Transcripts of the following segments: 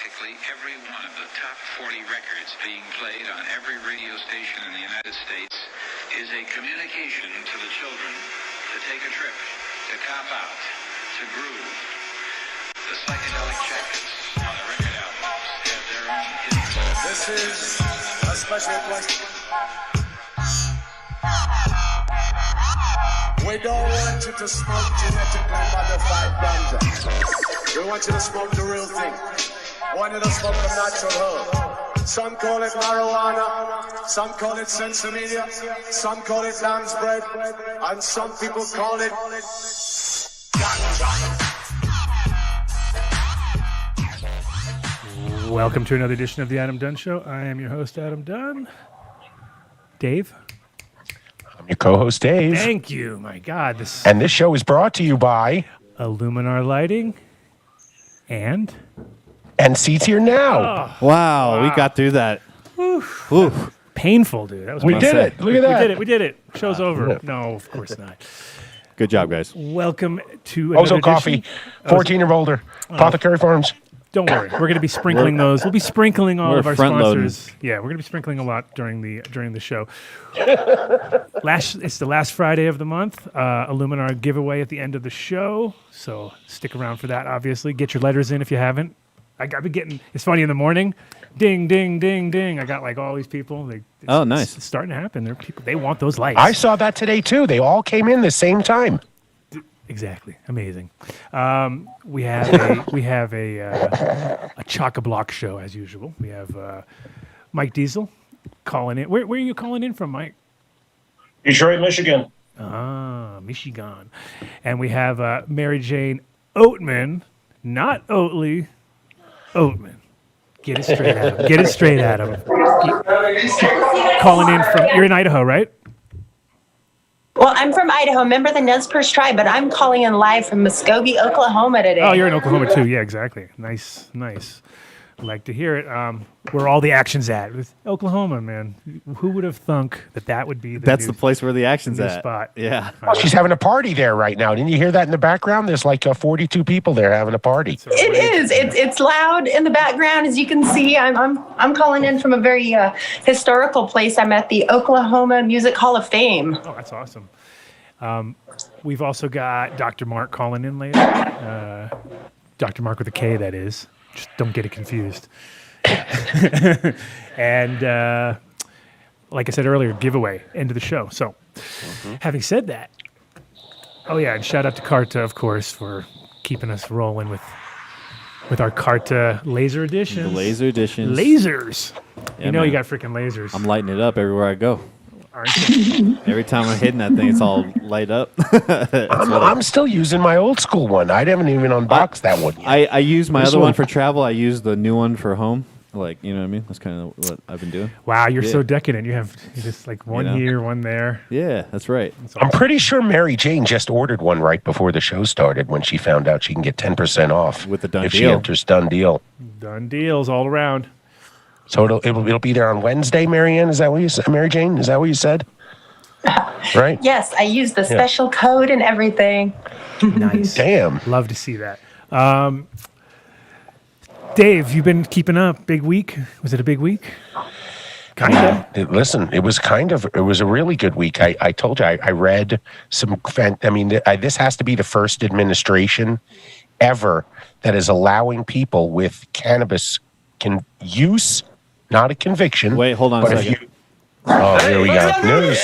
practically every one of the top 40 records being played on every radio station in the United States is a communication to the children to take a trip, to cop out, to groove. The psychedelic jackets on the record albums have their own hidden. This is a special question. We don't want you to smoke genetically modified ganja. We want you to smoke the real thing. We want you to smoke the natural herb. Some call it marijuana, some call it sensimilla, some call it lamb's bread, and some people call it ganja. Welcome to another edition of the Adam Dunn Show. I am your host, Adam Dunn. Dave? I'm your co-host, Dave. Thank you. My God. And this show is brought to you by Illuminar Lighting and Seats Here Now. Oh, wow, we got through that. Oof. Painful, dude. That was We did it. Look at that. We did it. Show's over. No, of course not. Good job, guys. Welcome to another Ozo Coffee, 14 or older, Apothecary Farms. Don't worry. We're going to be sprinkling those. We'll be sprinkling all of our sponsors. Loading. Yeah, we're going to be sprinkling a lot during the show. It's the last Friday of the month. Illuminar giveaway at the end of the show. So stick around for that, obviously. Get your letters in if you haven't. I've been getting, it's funny in the morning. Ding, ding, ding, ding. I got like all these people. Nice. It's starting to happen. There are people, they want those lights. I saw that today, too. They all came in the same time. Exactly. Amazing. We have a chock-a-block show as usual. We have Mike Diesel calling in. Where are you calling in from, Mike? Detroit, Michigan. Michigan. And we have Mary Jane Oatman, not Oatley, Oatman. Get it straight at him. Get it straight at him. Calling in from, you're in Idaho, right? Well, I'm from Idaho, member of the Nez Perce tribe, but I'm calling in live from Muskogee, Oklahoma today. Oh, you're in Oklahoma too. Yeah, exactly. Nice. Like to hear it. Where all the action's at. With Oklahoma, man. Who would have thunk that would be That's the place where the action's at. Spot. Yeah. Well, she's having a party there right now. Didn't you hear that in the background? There's like 42 people there having a party. It is. It's loud in the background, as you can see. I'm calling in from a very historical place. I'm at the Oklahoma Music Hall of Fame. Oh, that's awesome. We've also got Dr. Mark calling in later. Dr. Mark with a K, that is. Just don't get it confused. And like I said earlier, giveaway, end of the show. So having said that, oh yeah, and shout out to Carta, of course, for keeping us rolling with our Carta laser editions. The laser editions. Lasers. Yeah, you know man. you got freaking lasers. I'm lighting it up everywhere I go. Aren't you? Every time I'm hitting that thing, it's all light up. I'm still using my old school one. I haven't even unboxed that one yet. I use my other one for travel. I use the new one for home. Like, you know what I mean? That's kind of what I've been doing. Wow, you're so decadent. You have just like one here, one there. Yeah, that's right. I'm pretty sure Mary Jane just ordered one right before the show started when she found out she can get 10% off with the Dunn if deal. she enters Dunn Deal. Done deals all around. So it'll be there on Wednesday, Marianne? Is that what you said? Mary Jane? Is that what you said? Right? Yes, I used the special code and everything. Nice. Damn. Love to see that. Dave, you been keeping up? Big week? Was it a big week? Kind of. Listen, it was a really good week. I told you, I read some, this has to be the first administration ever that is allowing people with cannabis use, not a conviction. Wait, hold on a second. Here we go. News.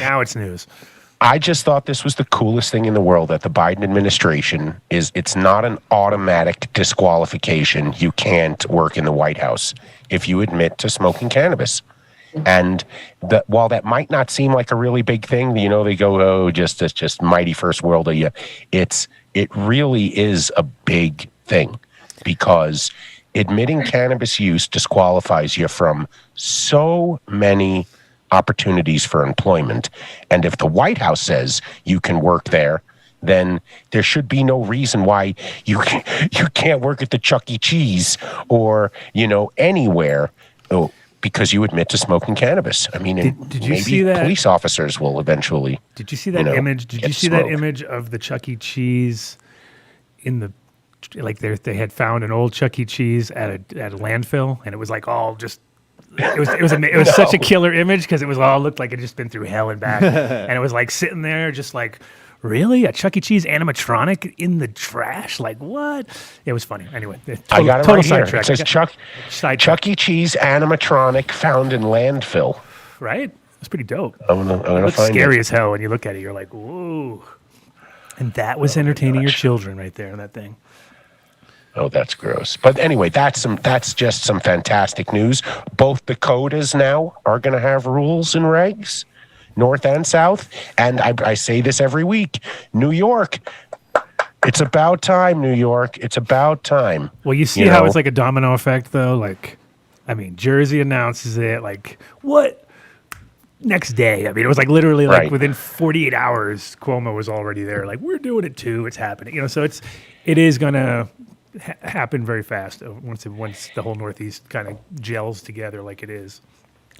Now it's news. I just thought this was the coolest thing in the world that the Biden administration it's not an automatic disqualification. You can't work in the White House if you admit to smoking cannabis. And while that might not seem like a really big thing, they go, oh, it's just mighty first world. It really is a big thing because admitting cannabis use disqualifies you from so many opportunities for employment. And if the White House says you can work there, then there should be no reason why you can't work at the Chuck E. Cheese or, anywhere because you admit to smoking cannabis. I mean, did you maybe see that? Police officers will eventually. Did you see that image? Did you see that image of the Chuck E. Cheese in the like they had found an old Chuck E. Cheese at a landfill, and it was like all just. It was such a killer image because it was all looked like it just been through hell and back, and it was like sitting there just like, really, a Chuck E. Cheese animatronic in the trash? Like what? It was funny. Anyway, I got it total right here. sidetrack. It says Chuck E. Cheese animatronic found in landfill. Right? It's pretty dope. I'm gonna It's find scary it. as hell when you look at it. You're like, whoa. And that was entertaining your children right there in that thing. Oh, that's gross. But anyway, that's just some fantastic news. Both Dakotas now are going to have rules and regs, North and South. And I say this every week. New York, it's about time, New York. It's about time. Well, you see how it's like a domino effect, though? Like, I mean, Jersey announces it. Like, what? Next day. I mean, it was like literally like within 48 hours, Cuomo was already there. Like, we're doing it too. It's happening. So it is going to happen very fast once the whole Northeast kind of gels together like it is.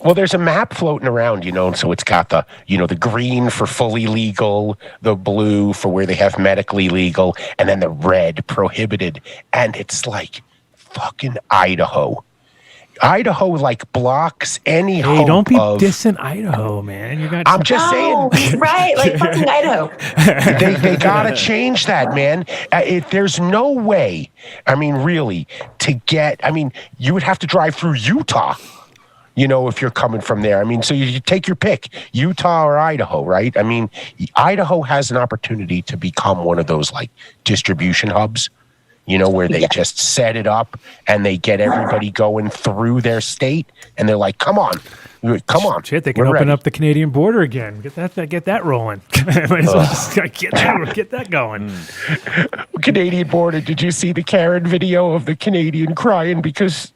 Well, there's a map floating around, so it's got the, the green for fully legal, the blue for where they have medically legal, and then the red prohibited. And it's like fucking Idaho. Idaho like blocks any hope. Hey, don't be dissing Idaho, man. I'm just saying. Right, like fucking Idaho. They gotta change that, man. There's no way. I mean, really, to get. I mean, you would have to drive through Utah. If you're coming from there. I mean, so you take your pick, Utah or Idaho, right? I mean, Idaho has an opportunity to become one of those like distribution hubs. Where they just set it up and they get everybody going through their state, and they're like, "Come on, shit! They can open up the Canadian border again. Get that rolling. Might as well just get that going." Canadian border. Did you see the Karen video of the Canadian crying because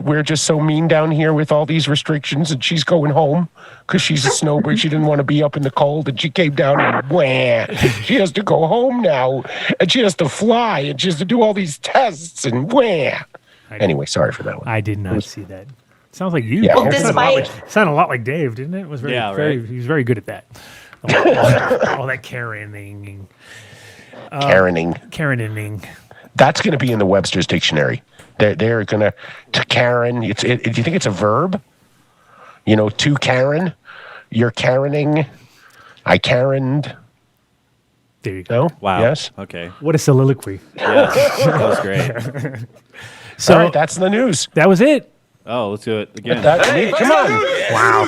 we're just so mean down here with all these restrictions, and she's going home because she's a snowbird. She didn't want to be up in the cold, and she came down and wham, she has to go home now, and she has to fly, and she has to do all these tests, and wham. Anyway, sorry for that one. I did not see that. Sounds like you. Yeah. Well, sounded a lot like Dave, didn't it? It was very, he was very good at that. All that Karening. Karening. That's going to be in the Webster's dictionary. They're going to Karen. Do you think it's a verb? To Karen. You're Karening. I Karened. There you go. No? Wow. Yes. Okay. What a soliloquy. Yeah, that was great. So all right, that's the news. That was it. Oh, let's do it again. Come on. Wow.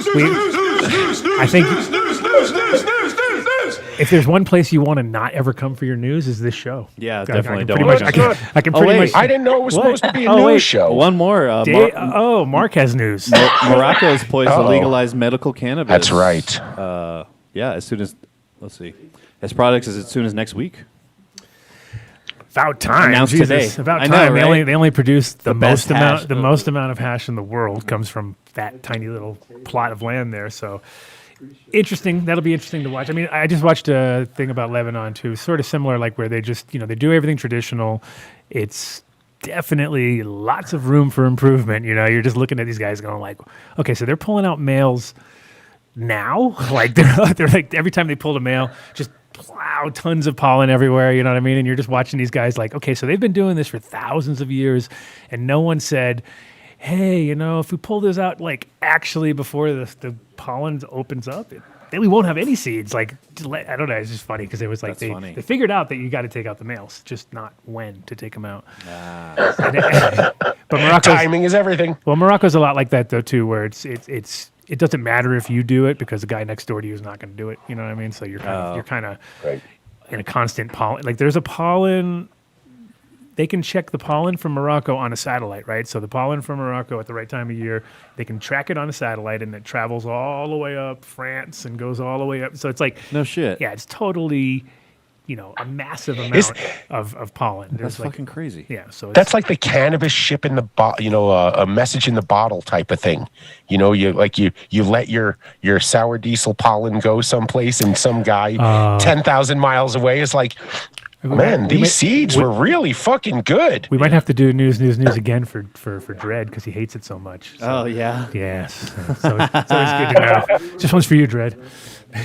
I think if there's one place you want to not ever come for your news is this show. Yeah, I definitely. I can pretty much. I didn't know it was supposed to be a news show. One more. Mark has news. Morocco is poised to legalize medical cannabis. That's right. As soon as, let's see, as products as soon as next week. About time. Announced Jesus. today. About I time. know, right? They only produce the most hash. amount of hash in the world comes from that tiny little plot of land there. So interesting. That'll be interesting to watch. I mean, I just watched a thing about Lebanon too, sort of similar, like where they just, they do everything traditional. It's definitely lots of room for improvement. You're just looking at these guys going like, okay, so they're pulling out males now. Like they're like every time they pulled a male, just plow tons of pollen everywhere, you know what I mean? And you're just watching these guys like, okay, so they've been doing this for thousands of years, and no one said, hey, if we pull this out, like, actually before the pollen opens up, then we won't have any seeds. Like, I don't know, it's just funny because it was like they figured out that you got to take out the males, just not when to take them out. But Morocco's timing is everything. Well, Morocco's a lot like that, though, too, where it doesn't matter if you do it because the guy next door to you is not going to do it. You know what I mean? So you're kind of in a constant pollen. Like there's a pollen. They can check the pollen from Morocco on a satellite, right? So the pollen from Morocco at the right time of year, they can track it on a satellite, and it travels all the way up France and goes all the way up. So it's like no shit. Yeah, it's totally. A massive amount of pollen. That's fucking crazy. Yeah, so that's like the cannabis ship in the a message in the bottle type of thing. You let your sour diesel pollen go someplace, and some guy 10,000 miles away is like, man, these seeds were really fucking good. We might have to do news again for Dredd because he hates it so much. So, oh yeah. Yes. So it's always good to know. Just one's for you, Dredd.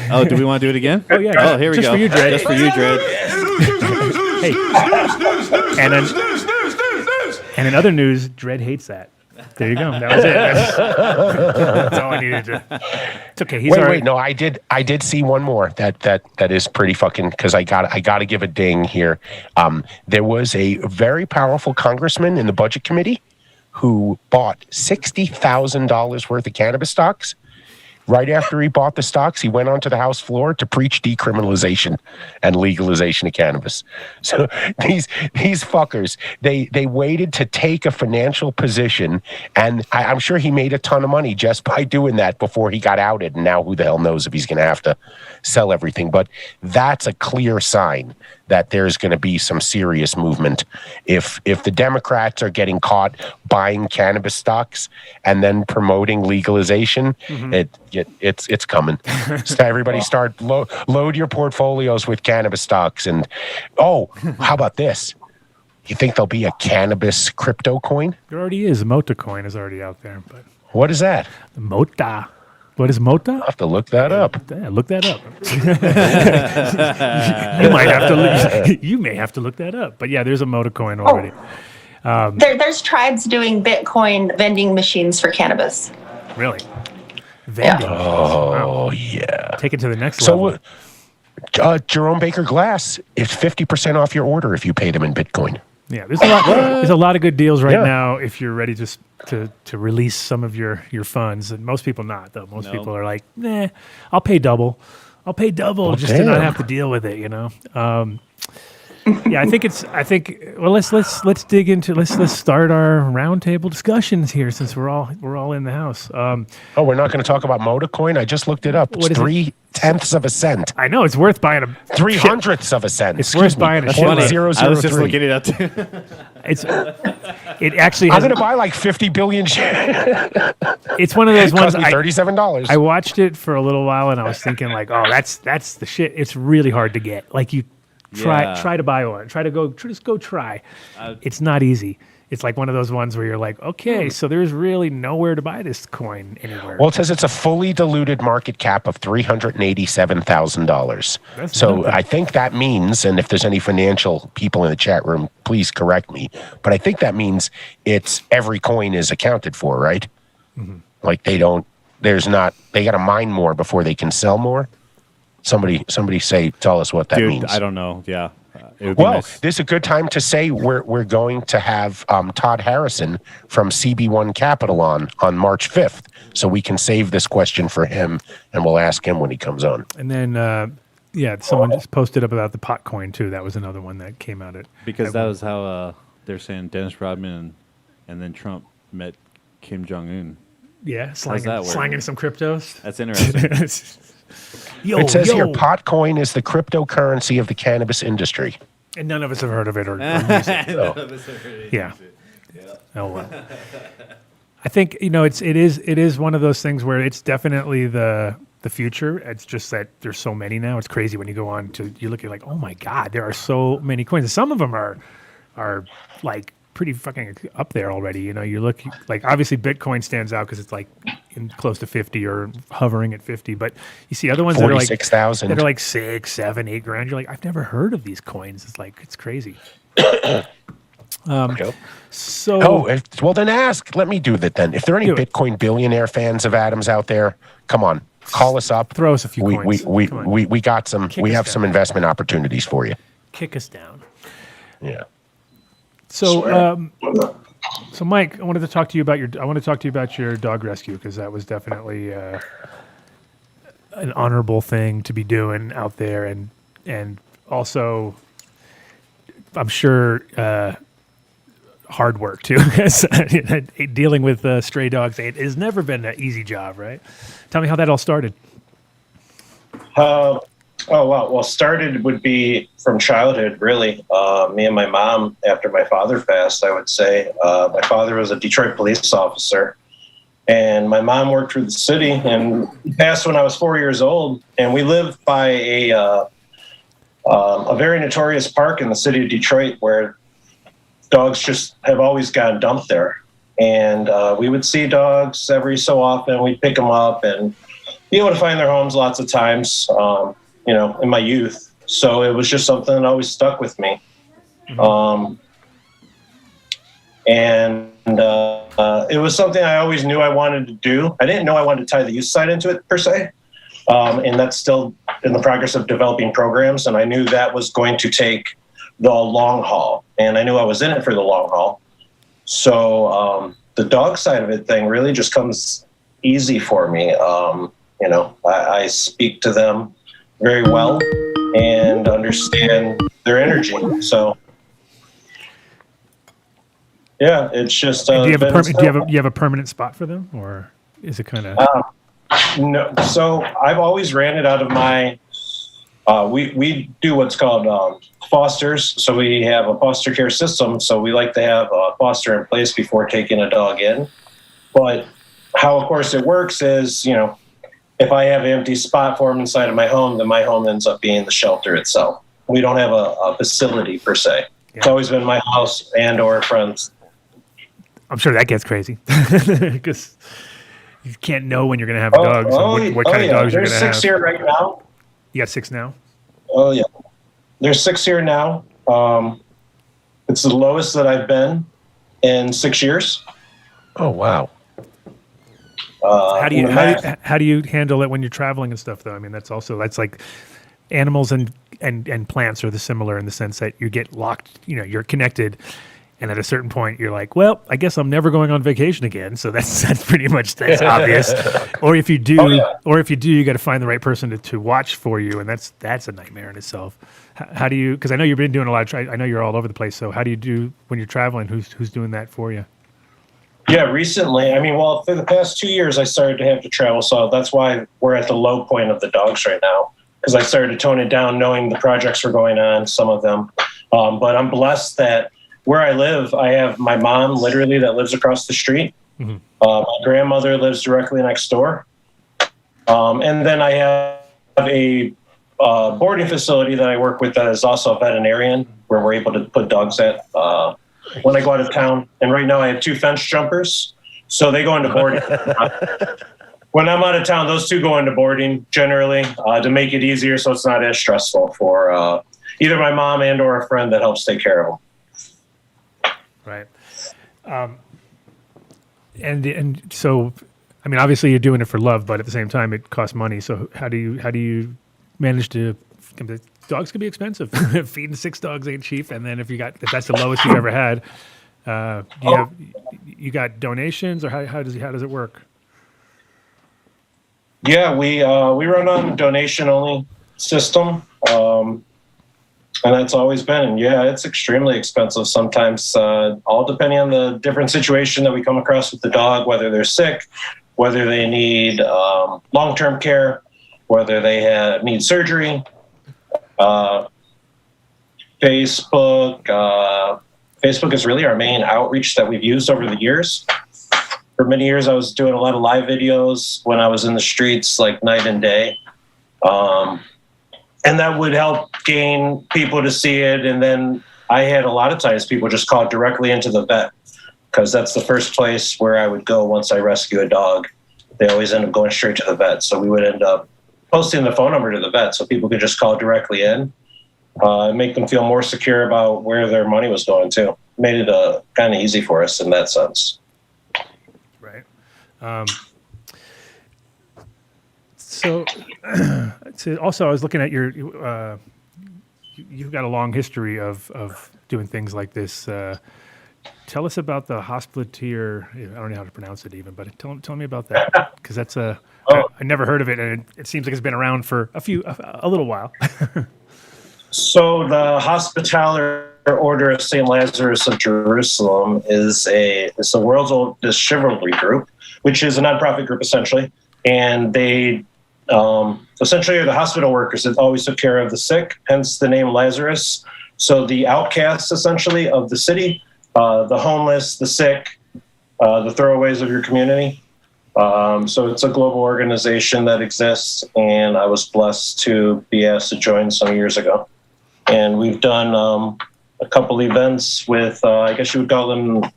Oh, do we want to do it again? Oh yeah. Oh, here we Just go. For you, Dredd. Just for you, Dredd. Hey. And in other news, Dredd hates that. There you go. That was it. That's all I needed to. It's okay. He's Wait. No, I did see one more that is pretty fucking, because I got to give a ding here. There was a very powerful congressman in the budget committee who bought $60,000 worth of cannabis stocks. Right after he bought the stocks, he went onto the House floor to preach decriminalization and legalization of cannabis. So these fuckers, they waited to take a financial position, and I'm sure he made a ton of money just by doing that before he got outed. And now who the hell knows if he's going to have to sell everything. But that's a clear sign that there's going to be some serious movement. If the Democrats are getting caught buying cannabis stocks and then promoting legalization, it's coming. So everybody start load your portfolios with cannabis stocks. And how about this? You think there'll be a cannabis crypto coin? There already is. Mota coin is already out there. But what is that? Mota. What is Mota? I'll have to look that up. Yeah, look that up. You may have to look that up. But yeah, there's a Mota coin already. There's tribes doing Bitcoin vending machines for cannabis. Really? Vending. Oh, yeah. Take it to the next level. So, Jerome Baker Glass, it's 50% off your order if you pay them in Bitcoin. Yeah, there's a lot of good deals right now if you're ready to release some of your funds. And most people not, though. Most people are like, nah, I'll pay double. Just to not have to deal with it, you know? Yeah, let's dig into, let's start our roundtable discussions here since we're all in the house. We're not going to talk about Mota coin? I just looked it up. It's 0.3 of a cent. I know, it's worth buying a 0.03 of a cent. It's worth buying a shit. I was just looking it up too. It actually I'm going to buy like 50 billion shares. It's one of those ones. $37. I watched it for a little while and I was thinking like, oh, that's the shit. It's really hard to get. Like you try to buy one. Just go try. It's not easy. It's like one of those ones where you're like, okay, so there's really nowhere to buy this coin anywhere. Well, it says it's a fully diluted market cap of $387,000. So I think that means, and if there's any financial people in the chat room, please correct me, but I think that means it's every coin is accounted for, right? Mm-hmm. Like they got to mine more before they can sell more. Somebody tell us what that means. I don't know. Yeah. This is a good time to say we're going to have Todd Harrison from CB1 Capital on March 5th, so we can save this question for him, and we'll ask him when he comes on. And then, someone just posted up about the pot coin, too. That was another one that came out because that was how they're saying Dennis Rodman and then Trump met Kim Jong-un. Yeah, slanging some cryptos. That's interesting. It says here, pot coin is the cryptocurrency of the cannabis industry. And none of us have heard of it or used it. None of us have heard of it. Yeah. Oh, well. I think, it is one of those things where it's definitely the future. It's just that there's so many now. It's crazy when you go on you look at like, oh my God, there are so many coins. Some of them are like pretty fucking up there already. You look like, obviously Bitcoin stands out because it's like close to 50 or hovering at 50, but you see other ones that are like 46,000 that are like 6, 7, 8 grand. You're like, I've never heard of these coins. It's crazy. Well then ask. Let me do that then. If there are any Bitcoin billionaire fans of Adams out there, come on, call us up. Throw us a few coins. We got some. We have some investment opportunities for you. Kick us down. Yeah. So, Mike, I wanted to talk to you about your dog rescue because that was definitely an honorable thing to be doing out there, and also, I'm sure hard work too. Dealing with stray dogs, it has never been an easy job, right? Tell me how that all started. Well, started would be from childhood, really. Me and my mom, after my father passed, I would say. My father was a Detroit police officer, and my mom worked for the city, and he passed when I was 4 years old. And we lived by a very notorious park in the city of Detroit where dogs just have always gotten dumped there. And we would see dogs every so often. We'd pick them up and be able to find their homes lots of times. In my youth. So it was just something that always stuck with me. And it was something I always knew I wanted to do. I didn't know I wanted to tie the youth side into it per se. And that's still in the progress of developing programs. And I knew that was going to take the long haul. And I knew I was in it for the long haul. So the dog side of it thing really just comes easy for me. I speak to them very well and understand their energy. So yeah, it's just. Do you have a permanent spot for them, or is it kind of? No. So I've always ran it out of my. We do what's called fosters. So we have a foster care system. So we like to have a foster in place before taking a dog in. But how, of course, it works is, if I have an empty spot for them inside of my home, then my home ends up being the shelter itself. We don't have a facility per se. Yeah. It's always been my house and or friends. I'm sure that gets crazy because you can't know when you're going to have dogs and what kind of dogs you're going to have. There's 6 here right now. You got 6 now? Oh, yeah. There's 6 here now. It's the lowest that I've been in 6 years. Oh, wow. How do you handle it when you're traveling and stuff, though? I mean, that's like animals and plants are similar in the sense that you get locked, you're connected. And at a certain point, you're like, well, I guess I'm never going on vacation again. So that's pretty much obvious. Or if you do, you got to find the right person to watch for you, and that's a nightmare in itself. How do you? Because I know you've been doing a lot. I know you're all over the place. So how do you do when you're traveling? Who's doing that for you? Yeah, recently. For the past 2 years, I started to have to travel. So that's why we're at the low point of the dogs right now. Because I started to tone it down, knowing the projects were going on, some of them. But I'm blessed that. Where I live, I have my mom literally that lives across the street. Mm-hmm. My grandmother lives directly next door. And then I have a boarding facility that I work with that is also a veterinarian where we're able to put dogs at when I go out of town. And right now I have 2 fence jumpers. So they go into boarding. When I'm out of town, those 2 go into boarding generally to make it easier so it's not as stressful for either my mom and or a friend that helps take care of them. Right. And so, I mean, obviously you're doing it for love, but at the same time it costs money. So how do you manage to, dogs can be expensive. Feeding 6 dogs ain't cheap. And then if that's the lowest you've ever had, you got donations, or how does it work? Yeah, we run on a donation only system. And that's always been. And yeah, it's extremely expensive sometimes, all depending on the different situation that we come across with the dog, whether they're sick, whether they need long-term care, whether they need surgery. Facebook is really our main outreach that we've used over the years. For many years, I was doing a lot of live videos when I was in the streets, like night and day. And that would help gain people to see it. And then I had a lot of times people just call directly into the vet because that's the first place where I would go once I rescue a dog. They always end up going straight to the vet. So we would end up posting the phone number to the vet so people could just call directly in and make them feel more secure about where their money was going to. Made it kind of easy for us in that sense. Right. So also, I was looking at your. You've got a long history of doing things like this. Tell us about the Hospitalier. I don't know how to pronounce it even, but tell me about that because that's I never heard of it, and it seems like it's been around for a little while. So the Hospitaller Order of St. Lazarus of Jerusalem is the world's oldest chivalry group, which is a nonprofit group essentially, and they. Essentially are the hospital workers that always took care of the sick, hence the name Lazarus. So the outcasts essentially of the city, the homeless, the sick, the throwaways of your community. So it's a global organization that exists, and I was blessed to be asked to join some years ago. And we've done a couple events with, I guess you would call them, I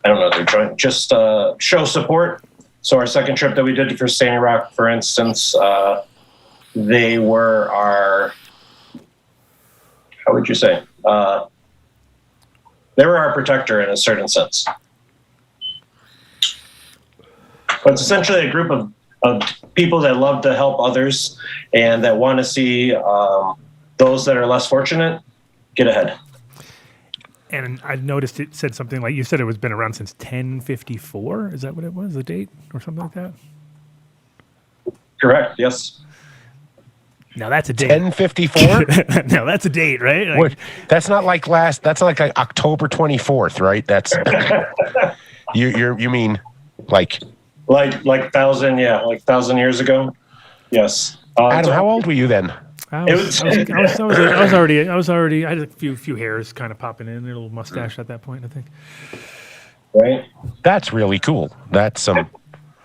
don't know, they're joint, just show support. So our second trip that we did for Standing Rock, for instance, they were our, how would you say, they were our protector in a certain sense. But it's essentially a group of people that love to help others and that want to see those that are less fortunate get ahead. And I noticed it said something like, you said it was been around since 1054. Is that what it was, the date or something like that? Correct, yes. Now that's a date. 1054? No, that's a date, right? Like, What? That's not like that's like October 24th, right? That's you mean like 1,000 years ago. Yes. Adam, how old were you then? I was already. I had a few hairs kind of popping in, a little mustache at that point, I think. Right. That's really cool. That's some.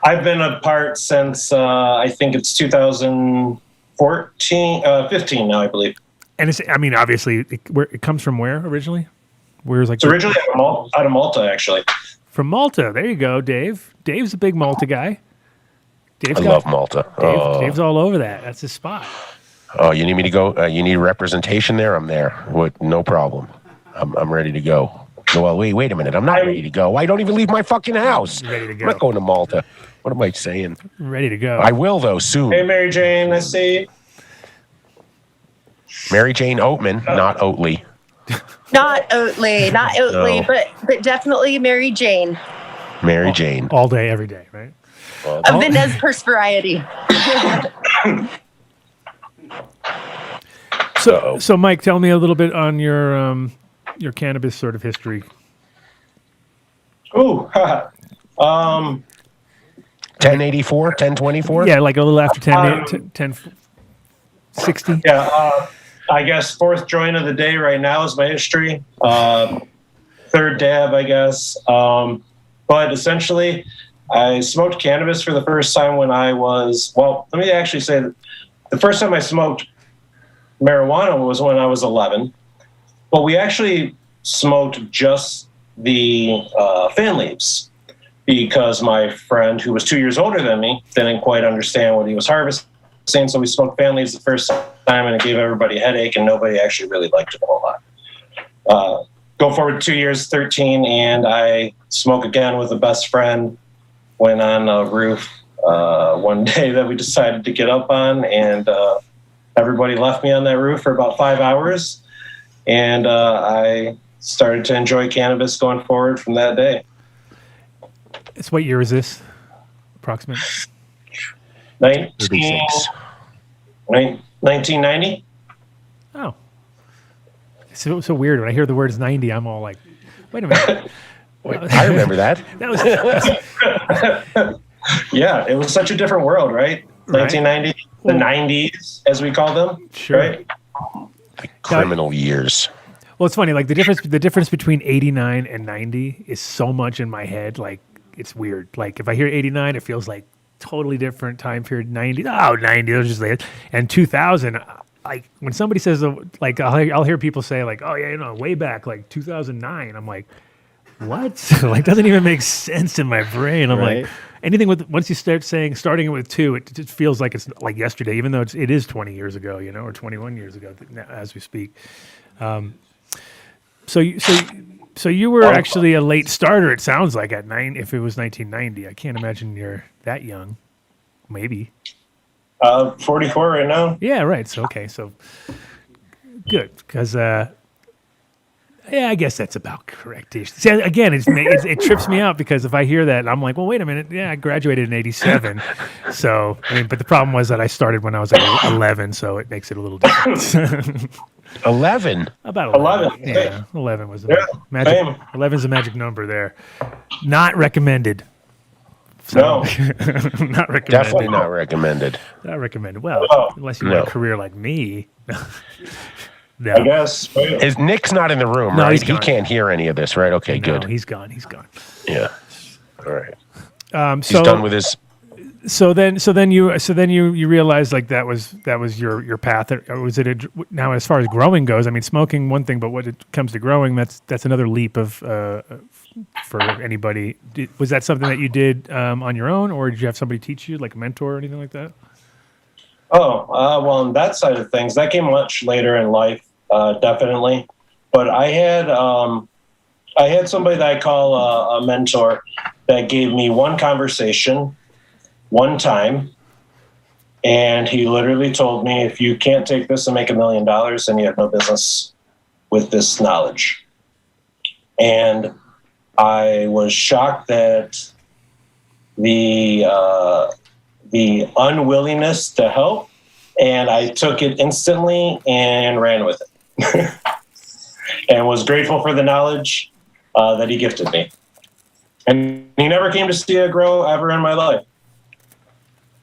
I've been apart since I think it's 2014, 15 now, I believe. And it's, I mean, obviously, it comes from where originally? Where's like? It's originally out of Malta, actually. From Malta. There you go, Dave. Dave's a big Malta guy. I love Malta. Dave's all over that. That's his spot. Oh, you need me to go? You need representation there? I'm there. No problem. I'm ready to go. Well, wait a minute. I'm not ready to go. I don't even leave my fucking house. Ready to go. I'm not going to Malta. What am I saying? Ready to go. I will, though, soon. Hey, Mary Jane, I see. Mary Jane Oatman, not Oatly. Not Oatly, No. but definitely Mary Jane Mary Jane. All day, every day, right? of the Nez Perce variety. So Mike, tell me a little bit on your cannabis sort of history. Ooh, 1084, 1024? Yeah, like a little after 1060. yeah. I guess fourth joint of the day right now is my history. Third dab, I guess. But essentially, I smoked cannabis for the first time when I was, well, let me actually say that the first time I smoked marijuana was when I was 11. But we actually smoked just the fan leaves because my friend, who was 2 years older than me, didn't quite understand what he was harvesting. So we smoked fan leaves the first time, and it gave everybody a headache, and nobody actually really liked it a whole lot. Go forward 2 years, 13, and I smoke again with a best friend. Went on a roof one day that we decided to get up on, and everybody left me on that roof for about 5 hours, and I started to enjoy cannabis going forward from that day. It's what year is this? Approximate. 1990. Oh. So weird. When I hear the words 90, I'm all like, wait a minute. I remember that. That was Yeah, it was such a different world, right? 1990, the 90s, as we call them. Sure. Right? Criminal years. Well, it's funny. Like the difference between 89 and 90 is so much in my head. Like it's weird. Like if I hear 89, it feels like totally different time period. 90, 90, it was just like, and 2000. Like when somebody says like I'll hear people say like, oh yeah, way back like 2009. I'm like, what? Like doesn't even make sense in my brain. I'm like anything with once you start saying starting it with 2, it just feels like it's like yesterday, even though it is 20 years ago, or 21 years ago as we speak. So you were actually a late starter. It sounds like at 9. If it was 1990, I can't imagine you're that young. Maybe. 44 right now. Yeah, right. So okay, so good because yeah, I guess that's about correct-ish. See, again, it trips me out because if I hear that, I'm like, well, wait a minute. Yeah, I graduated in '87. So I mean, but the problem was that I started when I was like 11, so it makes it a little different. 11. About 11. Yeah, 11 was the magic. 11 is a magic number there. Not recommended. So, No. not recommended. Definitely not recommended. Not recommended. Well, unless you want a career like me. No. I guess. Nick's not in the room, No, right? he's He gone. can't hear any of this, right? Okay, No, good. he's gone. Yeah. All right. So He's done with his. So then you realized like that was your path. Or was it now as far as growing goes? I mean, smoking one thing, but when it comes to growing, that's another leap of for anybody. Was that something that you did on your own, or did you have somebody teach you, like a mentor or anything like that? Well, on that side of things, that came much later in life, definitely. But I had somebody that I call a mentor that gave me one conversation, one time, and he literally told me, if you can't take this and make $1 million, then you have no business with this knowledge. And I was shocked that the unwillingness to help, and I took it instantly and ran with it. And was grateful for the knowledge that he gifted me. And he never came to see it grow ever in my life.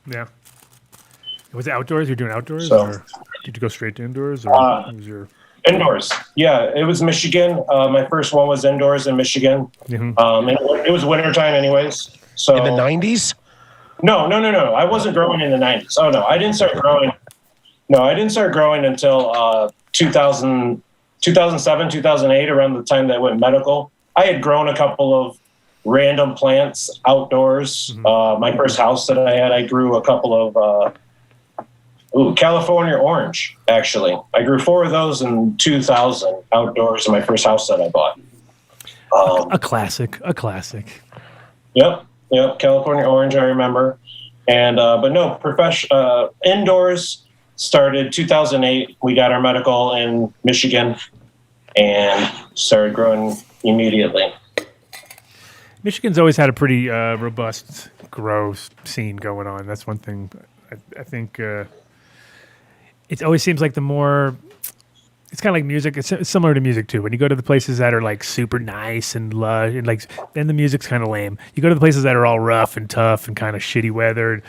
Yeah. Was it outdoors? You're doing outdoors? So, or did you go straight to indoors? Or was your... Indoors. Yeah, it was Michigan. My first one was indoors in Michigan. Mm-hmm. And it was wintertime anyways. So In the 90s? No. I wasn't growing in the 90s. Oh, no. I didn't start growing. No, I didn't start growing until 2007, 2008, around the time that I went medical. I had grown a couple of random plants outdoors. Mm-hmm. My first house that I had, I grew a couple of California orange, actually. I grew 4 of those in 2000 outdoors in my first house that I bought. A classic. Yep. California orange, I remember. And but no, indoors started 2008. We got our medical in Michigan and started growing immediately. Michigan's always had a pretty robust grow scene going on. That's one thing. I think it always seems like the more... It's kind of like music. It's similar to music too. When you go to the places that are like super nice and lush, and like, then the music's kind of lame. You go to the places that are all rough and tough and kind of shitty weather,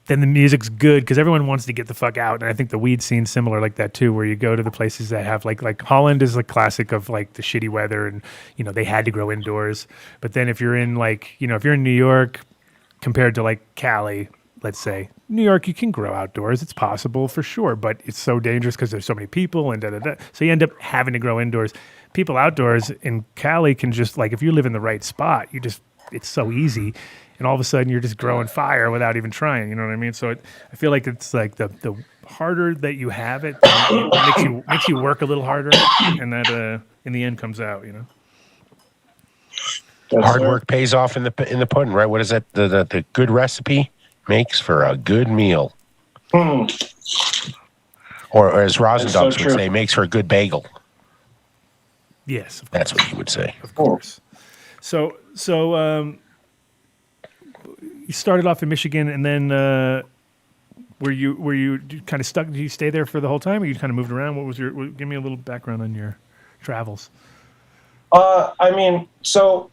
then the music's good because everyone wants to get the fuck out. And I think the weed scene's similar like that too, where you go to the places that have like Holland is a classic of like the shitty weather, and they had to grow indoors. But then if you're in if you're in New York compared to like Cali, let's say, New York, you can grow outdoors. It's possible for sure, but it's so dangerous because there's so many people and da-da-da. So you end up having to grow indoors. People outdoors in Cali can just, like, if you live in the right spot, it's so easy. And all of a sudden you're just growing fire without even trying. You know what I mean? So I feel like it's like the harder that you have it, makes you work a little harder, and that in the end comes out, Hard work pays off in the pudding, right? What is that? The good recipe makes for a good meal. Or as Rosendumps would say, makes for a good bagel. Yes. That's what he would say. Of course. So you started off in Michigan, and then were you kind of stuck? Did you stay there for the whole time, or you kind of moved around? Give me a little background on your travels. So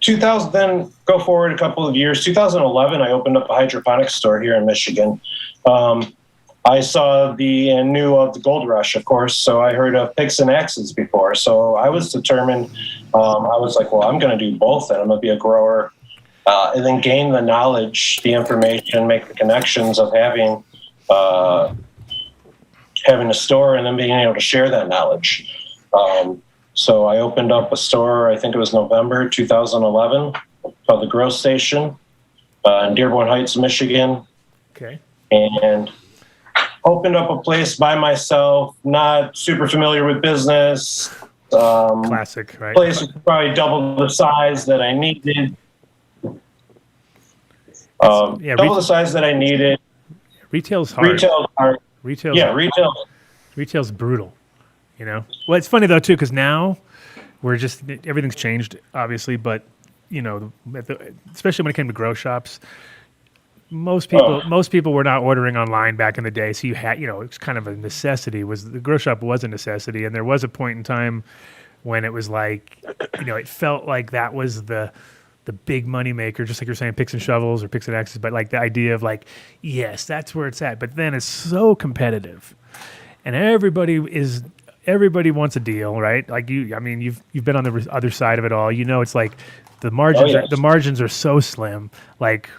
2000, then go forward a couple of years. 2011, I opened up a hydroponics store here in Michigan. I saw and knew of the gold rush, of course, so I heard of picks and axes before. So I was determined. I was like, well, I'm going to do both, and I'm going to be a grower, and then gain the knowledge, the information, make the connections of having a store, and then being able to share that knowledge. So I opened up a store, I think it was November 2011, called the Grow Station in Dearborn Heights, Michigan. Okay. And opened up a place by myself, not super familiar with business. Classic, right? Place was probably double the size that I needed. Double the size that I needed. Retail's hard. Retail's brutal. Well, it's funny though too, because now everything's changed, obviously. But especially when it came to grow shops, most people were not ordering online back in the day. So you had, it's kind of a necessity. The grow shop was a necessity, and there was a point in time when it was like, it felt like that was the big money maker, just like you're saying, picks and shovels or picks and axes. But like the idea of like, yes, that's where it's at. But then it's so competitive, and everybody wants a deal, right? Like you've been on the other side of it all. It's like the margins are so slim. Like,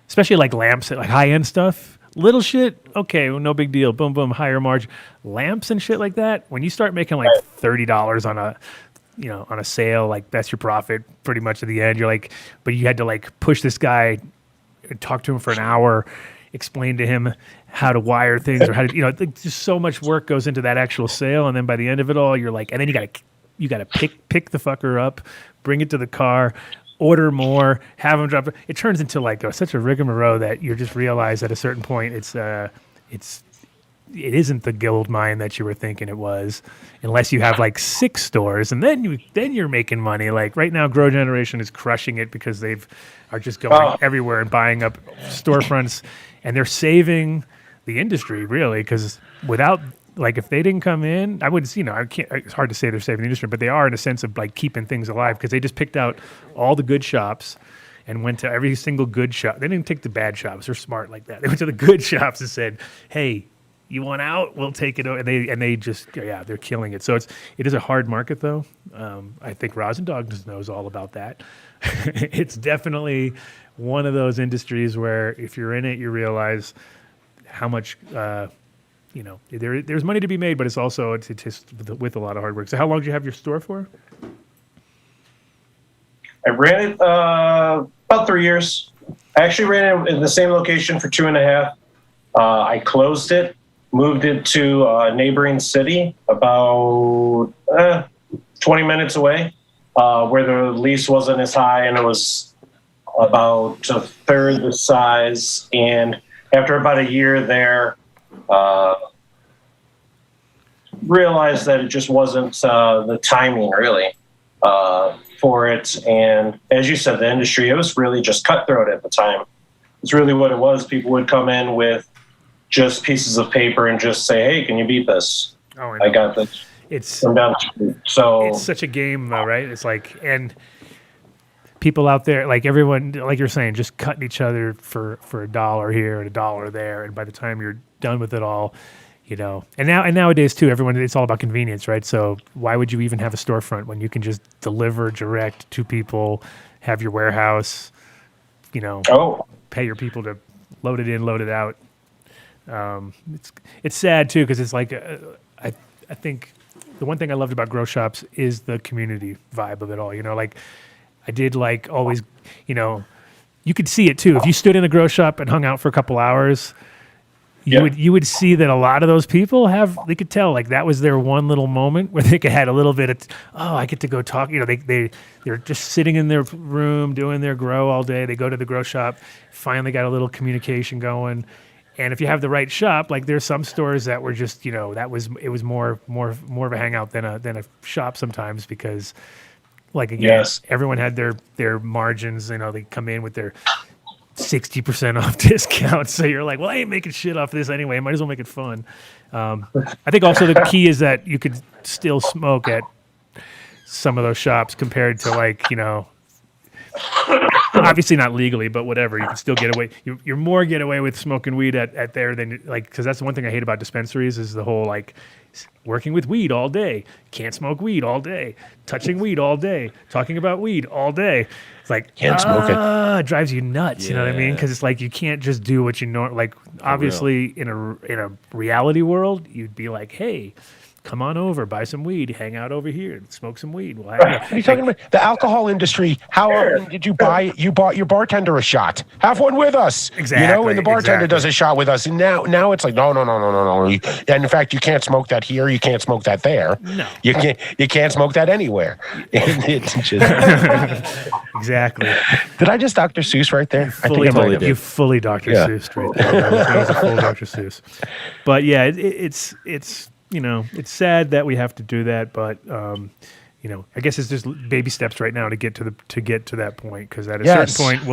especially like lamps, like high end stuff, little shit. Okay, well, no big deal. Boom, boom, higher margin. Lamps and shit like that. When you start making like $30 on a sale, like that's your profit pretty much at the end. You're like, but you had to like push this guy and talk to him for an hour, explain to him how to wire things or how to, just so much work goes into that actual sale. And then by the end of it all, you're like, and then you got to pick the fucker up, bring it to the car, order more, have them drop it. It turns into like such a rigmarole that you just realize at a certain point it isn't the gold mine that you were thinking it was, unless you have like 6 stores, and then you're making money. Like right now, Grow Generation is crushing it because are just going everywhere and buying up storefronts, and they're saving the industry really, because without, like, if they didn't come in, I would, I can't. It's hard to say they're saving the industry, but they are in a sense of like keeping things alive, because they just picked out all the good shops and went to every single good shop. They didn't take the bad shops. They're smart like that. They went to the good shops and said, "Hey, you want out? We'll take it." And they just, they're killing it. So it is a hard market though. I think Rosendog knows all about that. It's definitely one of those industries where if you're in it, you realize how much, there's money to be made, but it's also just with a lot of hard work. So how long did you have your store for? I ran it about 3 years. I actually ran it in the same location for 2.5. I closed it, moved it to a neighboring city about 20 minutes away, where the lease wasn't as high, and it was about a third the size. And after about a year there, realized that it just wasn't the timing really for it. And as you said, the industry, it was really just cutthroat at the time. It's really what it was. People would come in with just pieces of paper and just say, "Hey, can you beat this? Oh, I got this." It's such a game though, right? It's like, and people out there, like everyone, like you're saying, just cutting each other for $1 here and $1 there, and by the time you're done with it all, and nowadays too, everyone, it's all about convenience, right? So why would you even have a storefront when you can just deliver direct to people, have your warehouse, pay your people to load it in, load it out. It's sad too, because it's like I think the one thing I loved about grow shops is the community vibe of it all. Like I did, like always, you could see it too if you stood in a grow shop and hung out for a couple hours. You would see that a lot of those people they could tell like that was their one little moment where they had a little bit of, I get to go talk. They're just sitting in their room doing their grow all day. They go to the grow shop, finally got a little communication going. And if you have the right shop, like there's some stores that were just, it was more of a hangout than a shop sometimes, because like again, everyone had their margins. They come in with their 60% off discounts. So you're like, well, I ain't making shit off this anyway. I might as well make it fun. I think also the key is that you could still smoke at some of those shops compared to like, obviously not legally, but whatever. You can still get away. You're more get away with smoking weed at there than like, because that's the one thing I hate about dispensaries is the whole like working with weed all day, can't smoke weed all day, touching weed all day, talking about weed all day. It's like can't smoke it drives you nuts. You know what I mean? Because it's like you can't just do what you know. Like obviously in a reality world, you'd be like, hey, come on over, buy some weed, hang out over here, smoke some weed. What are you talking about? The alcohol industry, how often did you buy it? You bought your bartender a shot. Have one with us. Exactly. And the bartender does a shot with us. And now it's like, no. And in fact, you can't smoke that here. You can't smoke that there. No. You can't smoke that anywhere. It's just... Exactly. Did I just Dr. Seuss right there? You fully Dr. Seuss right there. That was a full Dr. Seuss. But yeah, it's it's sad that we have to do that, but I guess it's just baby steps right now to get to that point. Because at a certain point,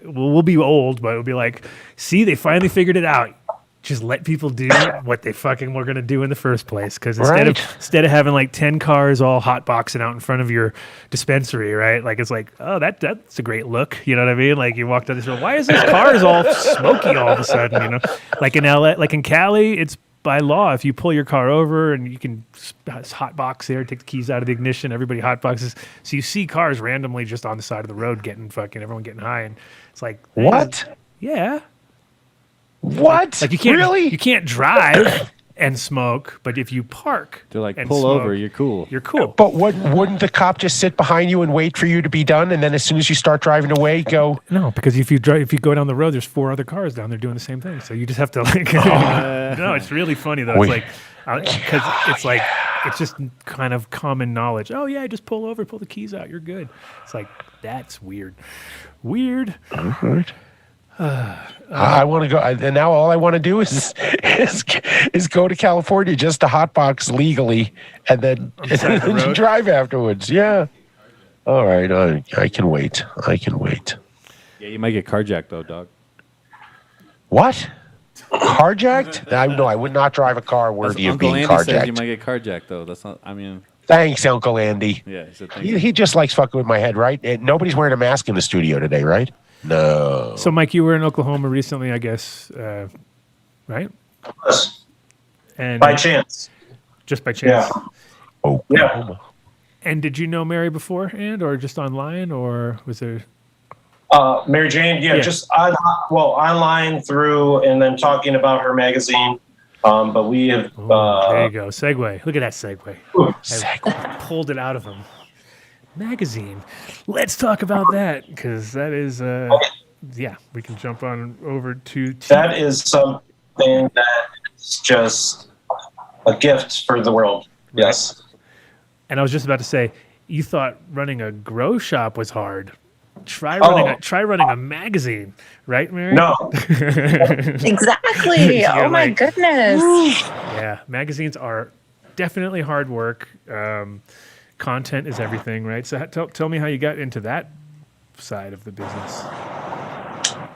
we'll be old, but it'll be like, see, they finally figured it out. Just let people do what they fucking were gonna do in the first place. Because instead of having like 10 cars all hotboxing out in front of your dispensary, right? Like it's like, oh, that's a great look. You know what I mean? Like you walk down this road, why is this cars all smoky all of a sudden? Like in LA, like in Cali, it's by law, if you pull your car over and you can hotbox there, take the keys out of the ignition, everybody hotboxes. So you see cars randomly just on the side of the road everyone getting high. And it's like, what? Yeah. What? Like you can't really? You can't drive and smoke, but if you park, they're like, and pull smoke, over, you're cool. You're cool. But wouldn't the cop just sit behind you and wait for you to be done, and then as soon as you start driving away, go? No, because if you go down the road, there's 4 other cars down there doing the same thing. So you just have to like. No, it's really funny though. It's like because it's like it's just kind of common knowledge. Oh yeah, just pull over, pull the keys out, you're good. It's like, that's weird. Weird. All right. I want to go, and now all I want to do is go to California just to hotbox legally, and then drive afterwards. Yeah. All right. I can wait. Yeah, you might get carjacked though, dog. What? Carjacked? No, I would not drive a car worthy of being Uncle Andy carjacked. says you might get carjacked though. That's not. I mean. Thanks, Uncle Andy. Yeah, he said thank you. He just likes fucking with my head, right? And nobody's wearing a mask in the studio today, right? No. So, Mike, you were in Oklahoma recently, I guess, right? Yes. And By chance. just by chance. Yeah. Oklahoma. And did you know Mary beforehand, or just online, or was there? Mary Jane, just online through, and then talking about her magazine. But we have. There you go. Segue. Look at that segue. Segue. I pulled it out of him. Magazine. Let's talk about that, because that is, yeah, we can jump on over to. That is something that is just a gift for the world. Yes. And I was just about to say, you thought running a grow shop was hard. Try running a magazine, right, Mary? No. Exactly. Oh my goodness. Yeah, magazines are definitely hard work. Content is everything, right? So tell me how you got into that side of the business.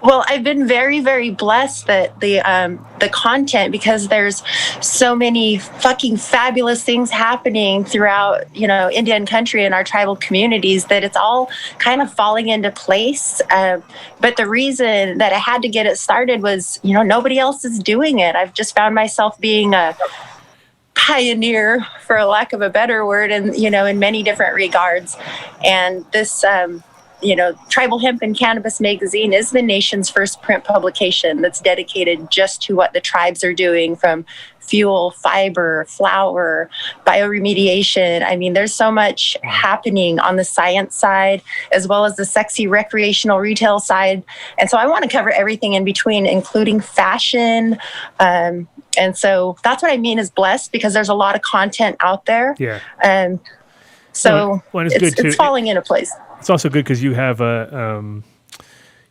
Well, I've been very, very blessed that the content, because there's so many fucking fabulous things happening throughout, Indian country and our tribal communities, that it's all kind of falling into place. But the reason that I had to get it started was, nobody else is doing it. I've just found myself being a pioneer, for lack of a better word, and in many different regards. And this Tribal Hemp and Cannabis Magazine is the nation's first print publication that's dedicated just to what the tribes are doing, from fuel, fiber, flower, bioremediation. I mean, there's so much happening on the science side, as well as the sexy recreational retail side. And so I want to cover everything in between, including fashion. And so that's what I mean is blessed, because there's a lot of content out there. Yeah. So it's falling into place. It's also good because you have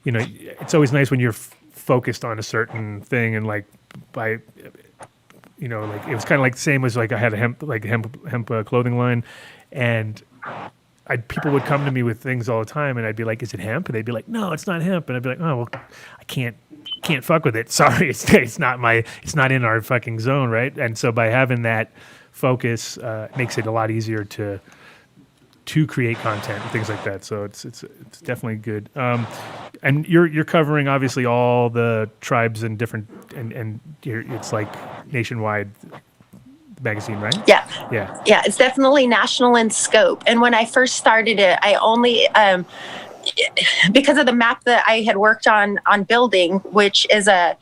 it's always nice when you're focused on a certain thing, and like it was kind of like the same as like I had a hemp clothing line, and people would come to me with things all the time, and I'd be like, "Is it hemp?" And they'd be like, "No, it's not hemp." And I'd be like, "Oh, well, I can't fuck with it. Sorry, it's not in our fucking zone, right?" And so by having that focus, makes it a lot easier to create content and things like that. So it's definitely good. And you're covering obviously all the tribes and different and it's like nationwide magazine, right? Yeah. Yeah. Yeah, it's definitely national in scope. And when I first started it, I only because of the map that I had worked on building, which is a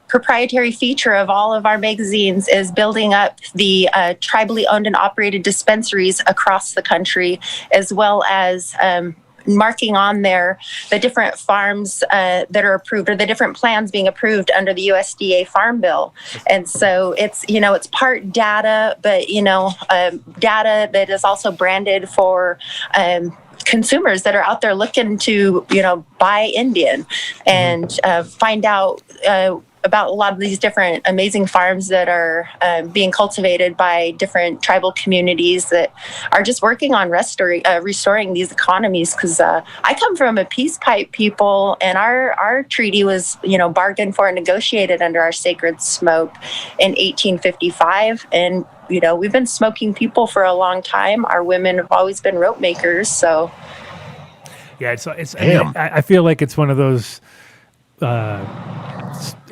proprietary feature of all of our magazines, is building up the tribally owned and operated dispensaries across the country, as well as marking on there the different farms that are approved, or the different plans being approved under the USDA Farm Bill. And so it's part data, but data that is also branded for consumers that are out there looking to buy Indian and find out about a lot of these different amazing farms that are being cultivated by different tribal communities that are just working on restoring these economies. Because I come from a peace pipe people, and our treaty was bargained for and negotiated under our sacred smoke in 1855. And we've been smoking people for a long time. Our women have always been rope makers. So yeah, I feel like it's one of those.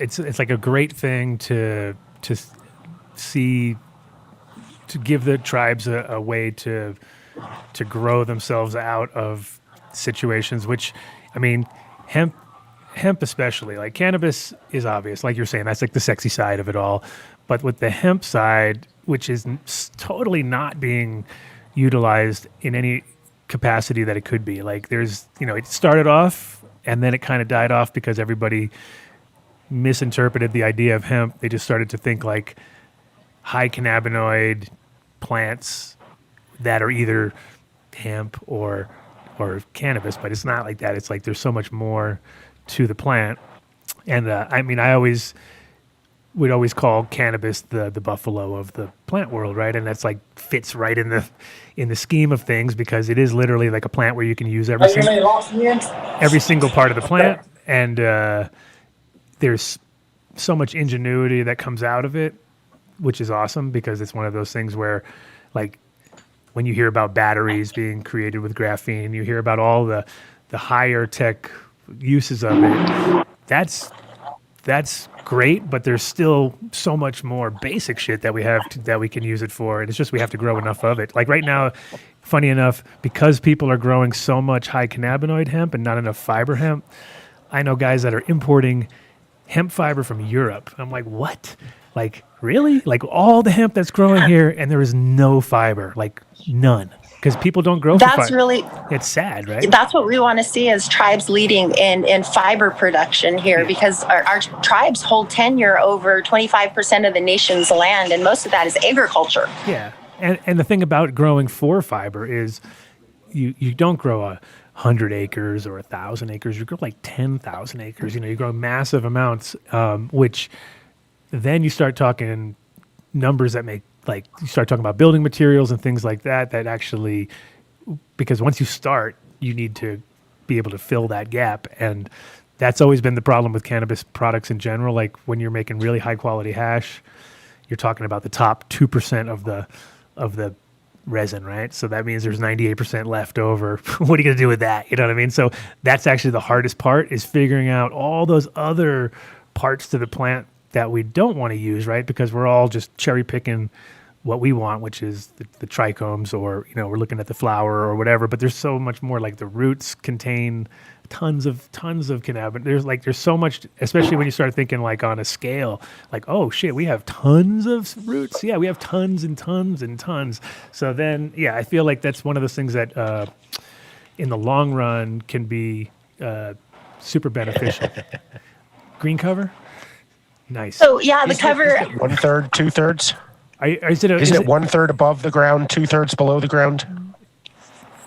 It's like a great thing to see, to give the tribes a way to grow themselves out of situations, which, I mean, hemp especially, like cannabis is obvious, like you're saying, that's like the sexy side of it all. But with the hemp side, which is totally not being utilized in any capacity that it could be, like there's, it started off and then it kind of died off because everybody misinterpreted the idea of hemp. They just started to think like high cannabinoid, plants that are either hemp or cannabis, but it's not like that. It's like there's so much more to the plant. And I mean, would always call cannabis the buffalo of the plant world, right? And that's like fits right in the scheme of things, because it is literally like a plant where you can use every single part of the plant, and there's so much ingenuity that comes out of it, which is awesome, because it's one of those things where, like, when you hear about batteries being created with graphene, you hear about all the higher tech uses of it. That's great, but there's still so much more basic shit that we have that we can use it for, and it's just we have to grow enough of it. Like right now, funny enough, because people are growing so much high cannabinoid hemp and not enough fiber hemp, I know guys that are importing hemp fiber from Europe. I'm like, what? Like, really? Like all the hemp that's growing here, and there is no fiber, like none. Because people don't grow for fiber. It's sad, right? That's what we want to see as tribes leading in fiber production here, because our tribes hold tenure over 25% of the nation's land, and most of that is agriculture. Yeah, and the thing about growing for fiber is you don't grow 100 acres or 1,000 acres. You grow like 10,000 acres. You grow massive amounts, which then you start talking numbers that make, like, you start talking about building materials and things like that actually, because once you start, you need to be able to fill that gap. And that's always been the problem with cannabis products in general. Like when you're making really high quality hash, you're talking about the top 2% of the resin, right? So that means there's 98% left over. What are you going to do with that? You know what I mean? So that's actually the hardest part, is figuring out all those other parts to the plant that we don't want to use, right? Because we're all just cherry picking what we want, which is the trichomes, or we're looking at the flower or whatever. But there's so much more. Like the roots contain tons of cannabinoids. There's so much, especially when you start thinking like on a scale, like, oh shit, we have tons of roots. Yeah, we have tons and tons and tons. So then, yeah, I feel like that's one of those things that in the long run can be super beneficial. Green cover. Nice. So yeah, the cover. Is it 1/3, 2/3? Isn't it 1/3 above the ground, 2/3 below the ground?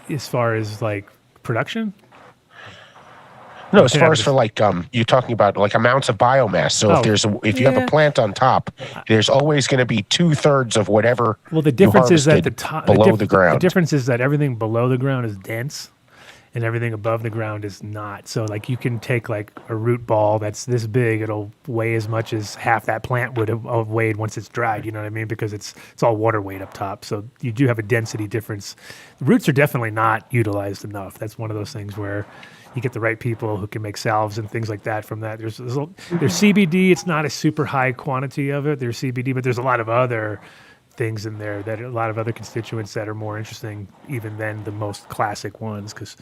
As far as like production? No, as far as for like you're talking about like amounts of biomass. So if you have a plant on top, there's always going to be 2/3 of whatever. Well, the difference is that the top below the ground. The difference is that everything below the ground is dense, and everything above the ground is not. So like you can take like a root ball that's this big, it'll weigh as much as half that plant would have weighed once it's dried, you know what I mean? Because it's all water weight up top. So you do have a density difference. The roots are definitely not utilized enough. That's one of those things where you get the right people who can make salves and things like that from that. There's CBD, it's not a super high quantity of it. There's CBD, but there's a lot of other things in there, that a lot of other constituents that are more interesting even than the most classic ones. Because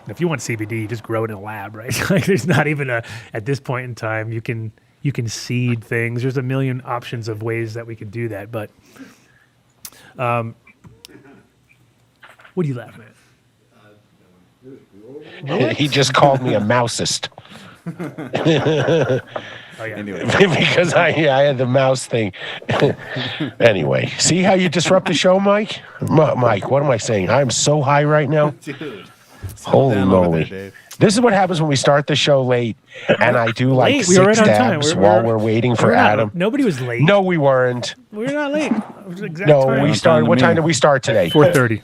if you want CBD, you just grow it in a lab, right? Like there's not even at this point in time, you can seed things. There's a million options of ways that we can do that. But what are you laughing at? He just called me a mousist. Oh, yeah. Anyway. Because I had the mouse thing. Anyway, see how you disrupt the show, Mike? Mike, what am I saying? I'm so high right now. Dude. Holy moly. This is what happens when we start the show late, and I do like Late. We were 6 right on time. dabs while we're waiting for Adam. Nobody was late. No, we weren't. We were not late. It was the exact No, time. we started. What time did we start today? 4:30.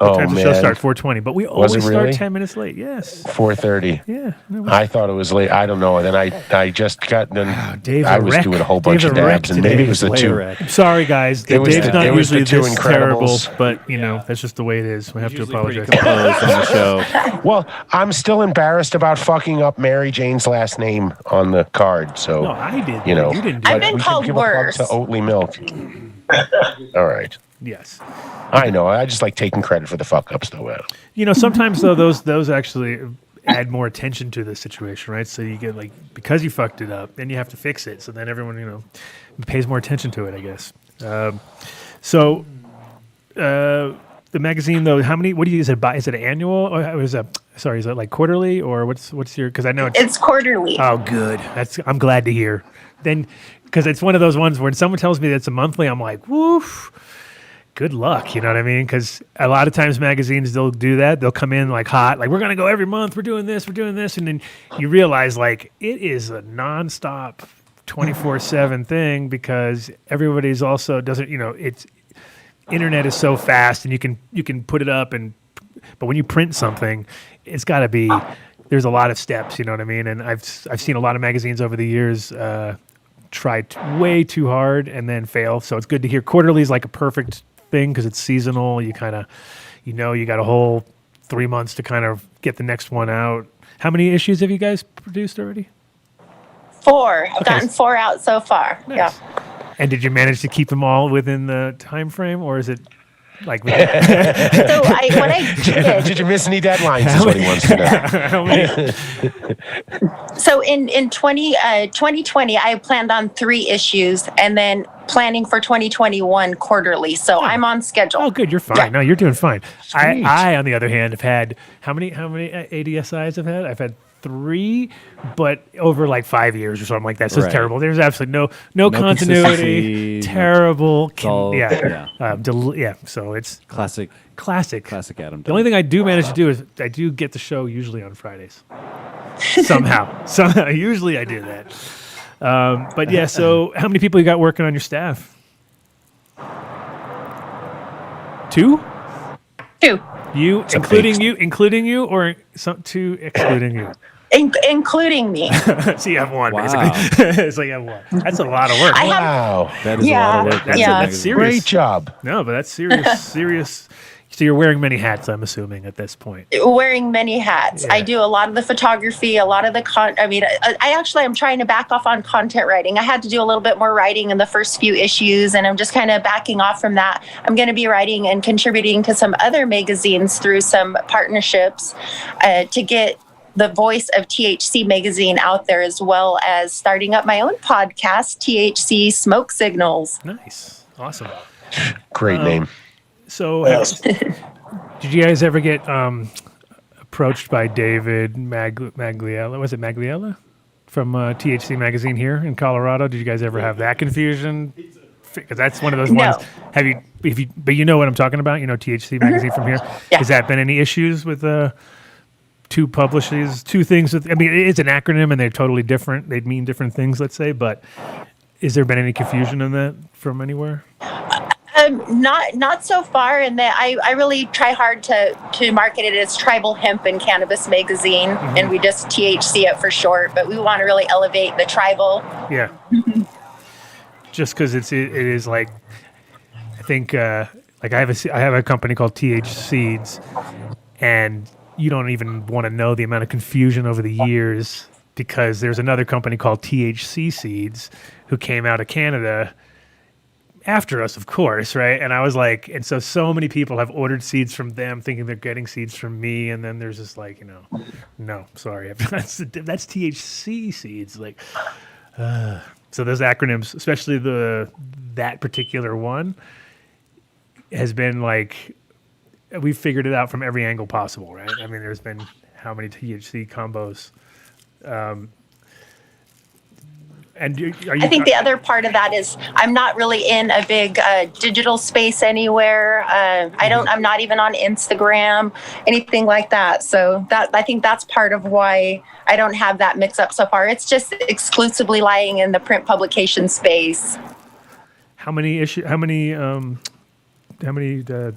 Oh, Sometimes the show starts 4:20, but we Was it always really? start 10 minutes late. Yes. 4:30. Yeah. No, I thought it was late. I don't know. And then I just got. Then Dave's I a was wreck. doing a whole bunch Dave's of a wreck dabs, and today. maybe it was the Way two. wreck. I'm sorry, guys. It was Dave's the- not it was the usually two this terrible, Incredibles. but that's just the way it is. We have to Usually pretty apologize. composed on the show. Well, I'm still embarrassed about fucking up Mary Jane's last name on the card. So No, I did. you know, You didn't do I've it. been we called should give a plug worse. to Oatly Milk. All right. Yes. I know. I just like taking credit for the fuck ups, though. Adam. Sometimes though those actually add more attention to the situation, right? So you get like, because you fucked it up, then you have to fix it. So then everyone pays more attention to it, I guess. The magazine though, how many? What do you use it by? Is it annual or is it? Sorry, is it like quarterly or what's your? Because I know It's quarterly. Oh, good. I'm glad to hear. Then, because it's one of those ones where someone tells me that it's a monthly, I'm like, woof. good luck, you know what I mean? Because a lot of times magazines, they'll do that. They'll come in like hot, like we're going to go every month. We're doing this. And then you realize like it is a nonstop 24/7 thing because everybody's also doesn't, it's internet is so fast and you can put it up but when you print something, it's got to be, there's a lot of steps, you know what I mean? And I've seen a lot of magazines over the years try way too hard and then fail. So it's good to hear quarterly is like a perfect thing because it's seasonal. You kind of, you got a whole 3 months to kind of get the next one out. How many issues have you guys produced already? 4. I've gotten 4 out so far. Nice. Yeah. And did you manage to keep them all within the time frame, or is it like? So what I did. Did you miss any deadlines? Is what he wants to know. So in 2020, I planned on 3 issues, and then planning for 2021 quarterly. So I'm on schedule. Oh, good. You're fine. Yeah. No, you're doing fine. I, on the other hand, have had how many ADSIs I've had? I've had 3, but over like 5 years or something like that. So it's terrible. There's absolutely no continuity. Terrible. So it's classic Adam. The only thing I do manage to do is I do get the show usually on Fridays. Somehow. Usually I do that. But yeah, so how many people you got working on your staff? 2? 2. You, including you, or 2 excluding you? Including me. So you have 1, basically. So you have 1. That's a lot of work. That is a lot of work. That's serious. Great job. No, but that's serious. So you're wearing many hats, I'm assuming, at this point. Wearing many hats. Yeah. I do a lot of the photography, a lot of the I'm trying to back off on content writing. I had to do a little bit more writing in the first few issues, and I'm just kind of backing off from that. I'm going to be writing and contributing to some other magazines through some partnerships to get the voice of THC magazine out there, as well as starting up my own podcast, THC Smoke Signals. Nice. Awesome. Great name. So, did you guys ever get approached by David Magliella? Was it Magliella from THC Magazine here in Colorado? Did you guys ever have that confusion? Because that's one of those ones. Have you? But you know what I'm talking about. You know THC Magazine from here. Yeah. Has that been any issues with 2 publishers? 2 things with. I mean, it's an acronym and they're totally different. They mean different things. Let's say, but is there been any confusion in that from anywhere? Not so far, in that I really try hard to market it as Tribal Hemp and Cannabis Magazine, and we just THC it for short, but we want to really elevate the tribal. Yeah. Just because it is like, I think like I have a company called TH Seeds, and you don't even want to know the amount of confusion over the years because there's another company called THC Seeds who came out of Canada after us, of course, right? And I was like, and so many people have ordered seeds from them thinking they're getting seeds from me, and then there's just like, no, sorry, that's THC Seeds. Like, so those acronyms, especially that particular one, has been like, we've figured it out from every angle possible, right? I mean, there's been how many THC combos. And I think the other part of that is I'm not really in a big digital space anywhere. I'm not even on Instagram, anything like that. So I think that's part of why I don't have that mix up so far. It's just exclusively lying in the print publication space. How many do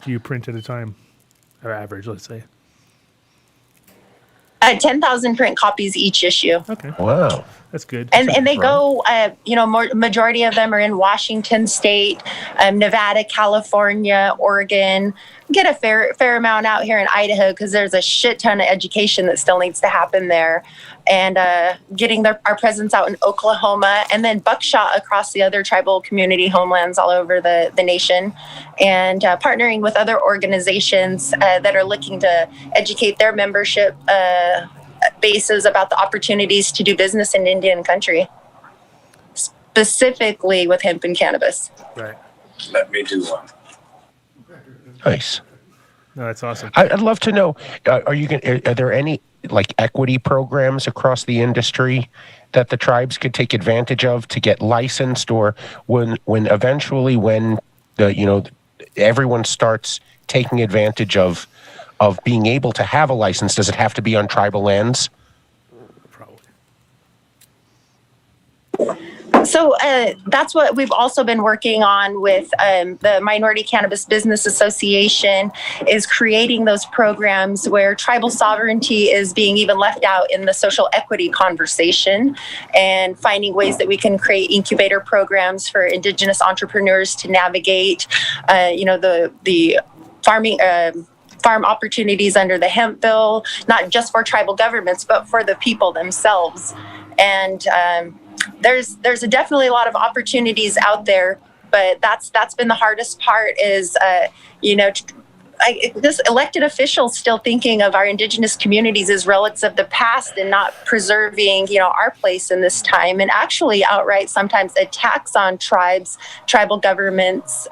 you print at a time, or average, let's say? 10,000 print copies each issue. Okay. Wow. That's good. And they go, majority of them are in Washington State, Nevada, California, Oregon. Get a fair amount out here in Idaho because there's a shit ton of education that still needs to happen there. And getting our presence out in Oklahoma, and then buckshot across the other tribal community homelands all over the nation, and partnering with other organizations that are looking to educate their membership bases about the opportunities to do business in Indian country, specifically with hemp and cannabis. Right. Let me do one. Nice. No, that's awesome. I'd love to know, are there any like equity programs across the industry that the tribes could take advantage of to get licensed, or when everyone starts taking advantage of being able to have a license? Does it have to be on tribal lands? So that's what we've also been working on with the Minority Cannabis Business Association, is creating those programs where tribal sovereignty is being even left out in the social equity conversation, and finding ways that we can create incubator programs for indigenous entrepreneurs to navigate, the farming. Farm opportunities under the hemp bill, not just for tribal governments, but for the people themselves. And there's definitely a lot of opportunities out there, but that's been the hardest part is, this elected officials still thinking of our indigenous communities as relics of the past and not preserving, our place in this time, and actually outright sometimes attacks on tribal governments,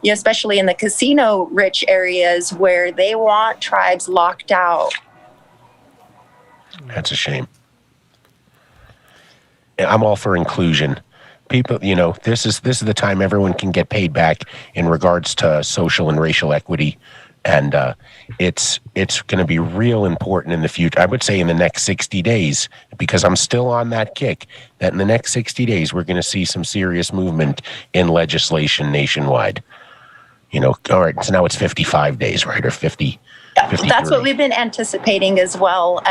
especially in the casino-rich areas where they want tribes locked out. That's a shame. I'm all for inclusion. People, this is the time everyone can get paid back in regards to social and racial equity, and it's going to be real important in the future. I would say in the next 60 days, because I'm still on that kick, that in the next 60 days we're going to see some serious movement in legislation nationwide. All right, so now it's 55 days, right, or 50. That's what we've been anticipating as well.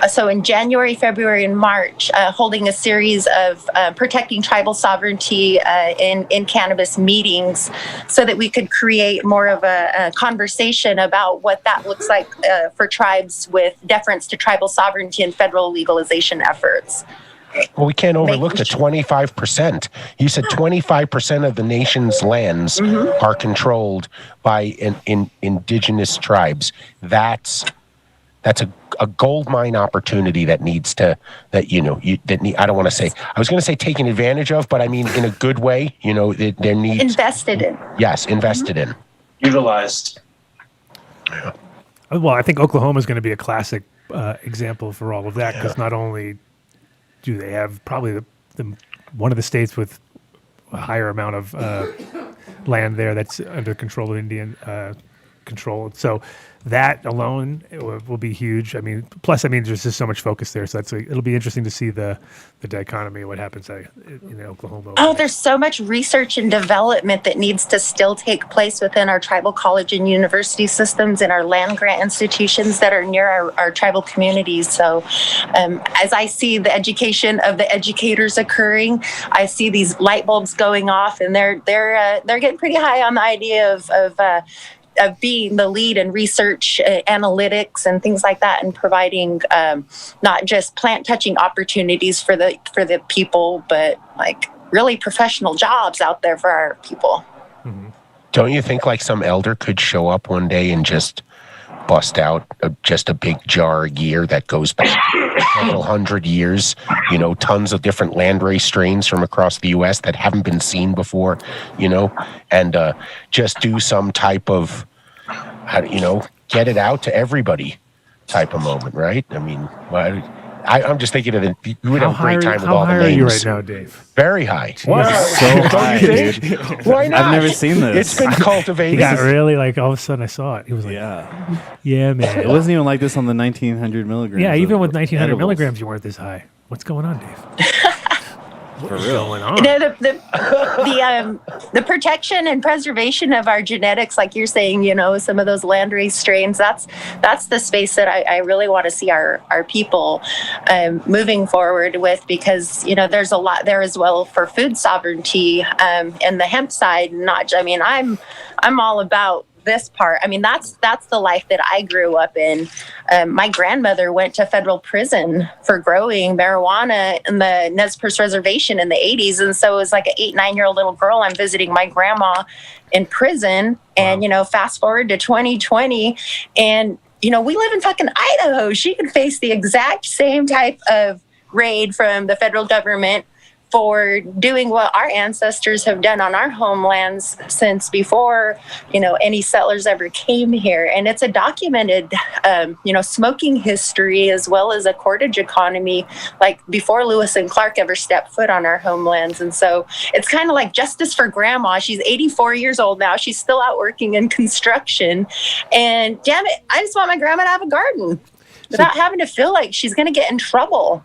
So in January, February, and March, holding a series of protecting tribal sovereignty in cannabis meetings, so that we could create more of a conversation about what that looks like for tribes with deference to tribal sovereignty and federal legalization efforts. Well, we can't overlook the 25%. You said 25% of the nation's lands are controlled by indigenous tribes. That's a gold mine opportunity that needs to I don't want to say, I was going to say taken advantage of, but I mean in a good way. There needs invested in. Yes, invested in, utilized. Yeah. Well, I think Oklahoma is going to be a classic example for all of that, because not only do they have probably the one of the states with a higher amount of land there that's under control of Indian control. So that alone will be huge. I mean, plus, there's just so much focus there. So it'll be interesting to see the dichotomy of what happens in Oklahoma. Oh, there's so much research and development that needs to still take place within our tribal college and university systems and our land grant institutions that are near our tribal communities. So as I see the education of the educators occurring, I see these light bulbs going off, and they're getting pretty high on the idea of being the lead in research, analytics, and things like that, and providing not just plant touching opportunities for the people, but like really professional jobs out there for our people. Mm-hmm. Don't you think like some elder could show up one day and just bust out just a big jar of gear that goes back several hundred years, tons of different landrace strains from across the U.S. that haven't been seen before, and just do some type of, get it out to everybody type of moment, right? I mean, I'm just thinking of it. You would have a great time with all the names. How high are you right now, Dave? Very high. What? So high, dude. Why not? I've never seen this. It's been cultivated. He got really all of a sudden I saw it. He was like, yeah, man. It wasn't even like this on the 1900 milligrams. Yeah, even with 1900 milligrams, you weren't this high. What's going on, Dave? For real. Going on? The protection and preservation of our genetics, like you're saying, some of those landrace strains, that's the space that I really want to see our people moving forward with, because there's a lot there as well for food sovereignty and the hemp side. I'm all about this part. That's the life that I grew up in. My grandmother went to federal prison for growing marijuana in the Nez Perce Reservation in the 80s. And so it was like an 8-9-year-old little girl. I'm visiting my grandma in prison. And, fast forward to 2020 and, we live in fucking Idaho. She could face the exact same type of raid from the federal government for doing what our ancestors have done on our homelands since before, any settlers ever came here. And it's a documented, smoking history as well as a cordage economy, like before Lewis and Clark ever stepped foot on our homelands. And so it's kind of like justice for grandma. She's 84 years old now. She's still out working in construction. And damn it, I just want my grandma to have a garden without having to feel like she's going to get in trouble.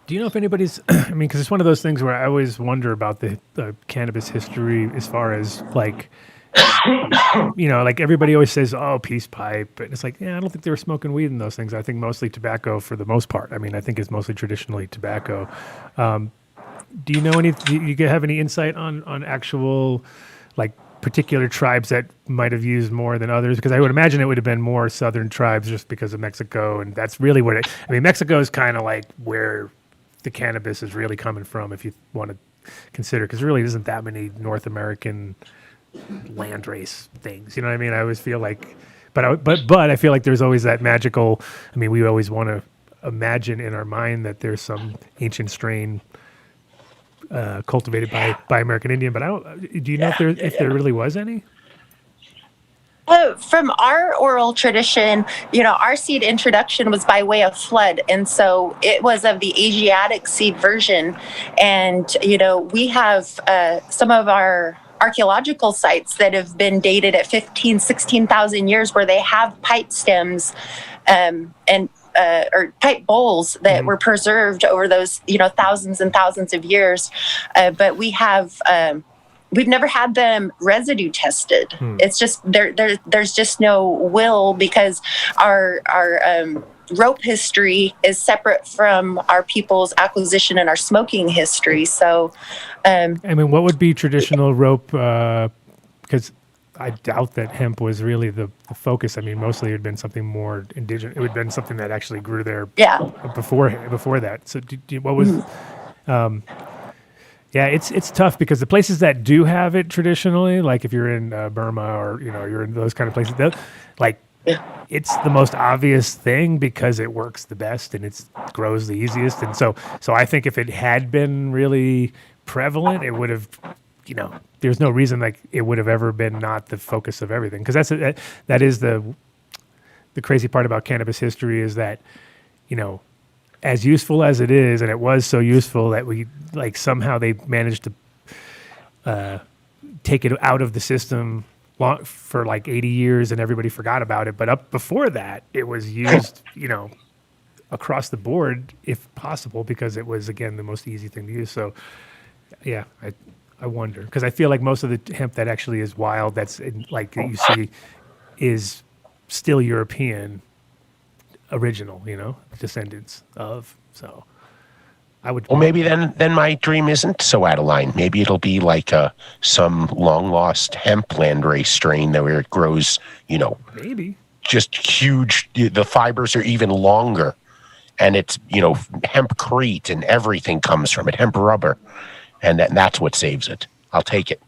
Do you know if anybody's, because it's one of those things where I always wonder about the cannabis history as far as like, like everybody always says, oh, peace pipe. And it's like, I don't think they were smoking weed in those things. I think mostly tobacco for the most part. I think it's mostly traditionally tobacco. Do you know do you have any insight on actual, like, particular tribes that might have used more than others? Because I would imagine it would have been more southern tribes just because of Mexico. And that's really what Mexico is kind of like where the cannabis is really coming from, if you want to consider, because there really isn't that many North American land race things. You know what I mean? I always feel like, but I feel like there's always that magical, we always want to imagine in our mind that there's some ancient strain cultivated by American Indian, but do you know if there really was any? From our oral tradition, our seed introduction was by way of flood. And so it was of the Asiatic seed version. And, we have some of our archaeological sites that have been dated at 16,000 years where they have pipe stems or pipe bowls that were preserved over those, thousands and thousands of years. But we have... we've never had them residue tested. It's just there's just no will, because our rope history is separate from our people's acquisition and our smoking history. So, what would be traditional rope? Because I doubt that hemp was really the focus. Mostly it had been something more indigenous. It would have been something that actually grew there. Before that. So, what was? Yeah, it's tough because the places that do have it traditionally, like if you're in Burma or you're in those kind of places, it's the most obvious thing because it works the best and it grows the easiest. And so I think if it had been really prevalent, it would have, there's no reason like it would have ever been not the focus of everything. Because that is the crazy part about cannabis history is that, as useful as it is, and it was so useful that we somehow they managed to take it out of the system for 80 years and everybody forgot about it. But up before that, it was used, across the board if possible, because it was, again, the most easy thing to use. So yeah, I wonder, because I feel like most of the hemp that actually is wild, that you see, is still European original, descendants of. So I would. Well, maybe then my dream isn't so out of line. Maybe it'll be like some long lost hemp landrace strain where it grows, maybe just huge. The fibers are even longer, and it's hempcrete and everything comes from it, hemp rubber, and that's what saves it. I'll take it.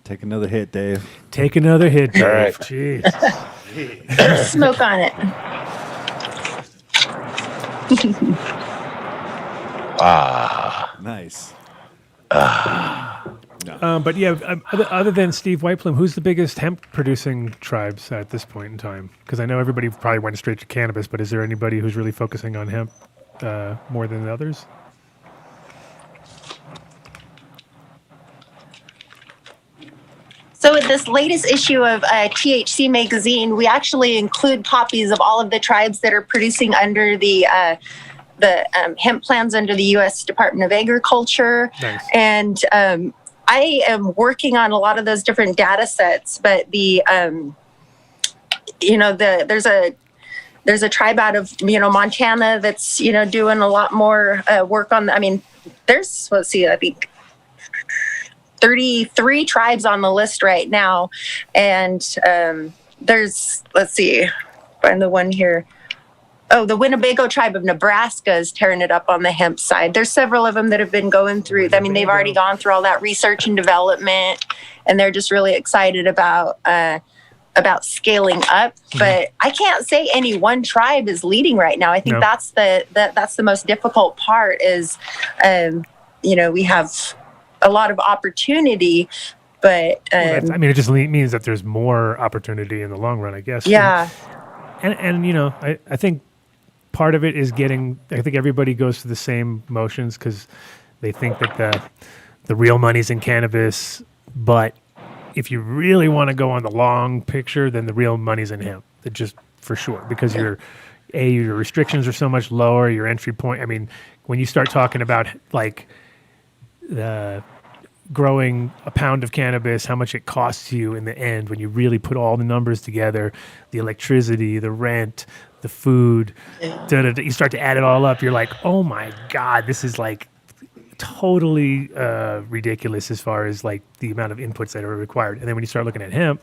Take another hit, Dave. Take another hit, Dave. All right. Jeez. Smoke on it. Nice. But yeah, other than Steve Whiteplume, who's the biggest hemp producing tribes at this point in time? Because I know everybody probably went straight to cannabis, but is there anybody who's really focusing on hemp more than the others? So in this latest issue of THC Magazine, we actually include copies of all of the tribes that are producing under the hemp plans under the U.S. Department of Agriculture. Nice. And I am working on a lot of those different data sets, but there's a tribe out of Montana that's doing a lot more work on. There's I think 33 tribes on the list right now, and there's find the one here. Oh, the Winnebago tribe of Nebraska is tearing it up on the hemp side. There's several of them that have been going through. They've already gone through all that research and development, and they're just really excited about scaling up. Mm-hmm. But I can't say any one tribe is leading right now. I think that's the most difficult part is, we have a lot of opportunity, but it just means that there's more opportunity in the long run, I guess. yeah. And I think part of it is I think everybody goes through the same motions because they think that the real money's in cannabis, but if you really want to go on the long picture, then the real money's in hemp. It just for sure, because your restrictions are so much lower, your entry point. I mean, when you start talking about like growing a pound of cannabis, how much it costs you in the end when you really put all the numbers together, the electricity, the rent, the food, you start to add it all up. You're like, oh my God, this is like totally ridiculous as far as like the amount of inputs that are required. And then when you start looking at hemp,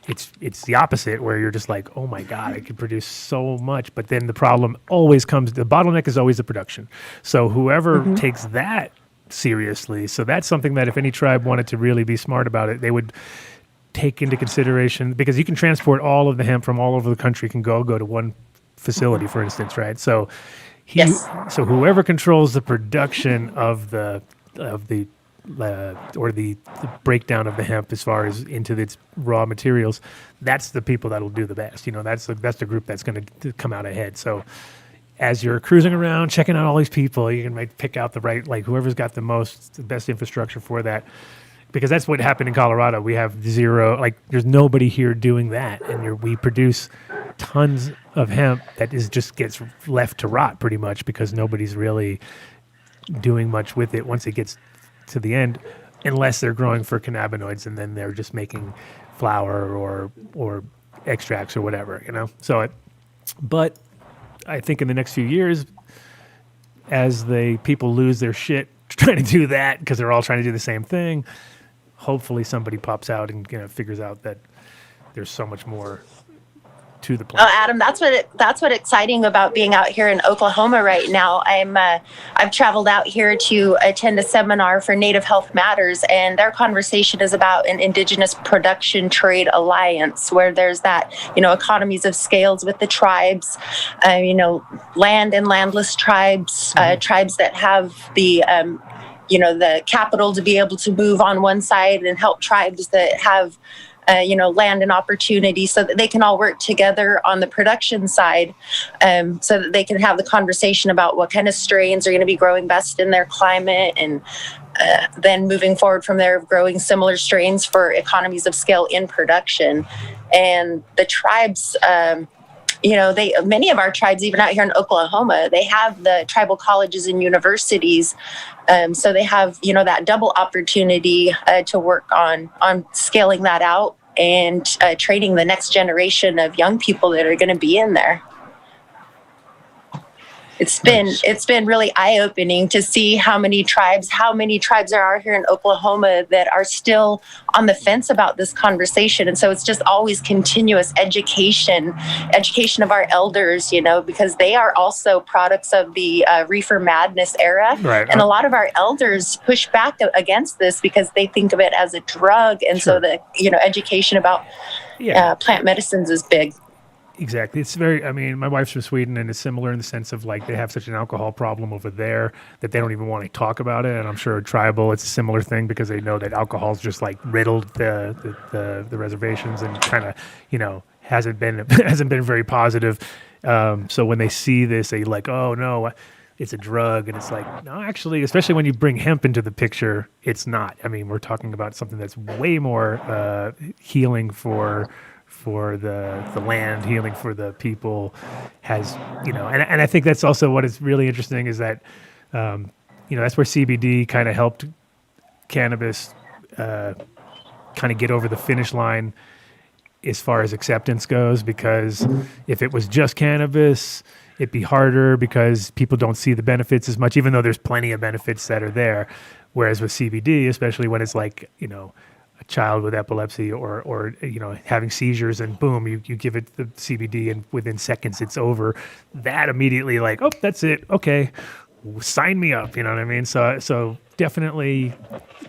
it's the opposite, where you're just like, oh my God, I could produce so much. But then the problem always comes, the bottleneck is always the production. So whoever takes that seriously, so that's something that if any tribe wanted to really be smart about it, they would take into consideration, because you can transport all of the hemp from all over the country, can go to one facility, for instance, right? So so whoever controls the production of the breakdown of the hemp as far as into its raw materials, that's the people that'll do the best. That's the group that's going to come out ahead. So as you're cruising around, checking out all these people, you can pick out the right, like whoever's got the best infrastructure for that. Because that's what happened in Colorado. We have zero, there's nobody here doing that. And we produce tons of hemp that just gets left to rot pretty much, because nobody's really doing much with it once it gets to the end, unless they're growing for cannabinoids and then they're just making flour or extracts or whatever, but I think in the next few years, as people lose their shit trying to do that, because they're all trying to do the same thing, hopefully somebody pops out and figures out that there's so much more to the plan. Oh, Adam, that's what exciting about being out here in Oklahoma right now. I've traveled out here to attend a seminar for Native Health Matters, and their conversation is about an indigenous production trade alliance, where there's that, economies of scales with the tribes, land and landless tribes, tribes that have the the capital to be able to move on one side, and help tribes that have land and opportunity, so that they can all work together on the production side, so that they can have the conversation about what kind of strains are going to be growing best in their climate, and then moving forward from there, growing similar strains for economies of scale in production. And the tribes, many of our tribes, even out here in Oklahoma, they have the tribal colleges and universities. So they have, that double opportunity to work on scaling that out and training the next generation of young people that are going to be in there. It's been really eye-opening to see how many tribes there are here in Oklahoma that are still on the fence about this conversation. And so it's just always continuous education of our elders, because they are also products of the reefer madness era. Right. And a lot of our elders push back against this because they think of it as a drug. And so the, education about plant medicines is big. Exactly. It's my wife's from Sweden, and it's similar in the sense of they have such an alcohol problem over there that they don't even want to talk about it. And I'm sure tribal, it's a similar thing, because they know that alcohol's just riddled the reservations, and kind of, hasn't been very positive. So when they see this, they oh no, it's a drug. And it's no, actually, especially when you bring hemp into the picture, it's not. We're talking about something that's way more healing for the land, healing for the people, has, and I think that's also what is really interesting, is that, that's where CBD kind of helped cannabis kind of get over the finish line as far as acceptance goes, because if it was just cannabis, it'd be harder because people don't see the benefits as much, even though there's plenty of benefits that are there. Whereas with CBD, especially when it's a child with epilepsy or having seizures, and boom, you give it the CBD and within seconds it's over. That immediately oh, that's it. Okay, sign me up. You know what I mean? So definitely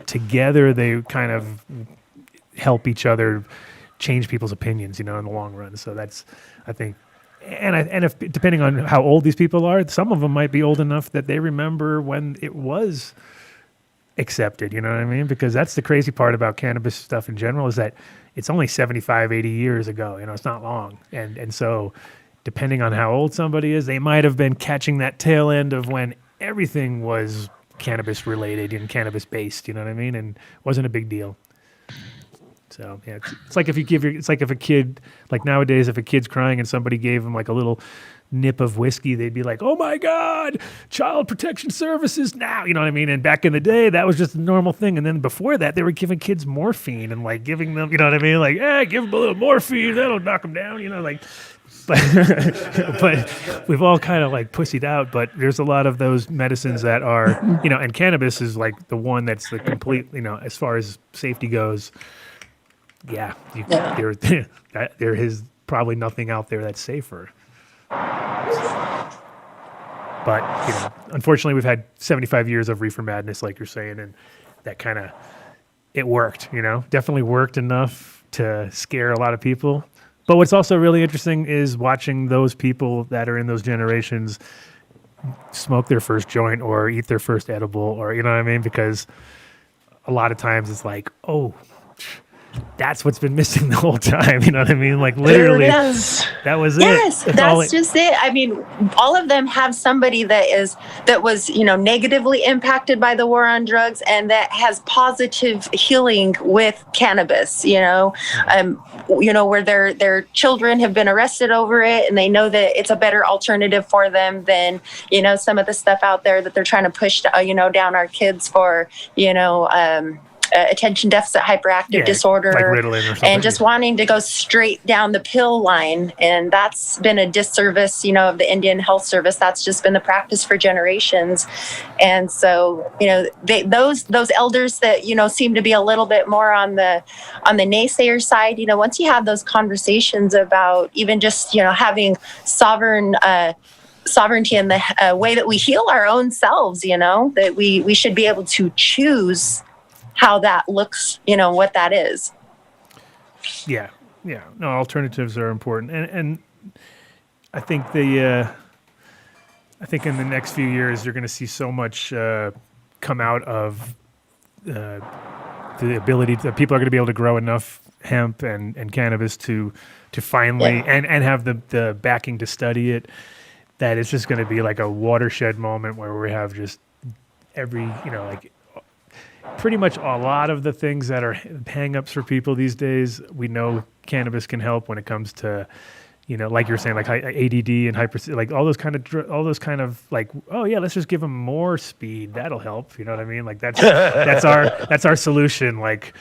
together they kind of help each other change people's opinions, in the long run. So that's, I think, And if depending on how old these people are, some of them might be old enough that they remember when it was accepted, you know what I mean? Because that's the crazy part about cannabis stuff in general, is that it's only 75, 80 years ago, you know, it's not long. And so depending on how old somebody is, they might have been catching that tail end of when everything was cannabis related and cannabis based, you know what I mean? And wasn't a big deal. So yeah, it's like if you it's like if a kid, like nowadays, if a kid's crying and somebody gave him like a little nip of whiskey, they'd be like, "Oh my God, Child Protection Services now!" You know what I mean? And back in the day, that was just a normal thing. And then before that, they were giving kids morphine and like giving them, you know what I mean? Like, give them a little morphine, that'll knock them down, you know, like. But we've all kind of like pussied out. But there's a lot of those medicines that are, you know, and cannabis is like the one that's the complete, you know, as far as safety goes. Yeah, there is probably nothing out there that's safer. But, you know, unfortunately, we've had 75 years of reefer madness, like you're saying, and that kind of, it worked, you know, definitely worked enough to scare a lot of people. But what's also really interesting is watching those people that are in those generations smoke their first joint or eat their first edible, or, you know what I mean? Because a lot of times it's like, oh, that's what's been missing the whole time. You know what I mean? Like literally, that was it. Yes, that's just it. I mean, all of them have somebody that was, you know, negatively impacted by the war on drugs and that has positive healing with cannabis, you know, where their children have been arrested over it and they know that it's a better alternative for them than, you know, some of the stuff out there that they're trying to push, you know, down our kids for, you know, attention deficit hyperactive disorder, like Ritalin or something, and just wanting to go straight down the pill line. And that's been a disservice, you know, of the Indian Health Service. That's just been the practice for generations. And so, you know, those elders that, you know, seem to be a little bit more on the naysayer side, you know, once you have those conversations about even just, you know, having sovereignty in the way that we heal our own selves, you know, that we should be able to choose how that looks, you know, what that is. Yeah. No, alternatives are important, and I think I think in the next few years you're going to see so much come out of the ability that people are going to be able to grow enough hemp and cannabis to finally and have the backing to study it. That it's just going to be like a watershed moment where we have just every, you know, like. Pretty much a lot of the things that are hang-ups for people these days, we know cannabis can help when it comes to, you know, like you're saying, like ADD and like all those kind of like, oh yeah, let's just give them more speed. That'll help. You know what I mean? Like that's our solution. Like,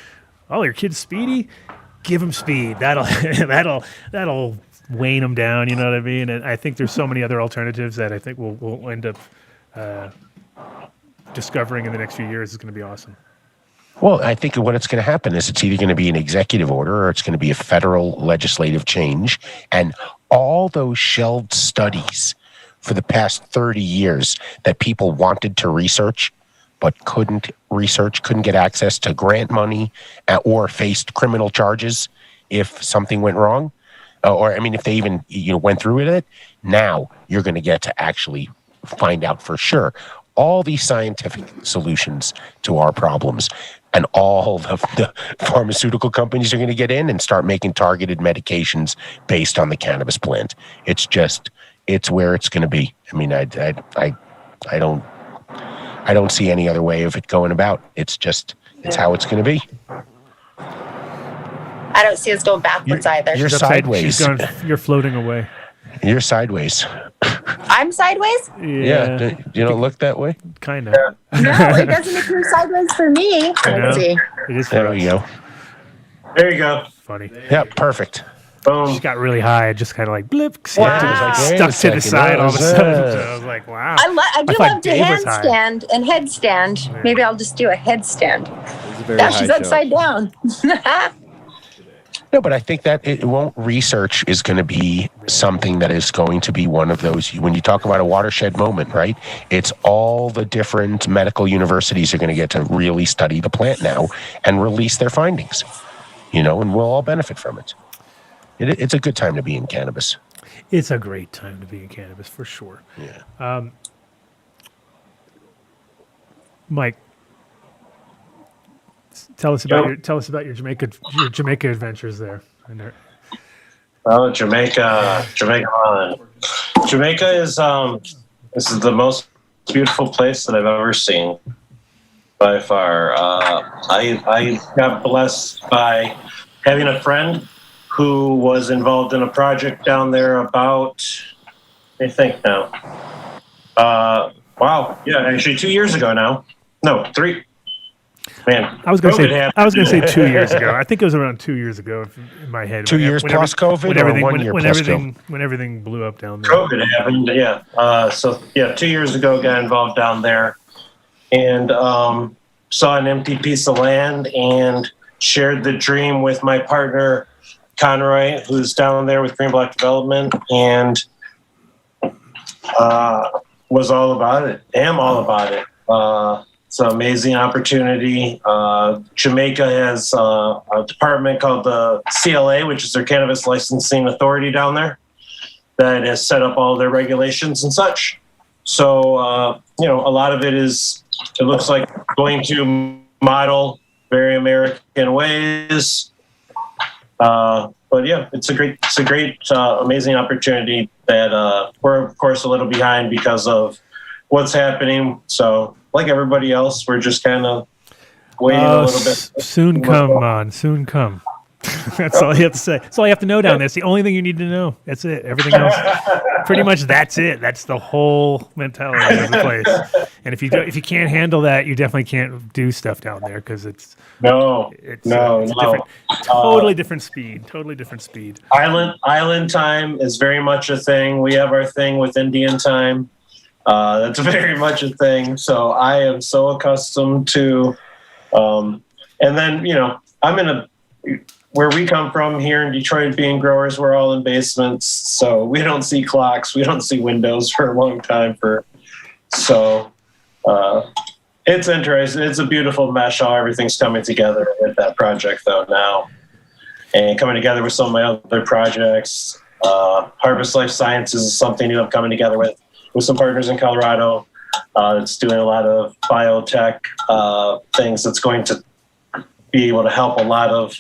oh, your kid's speedy, give them speed. That'll wane them down. You know what I mean? And I think there's so many other alternatives that I think we'll end up discovering in the next few years is going to be awesome. Well, I think what it's going to happen is it's either going to be an executive order or it's going to be a federal legislative change. And all those shelved studies for the past 30 years that people wanted to research but couldn't research, couldn't get access to grant money or faced criminal charges if something went wrong. Or, I mean, if they even, you know, went through with it, now you're going to get to actually find out for sure. All these scientific solutions to our problems, and all of the pharmaceutical companies are going to get in and start making targeted medications based on the cannabis plant. It's where it's going to be. I mean, I don't see any other way of it going about. It's how it's going to be. I don't see us going backwards either. You're sideways. You're floating away. You're sideways. I'm sideways? Yeah. You don't look that way? Kind of. No, it doesn't appear sideways for me. Let's see. It is. There we go. There you go. Funny. Yeah, perfect. Boom. Just got really high. Just kind of like blip. Wow. Stuck to the side all of a sudden. So I was like, wow. I do love to handstand and headstand. Yeah. Maybe I'll just do a headstand. Now she's upside down. No, but I think that research is going to be something that is going to be one of those, when you talk about a watershed moment, right? It's all the different medical universities are going to get to really study the plant now and release their findings, you know, and we'll all benefit from it. It's a good time to be in cannabis. It's a great time to be in cannabis for sure. Yeah. Mike, tell us about your Jamaica adventures there. Oh, Jamaica. Jamaica is this is the most beautiful place that I've ever seen by far. I got blessed by having a friend who was involved in a project down there about, I think now. Wow. Yeah, actually 2 years ago now. No, 3. Man, I was going to say 2 years ago. I think it was around 2 years ago in my head. 2 years plus COVID, or 1 year plus COVID? When everything blew up down there. COVID happened, yeah. 2 years ago, got involved down there, and saw an empty piece of land and shared the dream with my partner, Conroy, who's down there with Green Block Development, and was all about it. Am all about it. It's an amazing opportunity. Jamaica has a department called the CLA, which is their Cannabis Licensing Authority down there, that has set up all their regulations and such. So, a lot of it looks like going to model very American ways. But yeah, it's a great, amazing opportunity that we're of course a little behind because of what's happening. So, like everybody else, we're just kind of waiting a little bit. Soon come. That's all you have to say. That's all you have to know down there. It's the only thing you need to know. That's it. Everything else, pretty much, that's it. That's the whole mentality of the place. And if you can't handle that, you definitely can't do stuff down there because it's different, totally different speed. Island time is very much a thing. We have our thing with Indian time. That's very much a thing. So I am so accustomed to, and then, I'm where we come from here in Detroit, being growers, we're all in basements. So we don't see clocks. We don't see windows for a long time. It's interesting. It's a beautiful mesh how everything's coming together with that project though now. And coming together with some of my other projects. Harvest Life Sciences is something new I'm coming together with some partners in Colorado. That's doing a lot of biotech things that's going to be able to help a lot of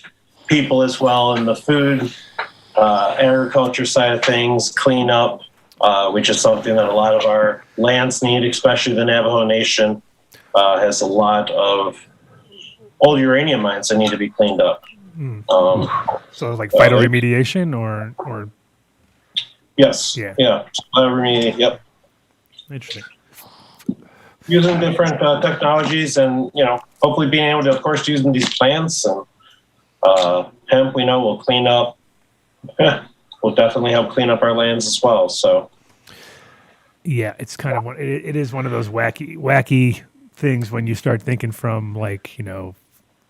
people as well in the food, agriculture side of things, clean up, which is something that a lot of our lands need, especially the Navajo Nation has a lot of old uranium mines that need to be cleaned up. So like phytoremediation or yes, yeah, phytoremediation, yep. Interesting. Using different technologies, and hopefully being able to, of course, using these plants and hemp, we know will clean up. Will definitely help clean up our lands as well. So, yeah, it's kind of it is one of those wacky things when you start thinking from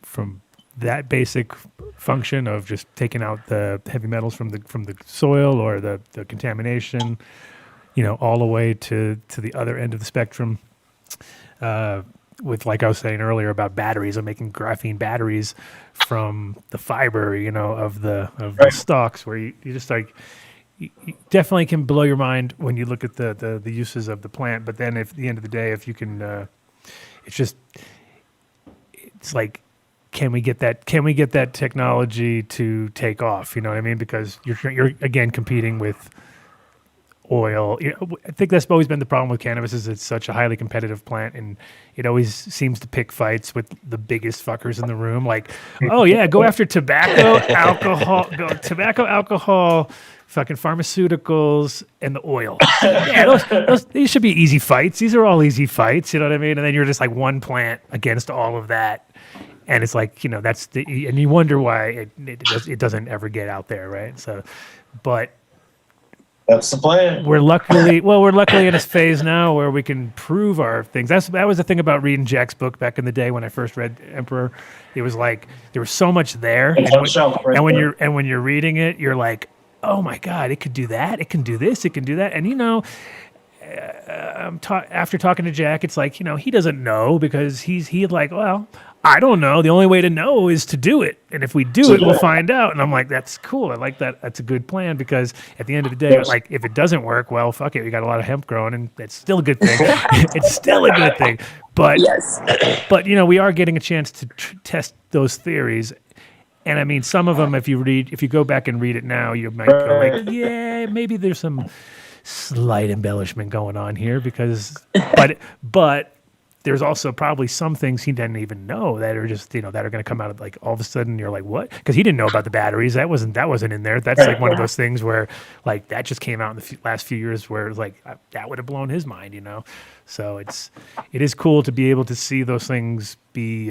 from that basic function of just taking out the heavy metals from the soil or the contamination, all the way to the other end of the spectrum. With, like I was saying earlier about batteries, I'm making graphene batteries from the fiber, of the stalks, where you just you definitely can blow your mind when you look at the uses of the plant. But then at the end of the day, if you can, it's like, can we get that technology to take off? You know what I mean? Because you're again competing with oil. I think that's always been the problem with cannabis is it's such a highly competitive plant, and it always seems to pick fights with the biggest fuckers in the room. Like, oh yeah, go after tobacco, alcohol, fucking pharmaceuticals, and the oil. Yeah, these should be easy fights. These are all easy fights. You know what I mean? And then you're just like one plant against all of that. And it's like, and you wonder why it doesn't ever get out there, right? So, but that's the plan. We're luckily in a phase now where we can prove our things. That was the thing about reading Jack's book back in the day when I first read Emperor. It was like there was so much there, and when you're reading it, you're like, oh my God, it could do that, it can do this, it can do that, and after talking to Jack, it's like he doesn't know because he's like, well, I don't know. The only way to know is to do it. And if we do it, we'll find out. And I'm like, that's cool. I like that. That's a good plan because at the end of the day, like if it doesn't work, well, fuck it. We got a lot of hemp growing and it's still a good thing. It's still a good thing. But, but you know, we are getting a chance to test those theories. And I mean, some of them, if you go back and read it now, you might go like, yeah, maybe there's some slight embellishment going on here because, but there's also probably some things he didn't even know that are just, you know, that are going to come out of like all of a sudden you're like, what? Because he didn't know about the batteries. That wasn't in there. That's like one of those things where like that just came out in the last few years where it was like that would have blown his mind, you know? So it is cool to be able to see those things be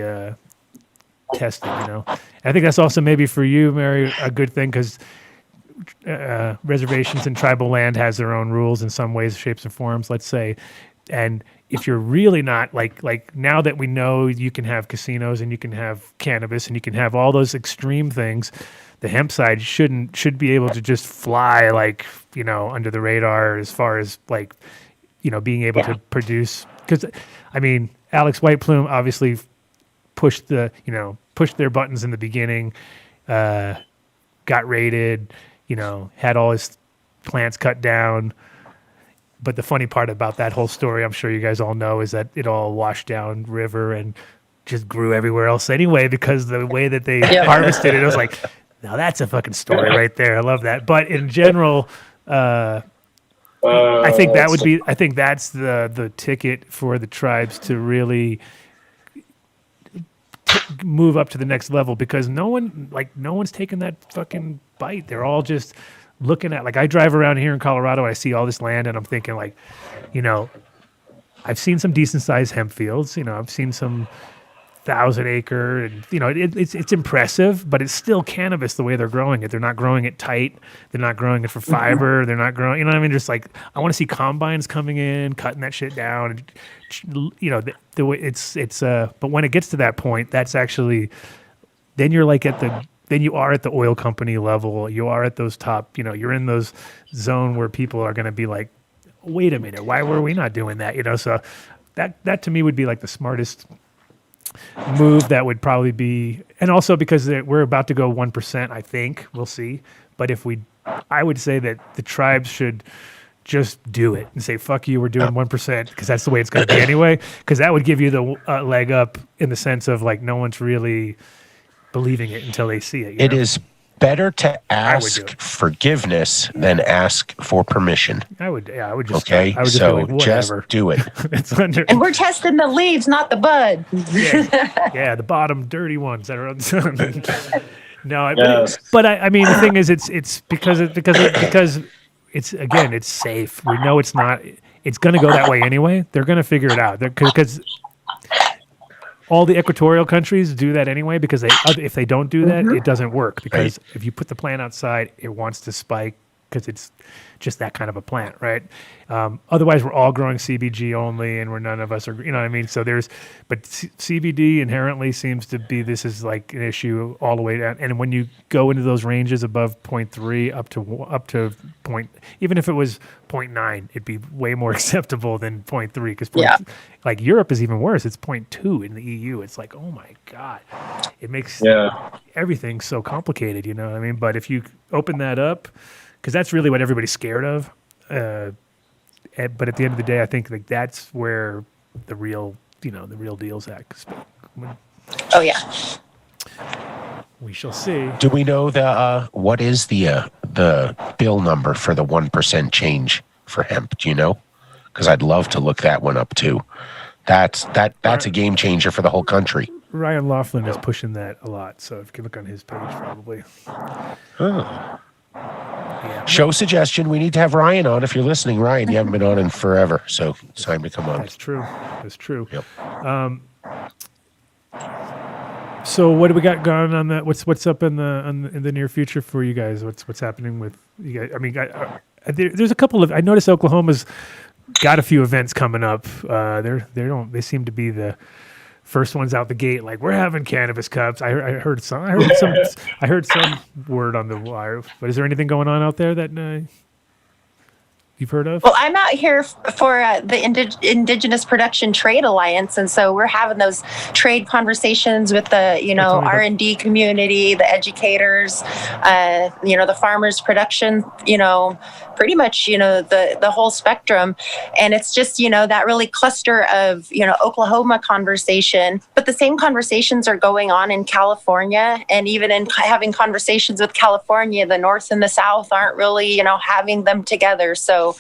tested, you know? I think that's also maybe for you, Mary, a good thing because reservations and tribal land has their own rules in some ways, shapes, and forms, let's say. And if you're really not like now that we know you can have casinos and you can have cannabis and you can have all those extreme things, the hemp side should be able to just fly like, you know, under the radar as far as like, you know, being able to produce. Because I mean, Alex White Plume obviously pushed their buttons in the beginning, got raided, you know, had all his plants cut down. But the funny part about that whole story, I'm sure you guys all know, is that it all washed down river and just grew everywhere else anyway because the way that they harvested it, it was like, now that's a fucking story right there. I love that. But in general, I think that's the ticket for the tribes to really move up to the next level because no one's taking that fucking bite. They're all just looking at, like, I drive around here in Colorado and I see all this land and I'm thinking like, you know, I've seen some decent sized hemp fields, you know, I've seen some 1,000-acre and, you know, it's impressive, but it's still cannabis the way they're growing it. They're not growing it tight. They're not growing it for fiber. They're not growing, you know what I mean? Just like, I want to see combines coming in, cutting that shit down. And, you know, the way but when it gets to that point, that's actually, then you're like then you are at the oil company level. You are at those top, you know, you're in those zone where people are going to be like, wait a minute, why were we not doing that? You know, so that to me would be like the smartest move that would probably be, and also because we're about to go 1%, I think, we'll see. But I would say that the tribes should just do it and say, fuck you, we're doing 1% because that's the way it's going to be anyway. Because that would give you the leg up in the sense of like no one's really believing it until they see it. It is better to ask forgiveness than ask for permission. I would just. Okay, so just do it. And we're testing the leaves, not the bud. yeah, the bottom dirty ones that are undone. No, but I mean the thing is, it's because it's safe. We know it's not. It's going to go that way anyway. They're going to figure it out because all the equatorial countries do that anyway because if they don't do that, it doesn't work. Because if you put the plant outside, it wants to spike because it's just that kind of a plant, right? Otherwise, we're all growing CBG only, and none of us are, you know what I mean? So but CBD inherently seems to be, this is like an issue all the way down. And when you go into those ranges above 0.3 up to point, even if it was 0.9, it'd be way more acceptable than 0.3 because like Europe is even worse. It's 0.2 in the EU. It's like, oh my God, it makes everything so complicated, you know what I mean? But if you open that up, because that's really what everybody's scared of. But at the end of the day, I think like that's where the real deal's at. Oh yeah. We shall see. Do we know what is the bill number for the 1% change for hemp? Do you know? Because I'd love to look that one up too. That's a game changer for the whole country. Ryan Laughlin is pushing that a lot, so if you can look on his page, probably. Oh. Yeah. Show suggestion. We need to have Ryan on. If you're listening, Ryan, you haven't been on in forever, so it's time to come on. That's true. Yep. So what do we got going on that? What's up in the near future for you guys? What's happening with you guys? I mean, there's a couple of. I noticed Oklahoma's got a few events coming up. They seem to be the first ones out the gate. Like, we're having cannabis cups. I heard some word on the wire. But is there anything going on out there that? you've heard of? Well, I'm out here for the Indigenous Production Trade Alliance, and so we're having those trade conversations with the, R&D community, the educators, the farmers, production, pretty much, the whole spectrum. And it's just, that really cluster of, Oklahoma conversation, but the same conversations are going on in California, and even in having conversations with California, the North and the South aren't really, having them together. So,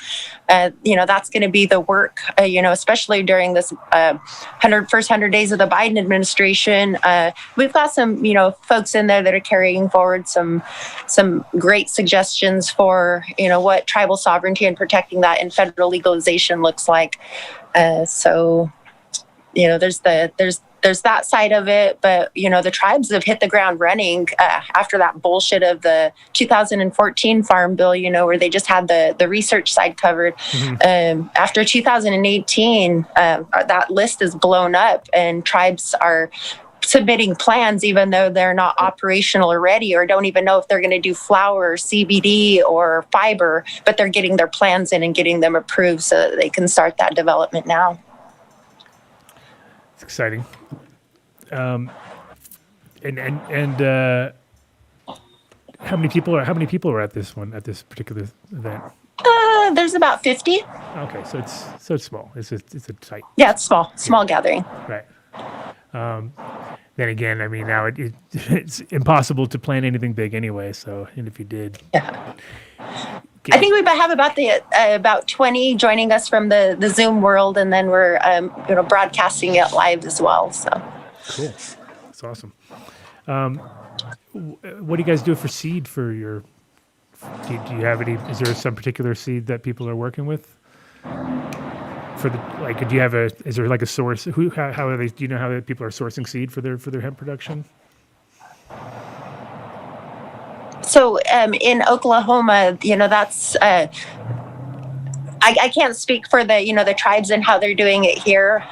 that's going to be the work, especially during this first 100 days of the Biden administration. We've got some, folks in there that are carrying forward some great suggestions for, what tribal sovereignty and protecting that in federal legalization looks like. There's that side of it, but the tribes have hit the ground running after that bullshit of the 2014 Farm Bill, where they just had the research side covered. Mm-hmm. After 2018, that list is blown up, and tribes are submitting plans even though they're not operational or ready, or don't even know if they're going to do flower or CBD or fiber, but they're getting their plans in and getting them approved so that they can start that development now. It's exciting. And how many people are at this particular event? There's about 50. Okay, so it's small. It's a tight. Yeah, it's small gathering. Right. Then again, I mean, now it's impossible to plan anything big anyway. So, and if you did, yeah. I think we have about 20 joining us from the Zoom world, and then we're broadcasting it live as well. So cool, that's awesome. What do you guys do for seed for your? Do you have any? Is there some particular seed that people are working with? For the do you have is there like a source? How are they? Do you know how people are sourcing seed for their hemp production? So in Oklahoma, that's I can't speak for the tribes and how they're doing it here,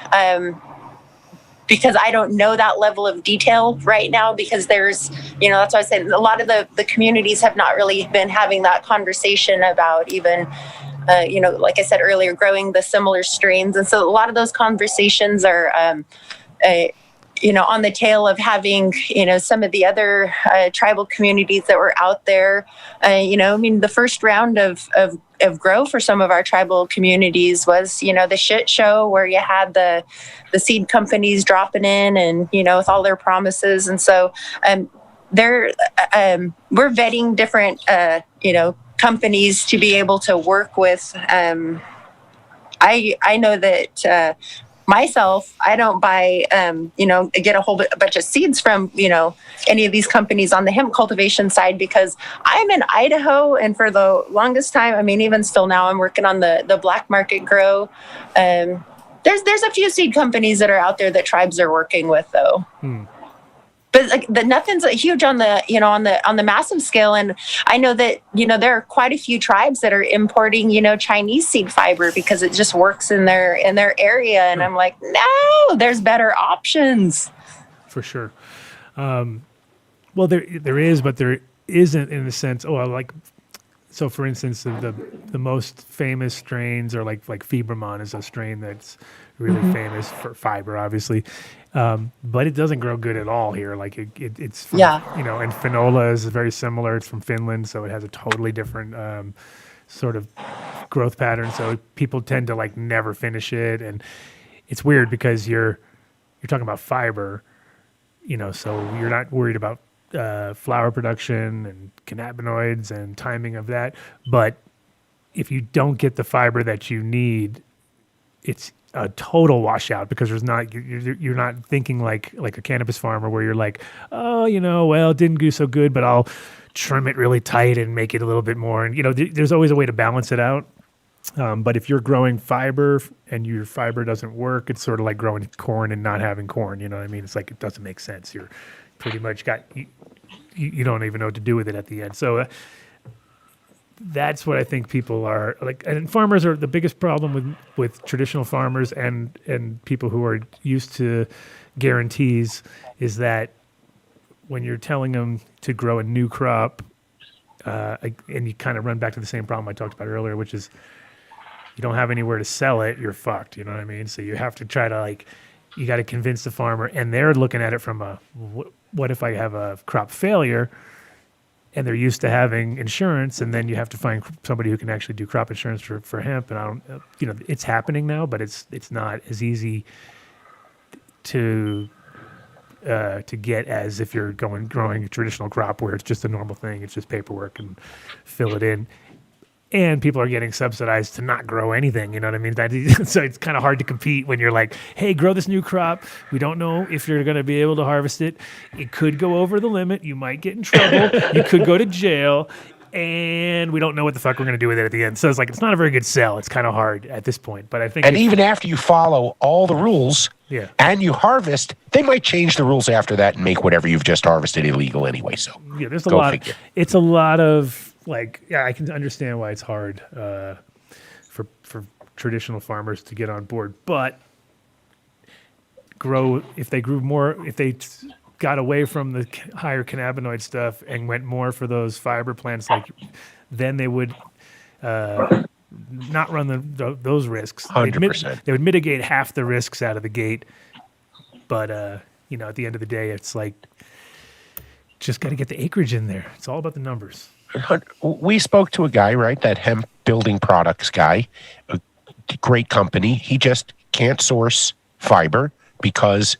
because I don't know that level of detail right now, because there's that's why I said a lot of the communities have not really been having that conversation about even like I said earlier, growing the similar strains, and so a lot of those conversations are on the tail of having, some of the other tribal communities that were out there. The first round of grow for some of our tribal communities was, the shit show where you had the seed companies dropping in and, with all their promises. And so we're vetting different, companies to be able to work with. I know that myself, I don't buy, get a whole bunch of seeds from, any of these companies on the hemp cultivation side, because I'm in Idaho, and for the longest time, I mean, even still now, I'm working on the black market grow. There's a few seed companies that are out there that tribes are working with, though. But nothing's huge on the on the massive scale. And I know that there are quite a few tribes that are importing Chinese seed fiber because it just works in their area. And I'm like, no, there's better options. For sure. Well, there is, but there isn't in the sense. So for instance, the most famous strains are like Fibramon is a strain that's really famous for fiber, obviously. But it doesn't grow good at all here. Like it's from, and Finola is very similar. It's from Finland, so it has a totally different sort of growth pattern. So people tend to never finish it, and it's weird because you're talking about fiber, so you're not worried about flower production and cannabinoids and timing of that. But if you don't get the fiber that you need, it's a total washout, because you're not thinking like a cannabis farmer where you're like, oh, it didn't do so good, but I'll trim it really tight and make it a little bit more. And, there's always a way to balance it out. But if you're growing fiber and your fiber doesn't work, it's sort of like growing corn and not having corn. You know what I mean? It's like, it doesn't make sense. You're pretty much you don't even know what to do with it at the end. So that's what I think people are like. And farmers are the biggest problem with traditional farmers and people who are used to guarantees, is that when you're telling them to grow a new crop, and you kind of run back to the same problem I talked about earlier, which is you don't have anywhere to sell it, you're fucked. You know what I mean? So you have to try to like, you got to convince the farmer, and they're looking at it from a, what if I have a crop failure? And they're used to having insurance, and then you have to find somebody who can actually do crop insurance for hemp. And I don't, you know, it's happening now, but it's not as easy to get as if you're growing a traditional crop where it's just a normal thing. It's just paperwork and fill it in. And people are getting subsidized to not grow anything. You know what I mean? So it's kind of hard to compete when you're like, hey, grow this new crop. We don't know if you're going to be able to harvest it. It could go over the limit. You might get in trouble. You could go to jail. And we don't know what the fuck we're going to do with it at the end. So it's like, it's not a very good sell. It's kind of hard at this point. But I think. And even after you follow all the rules and you harvest, they might change the rules after that and make whatever you've just harvested illegal anyway. So yeah, there's a lot. It's a lot of. Like, yeah, I can understand why it's hard for traditional farmers to get on board. But if they got away from the higher cannabinoid stuff and went more for those fiber plants, like then they would not run those risks. 100%. They would mitigate half the risks out of the gate. But you know, at the end of the day, it's like just got to get the acreage in there. It's all about the numbers. We spoke to a guy, right? That hemp building products guy, a great company. He just can't source fiber because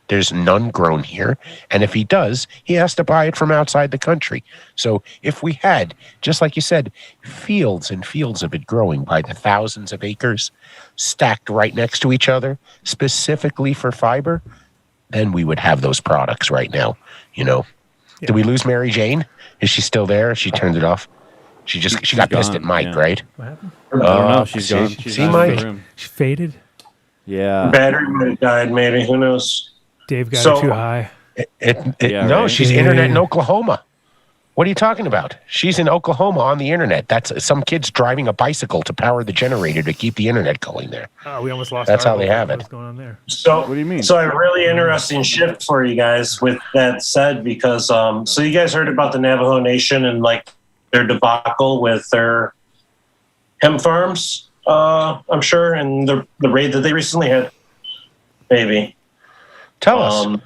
there's none grown here. And if he does, he has to buy it from outside the country. So if we had, just like you said, fields and fields of it growing by the thousands of acres stacked right next to each other, specifically for fiber, then we would have those products right now, you know. Yeah. Did we lose Mary Jane? Is she still there? She turned it off. She got pissed at Mike, right? What happened? I don't know. She's gone. See Mike? She faded. Yeah. Battery might have died, maybe. Who knows? Dave got her too high. No, right? She's internet in Oklahoma. What are you talking about? She's in Oklahoma on the internet. That's some kid's driving a bicycle to power the generator to keep the internet going there. Oh, we almost lost. That's how they have it. What's going on there? So, what do you mean? So a really interesting shift for you guys with that said, because so you guys heard about the Navajo Nation and like their debacle with their hemp farms, I'm sure, and the raid that they recently had. Maybe. Tell us.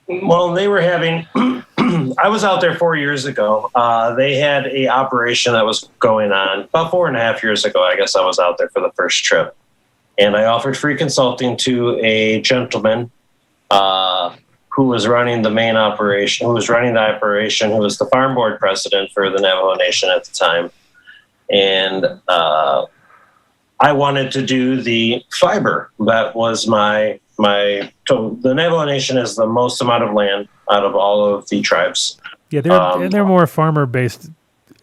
Well, they were having. I was out there 4 years ago. They had a operation that was going on about 4.5 years ago. I guess I was out there for the first trip, and I offered free consulting to a gentleman who was running the main operation, who was running the operation, who was the farm board president for the Navajo Nation at the time, and I wanted to do the fiber. That was my. The Navajo Nation has the most amount of land out of all of the tribes. Yeah, they're more farmer-based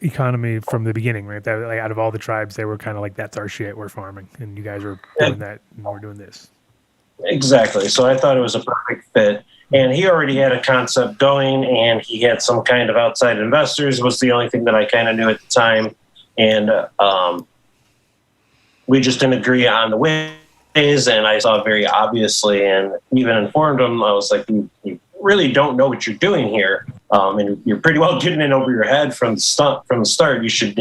economy from the beginning, right? That, like, out of all the tribes, they were kind of like, that's our shit, we're farming, and you guys are doing that, and we're doing this. Exactly. So I thought it was a perfect fit. And he already had a concept going, and he had some kind of outside investors, was the only thing that I kind of knew at the time. And we just didn't agree on the way. And I saw it very obviously, and even informed him. I was like, you really don't know what you're doing here, and you're pretty well getting in over your head from the start. You should,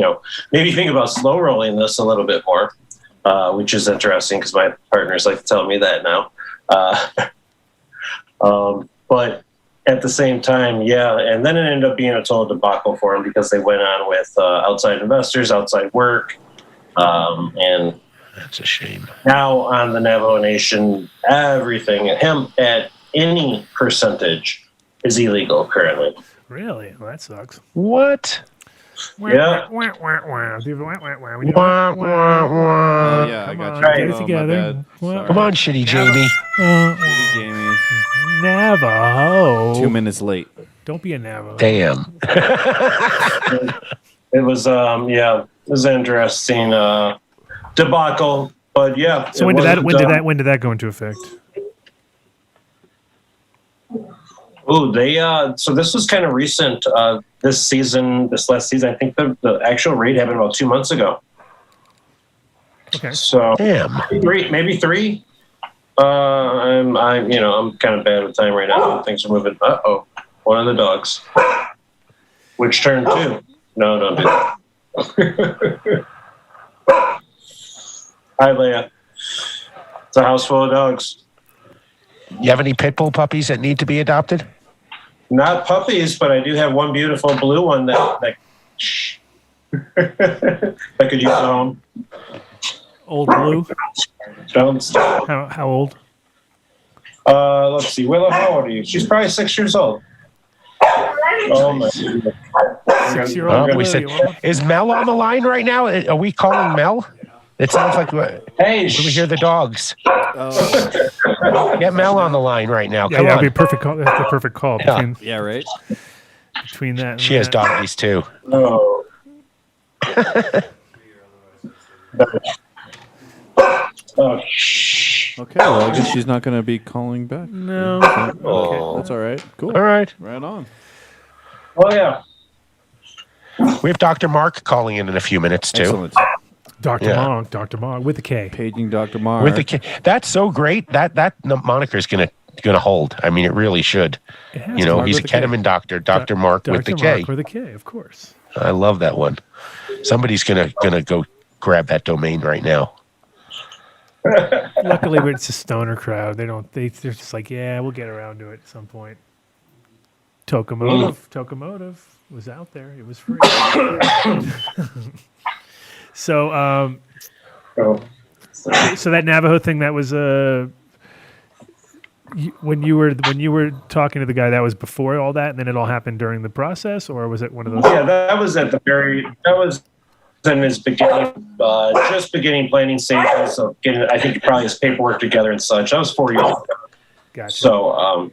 maybe think about slow rolling this a little bit more, which is interesting because my partners like to tell me that now. But at the same time, yeah, and then it ended up being a total debacle for them because they went on with outside investors, outside work, and that's a shame. Now on the Navajo Nation, everything, hemp at any percentage is illegal currently. Really? Well, that sucks. What? Yeah. Oh, yeah, I got you. Right. Get it together. Come on, shitty Jamie. Shitty Jamie. Navajo. 2 minutes late. Don't be a Navajo. Damn. It was, it was interesting. Debacle, but yeah. So when did that go into effect? Oh, so this was kind of recent. This last season, I think the actual raid happened about 2 months ago. Okay. So damn, maybe three. I'm kind of bad with time right now. Things are moving. One of the dogs. Which turn two? No, don't do that. Hi, Leah. It's a house full of dogs. You have any pit bull puppies that need to be adopted? Not puppies, but I do have one beautiful blue one that I could use at home. Old blue? Don't. How old? Let's see. Willow, how old are you? She's probably 6 years old. Oh, my goodness. 6-year-old. We said, is Mel on the line right now? Are we calling Mel? It sounds like hey, we hear the dogs. Get Mel on the line right now. Yeah, Come that'd on. be a perfect call. That's the perfect call. Yeah. Right. Between that and She has that. doggies too. no. Oh, shh. Okay, well, I guess she's not going to be calling back. No. Okay, that's all right. Cool. All right. Right on. Oh, yeah. We have Dr. Mark calling in a few minutes too. Excellent. Dr. Yeah. Monk with a K. Paging Dr. Mark. With the that's so great. That moniker is gonna hold. I mean, it really should. It has You to. know, Mark he's a with a K. ketamine doctor, Dr. Mark with the Dr. K. Mark with a K, of course. I love that one. Somebody's gonna go grab that domain right now. Luckily, it's a stoner crowd. They're just like, yeah, we'll get around to it at some point. Tokomotive was out there. It was free. So, so that Navajo thing, that was when you were talking to the guy, that was before all that, and then it all happened during the process, or was it one of those? Yeah, that was at the that was in his beginning, just beginning planning stages of getting, I think, probably his paperwork together and such. That was 4 years ago. Gotcha. So,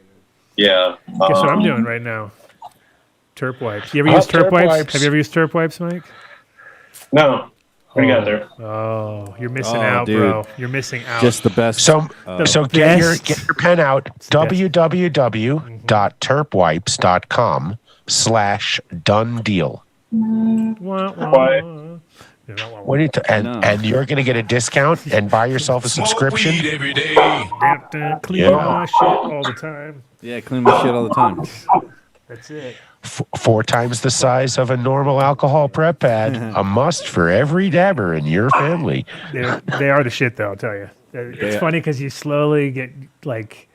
yeah. Guess what I'm doing right now? Terp wipes. You ever use Terp wipes? Have you ever used Terp wipes, Mike? No. What do you got there? Oh, you're missing Oh, out, dude. bro. You're missing out. Just the best. So get your pen out. It's the best. www.terpwipes.com/done deal. Wah, wah. What do you and you're going to get a discount and buy yourself a subscription. Every day. Clean my shit all the time. Yeah, clean my shit all the time. That's it. 4 times the size of a normal alcohol prep pad. A must for every dabber in your family. They are the shit, though, I'll tell you. It's Yeah. funny because you slowly get, like,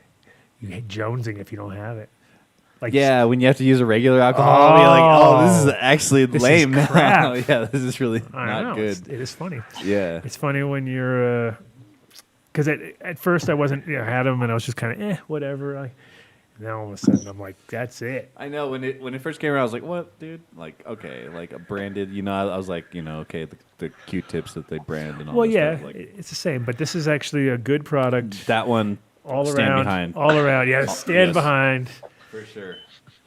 you get jonesing if you don't have it. Like, Yeah, when you have to use a regular alcohol, you're like, oh, this is actually This is lame now. crap. Yeah, this is really I not know. good. It is funny. Yeah. It's funny when you're, because at first I wasn't, I had them and I was just kind of, whatever. Now all of a sudden I'm like, that's it. I know when it first came around, I was like, "What, dude? Like, okay, like a branded." I was like, okay, the Q-tips that they brand and all. Well, that yeah, stuff, like, it's the same, but this is actually a good product. that one All stand around, behind. all around. Yeah, stand yes. behind. for sure.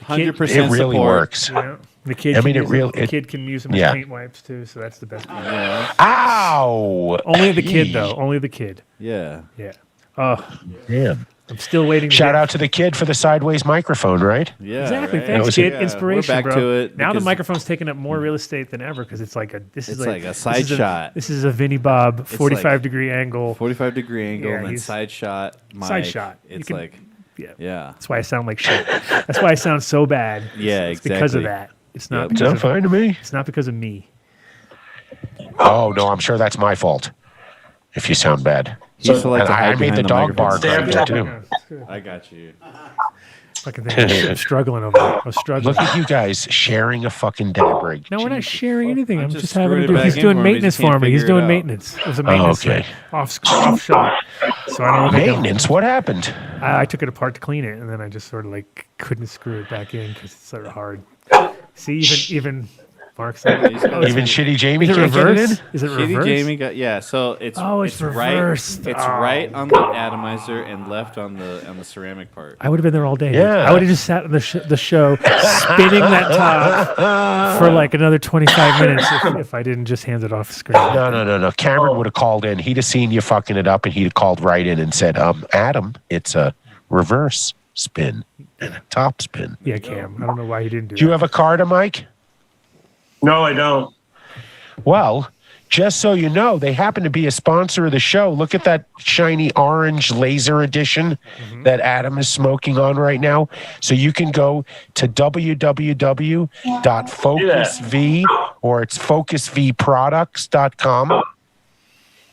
Kid- 100% It really support. works. Yeah. The kid. I can mean, it use real- The it- kid can use them as yeah. paint wipes too, so that's the best part. Yeah, Ow! Only the kid though. Only the kid. yeah. Yeah. Oh, Damn. I'm still waiting. To Shout get- out to the kid for the sideways microphone, right? Yeah, Exactly. right? Thanks, was- kid. Yeah, Inspiration, we're back bro. to it Now the because- microphone's taking up more real estate than ever because it's like It's like a side this is shot. This is a Vinnie Bob 45 like degree angle. 45-degree angle Yeah, and then he's- side shot. Side mic. shot. You It's can- like, Yeah. yeah. That's why I sound like shit. That's why I sound so bad. Yeah, It's because of exactly. that. It's not Yep. because Sound of, fine to me. it's not because of me. Oh no, I'm sure that's my fault. If you sound bad. He used to like And to I hide made behind the dog microphone. bark right there too. Yeah, it's good. I got you. Fucking thing. I'm struggling over there. I'm struggling. Look at you guys sharing a fucking dab rig. No, we're not sharing anything. I'm just just having screwed to it do. back He's in doing for him, he maintenance just can't for me. He's figure it doing out. maintenance. It was a maintenance okay. thing. Off shot. So I don't look at Maintenance? What happened? I took it apart to clean it, and then I just sort of like couldn't screw it back in because it's sort of hard. See, even Mark's like, Even shitty Jamie is it can't get it in? reverse? Is it Shitty reverse? Jamie got so it's It's right. reversed. It's Oh. right on the atomizer and left on the ceramic part. I would have been there all day. Yeah. I would have just sat on the show spinning that top for like another 25 minutes if I didn't just hand it off the screen. No. Cameron would have called in. He'd have seen you fucking it up and he'd have called right in and said, Adam, it's a reverse spin and a top spin. Yeah, Cam. I don't know why he didn't do Do you that. have a card, Mike? No, I don't. Well, just so you know, they happen to be a sponsor of the show. Look at that shiny orange laser edition that Adam is smoking on right now. So you can go to www.focusv or it's focusvproducts.com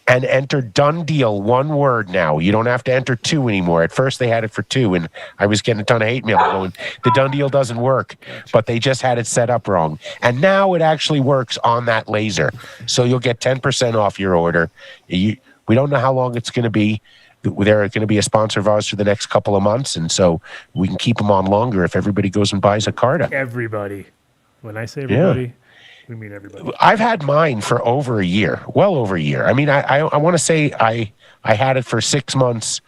and enter Dunn Deal, one word now. You don't have to enter 2 anymore. At first they had it for 2, and I was getting a ton of hate mail going, the Dunn Deal doesn't work, but they just had it set up wrong. And now it actually works on that laser. So you'll get 10% off your order. We don't know how long it's going to be. They're going to be a sponsor of ours for the next couple of months, and so we can keep them on longer if everybody goes and buys a Carta. Everybody. When I say everybody, we mean everybody. I've had mine for over a year, well over a year. I mean, I want to say I had it for 6 months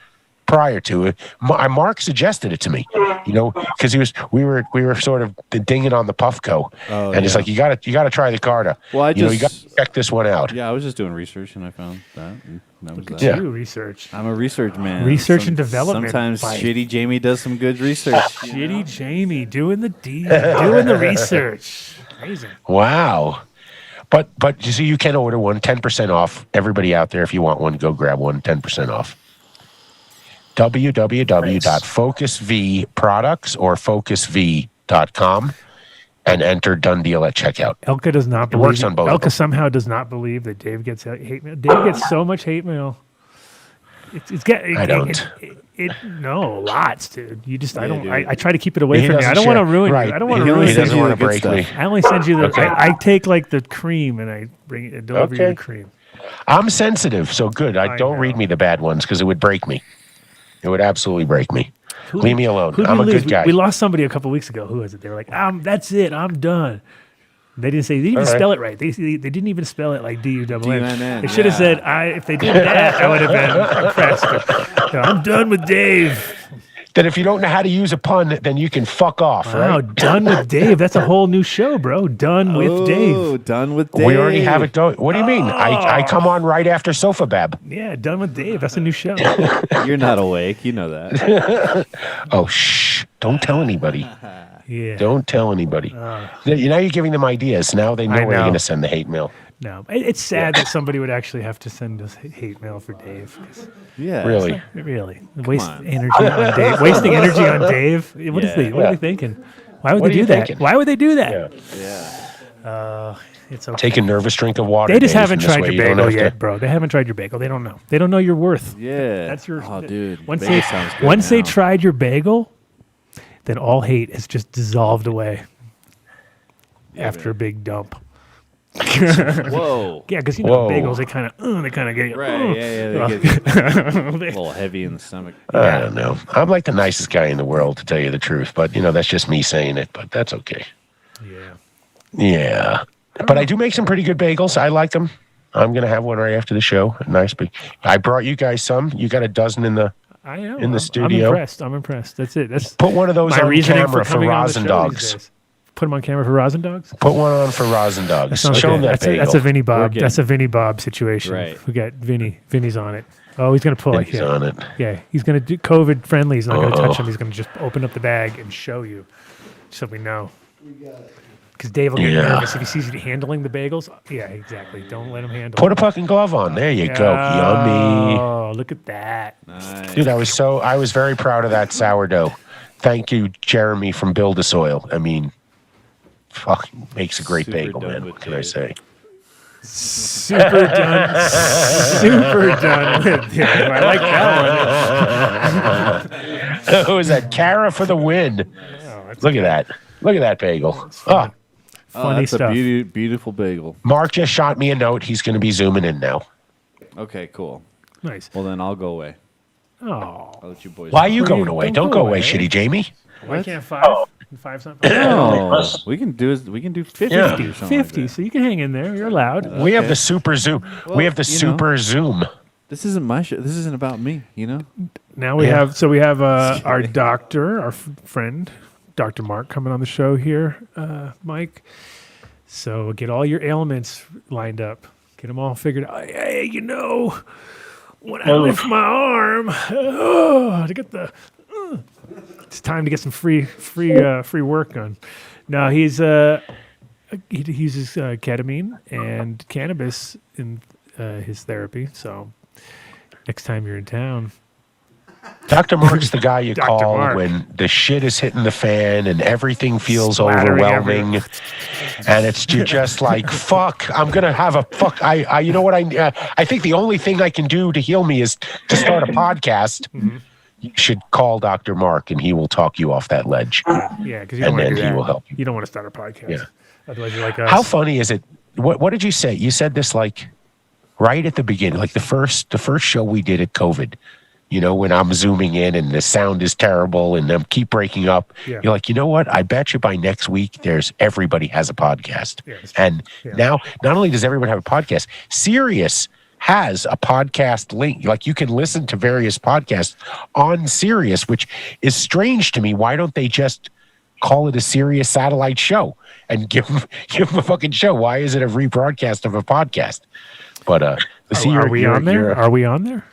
prior to it. Mark suggested it to me, because we were sort of dinging on the Puffco, and it's like you got to try the Carta. Well, you got to check this one out. Yeah, I was just doing research and I found that. And that was that. Yeah, research. I'm a research man. Research and development. Sometimes Shitty Jamie does some good research. Shitty Jamie doing the deal, doing the research. Amazing. Wow. But you see, you can order one, 10% off. Everybody out there, if you want one, go grab one, 10% off. www.focusvproducts or focusv.com and enter Dunn Deal at checkout. Elka does not believe. It works on both. Elka somehow does not believe that Dave gets hate mail. Dave gets so much hate mail. I don't. No, lots, dude. You just, I don't. I try to keep it away from you. I don't want to ruin you. I don't want to ruin you. He doesn't want to break me. I only send you the. Okay. I take like the cream and I bring it and deliver you the cream. I'm sensitive, so good. Don't read me the bad ones because it would break me. It would absolutely break me. Leave me alone. I'm a good guy. We lost somebody a couple weeks ago. Who was it? They were like, that's it. I'm done. They didn't say. They didn't even spell it right. They didn't even spell it like D-U-N-N. They should have said. If they did that, I would have been impressed. But, I'm done with Dave. Then if you don't know how to use a pun, then you can fuck off, right? Wow, Done with Dave. That's a whole new show, bro. Done with Dave. Oh, Done with Dave. We already have it done. What do you mean? I come on right after Sofa Bab. Yeah, Done with Dave. That's a new show. You're not awake. You know that. Oh, shh. Don't tell anybody. Yeah. Don't tell anybody. Now you're giving them ideas. Now they know where they're going to send the hate mail. No, it's sad that somebody would actually have to send us hate mail for Dave. Yeah, really. Waste energy on Dave. Wasting energy on Dave. What are they thinking? Why would they do that? Why would they do that? Yeah. It's okay. Take a nervous drink of water. They just haven't tried your bagel yet, bro. They haven't tried your bagel. They don't know. They don't know your worth. Yeah, that's your. Oh, dude. Once they tried your bagel, then all hate has just dissolved away after a big dump. Whoa. Yeah, because bagels, they kind of get you. Right. Yeah. They get a little heavy in the stomach. I don't know. I'm like the nicest guy in the world, to tell you the truth. But that's just me saying it. But that's okay. Yeah. But I do make some pretty good bagels. I like them. I'm gonna have one right after the show. Nice big. I brought you guys some. You got a dozen in the. I know. In the studio. I'm impressed. That's it. Put one of those on camera for Rosin Dogs. Put them on camera for Rosin Dogs? Put one on for Rosin Dogs. Show them that bagel. That's a Vinny Bob. That's a Vinny Bob situation. Right. We got Vinny. Vinny's on it. Oh, he's going to pull it. He's on it. Yeah, he's going to do COVID friendly. He's not going to touch them. He's going to just open up the bag and show you so we know. Because Dave will get nervous if he sees you handling the bagels. Yeah, exactly. Don't let him handle Put a fucking glove on. There you go. Yummy. Oh, look at that. Nice. Dude, I was very proud of that sourdough. Thank you, Jeremy from Build a Soil. I mean, fucking makes a great bagel, man. What can I say? Super done with Dave. I like that one. Who was that? Cara for the win. Look at that. Look at that bagel. Funny that's stuff. A beautiful bagel. Mark just shot me a note. He's going to be zooming in now. Okay, cool. Nice. Well, then I'll go away. Oh. I'll let you boys. Why are you going away? Don't go away, shitty Jamie. Why can't five something? No, we can do 50. Yeah. 50, so you can hang in there. You're allowed. We have the super zoom. We have the super zoom. This isn't my show. This isn't about me, Now we have our doctor, our friend, Dr. Mark, coming on the show here, Mike. So get all your ailments lined up. Get them all figured out. Hey, when I lift my arm, to get the... it's time to get some free work done. No, he uses ketamine and cannabis in his therapy. So next time you're in town, Dr. Mark's the guy you Dr. call Mark. when the shit is hitting the fan and everything feels Splattering overwhelming, and it's you're just like, fuck, I'm gonna have a fuck. I you know what I think the only thing I can do to heal me is to start a podcast. You should call Dr. Mark and he will talk you off that ledge. Yeah, because you don't And want to then do he that. will help you. You don't want to start a podcast. Yeah. Otherwise, you're like us. How funny is it? What did you say? You said this like right at the beginning, like the first show we did at COVID. You know, when I'm zooming in and the sound is terrible and them keep breaking up, Yeah. you're like, you know what? I bet you by next week, everybody has a podcast. Yeah, that's true. And Yeah. now, not only does everyone have a podcast, Sirius has a podcast link. Like you can listen to various podcasts on Sirius, which is strange to me. Why don't they just call it a Sirius satellite show and give them a fucking show? Why is it a rebroadcast of a podcast? But Are we on there? Are we on there?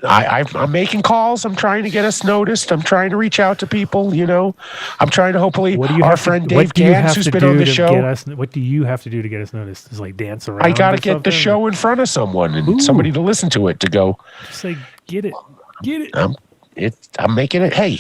I'm making calls. I'm trying to get us noticed. I'm trying to reach out to people. You know, I'm trying to hopefully. What do you Our have friend to, Dave what do you Gans, have who's to been do on the to show. get us? What do you have to do to get us noticed? Just like dance around. I got to or get the something? show in front of someone and Ooh. somebody to listen to it to go. Just like get it. I'm making it. Hey,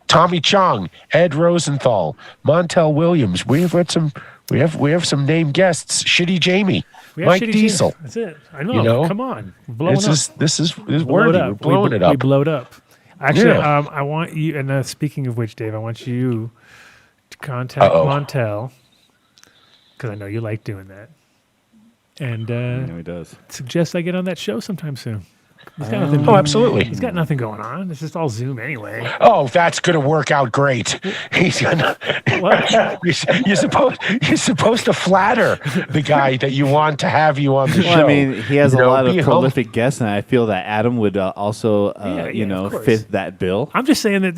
Tommy Chong, Ed Rosenthal, Montel Williams. We have some named guests. Shitty Jamie, We have Mike shitty Diesel. shit. That's it. I know. You know? Come on. We're blowing up. This is Blow it worthy. up. We're blowing it up. We blowed up. Actually, Yeah. I want you, and speaking of which, Dave, I want you to contact Montel, because I know you like doing that, and I know he does. suggest I get on that show sometime soon. He's got nothing. Oh, absolutely. He's got nothing going on. It's just all Zoom anyway. Oh, that's gonna work out great. He's gonna. What? You're supposed to flatter the guy that you want to have you on the show. Well, I mean, he has You a know, lot of be prolific guests, and I feel that Adam would also, of course. fit that bill. I'm just saying that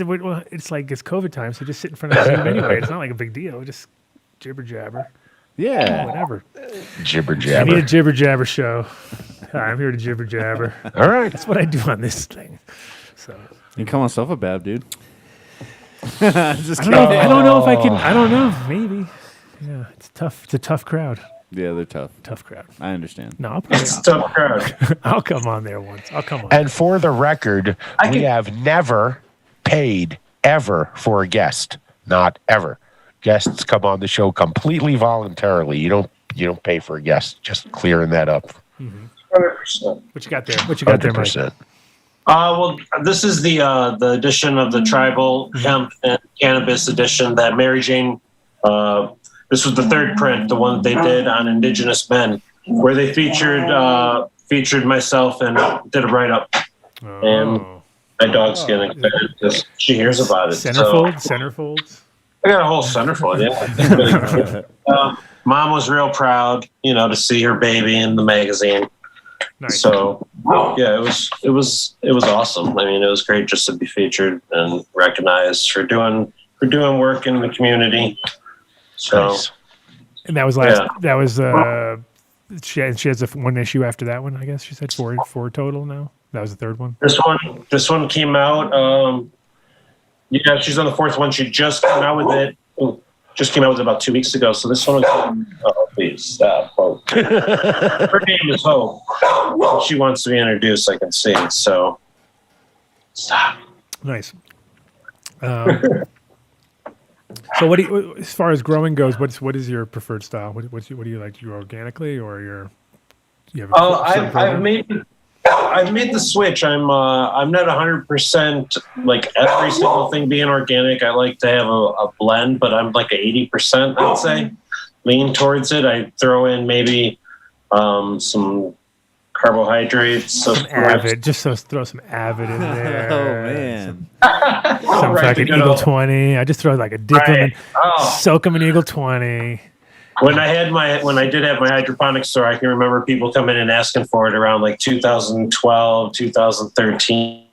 it's like it's COVID time, so just sit in front of Zoom anyway. It's not like a big deal. Just jibber jabber, Yeah. whatever. Jibber I need jabber. a jibber jabber show. Hi, I'm here to jibber jabber. All right. That's what I do on this thing. So You come on Sofa dude. Just I don't know if I can. I don't know. Maybe. Yeah, it's tough. It's a tough crowd. Yeah, they're tough. Tough crowd. I understand. No, I'll, probably, It's a tough crowd. I'll come on there once. I'll come on. And for the record, we have never paid ever for a guest. Not ever. Guests come on the show completely voluntarily. You don't pay for a guest. Just clearing that up. 100%. What you got there? What you got there, Mike? 100%. Well, this is the edition of the Tribal Hemp and Cannabis edition that Mary Jane. This was the third print, the one they did on Indigenous men, where they featured myself and did a write up. And my dog's getting excited because she hears about it. Centerfold. I got a whole centerfold. Yeah. Mom was real proud, to see her baby in the magazine. Nice. So yeah, it was awesome. I mean, it was great just to be featured and recognized for doing work in the community. So Nice. And that was last. That was. She has one issue after that one. I guess she said four total now. That was the third one. this one came out. Yeah, she's on the fourth one. She just came out with it. Just came out with it about 2 weeks ago. So this one was. Oh, please stop. Hope. Her name is Hope. She wants to be introduced. I can see. So stop. Nice. So what do you, as far as growing goes, what is your preferred style? What do you like? You organically or you have a certain program? I've made the switch. I'm not 100% like every single thing being organic. I like to have a blend, but I'm like 80%, I'd say, lean towards it. I throw in maybe some carbohydrates. Some Avid. Just throw some Avid in there. Oh man. Some Right, fucking the good Eagle old- 20. I just throw like a dip them Oh. and soak them in Eagle 20. When I did have my hydroponics store, I can remember people coming in and asking for it around like 2012, 2013.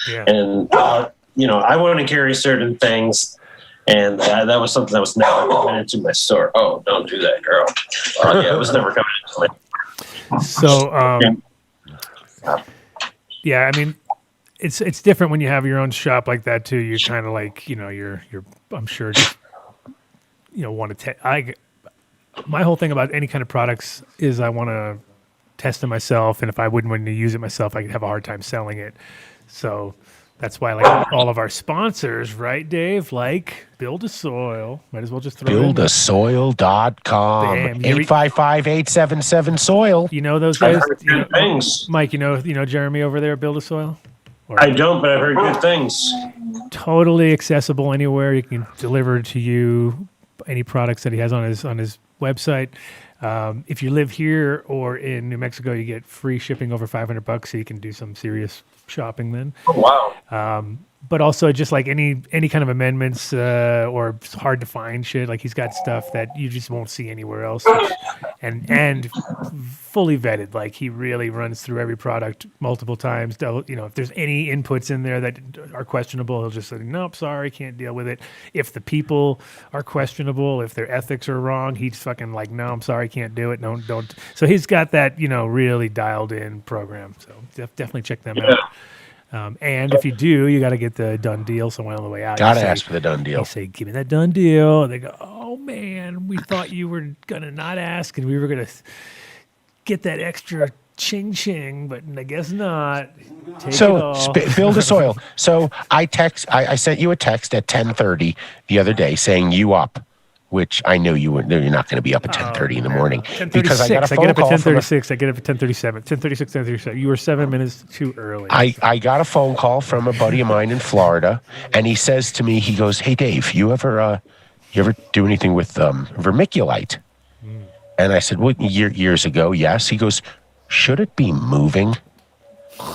Yeah. And, I wouldn't carry certain things. And that was something that was never coming into my store. Oh, don't do that, girl. Yeah, it was never coming into my So, yeah, I mean, it's different when you have your own shop like that too. You're kind of like, you're I'm sure just, want to my whole thing about any kind of products is I want to test it myself, and if I wouldn't want to use it myself, I could have a hard time selling it. So that's why, like all of our sponsors, right, Dave? Like Build a Soil. Might as well just throw it in there. Buildasoil.com. Bam. 855-877-SOIL. You know those I've guys? heard good things. Mike, you know Jeremy over there at Build a Soil? I don't, but I've heard good things. Totally accessible anywhere. He can deliver to you any products that he has on his website. If you live here or in New Mexico, you get free shipping over $500, so you can do some serious shopping then. Oh, wow. But also just like any kind of amendments or hard to find shit, like he's got stuff that you just won't see anywhere else, and fully vetted. Like he really runs through every product multiple times. If there's any inputs in there that are questionable, he'll just say, nope, sorry, can't deal with it. If the people are questionable, if their ethics are wrong, he's fucking like, no, I'm sorry, can't do it. No, don't. So he's got that, really dialed in program. So definitely check them out. And if you do, you got to get the Dunn deal somewhere on the way out. Got to ask for the Dunn deal. You say, give me that Dunn deal. And they go, oh, man, we thought you were going to not ask and we were going to get that extra ching, but I guess not. Take it all. Build a Soil. So I sent you a text at 10:30 the other day saying you up, which I knew you're not going to be up at 10:30 in the morning. 10:36. Because I got a phone call. I get up at 10:36. I get up at 10:37. 10:36, 10:37. You were 7 minutes too early. I got a phone call from a buddy of mine in Florida, and he says to me, he goes, "Hey Dave, you ever do anything with vermiculite?" And I said, "Well, years ago, yes." He goes, "Should it be moving?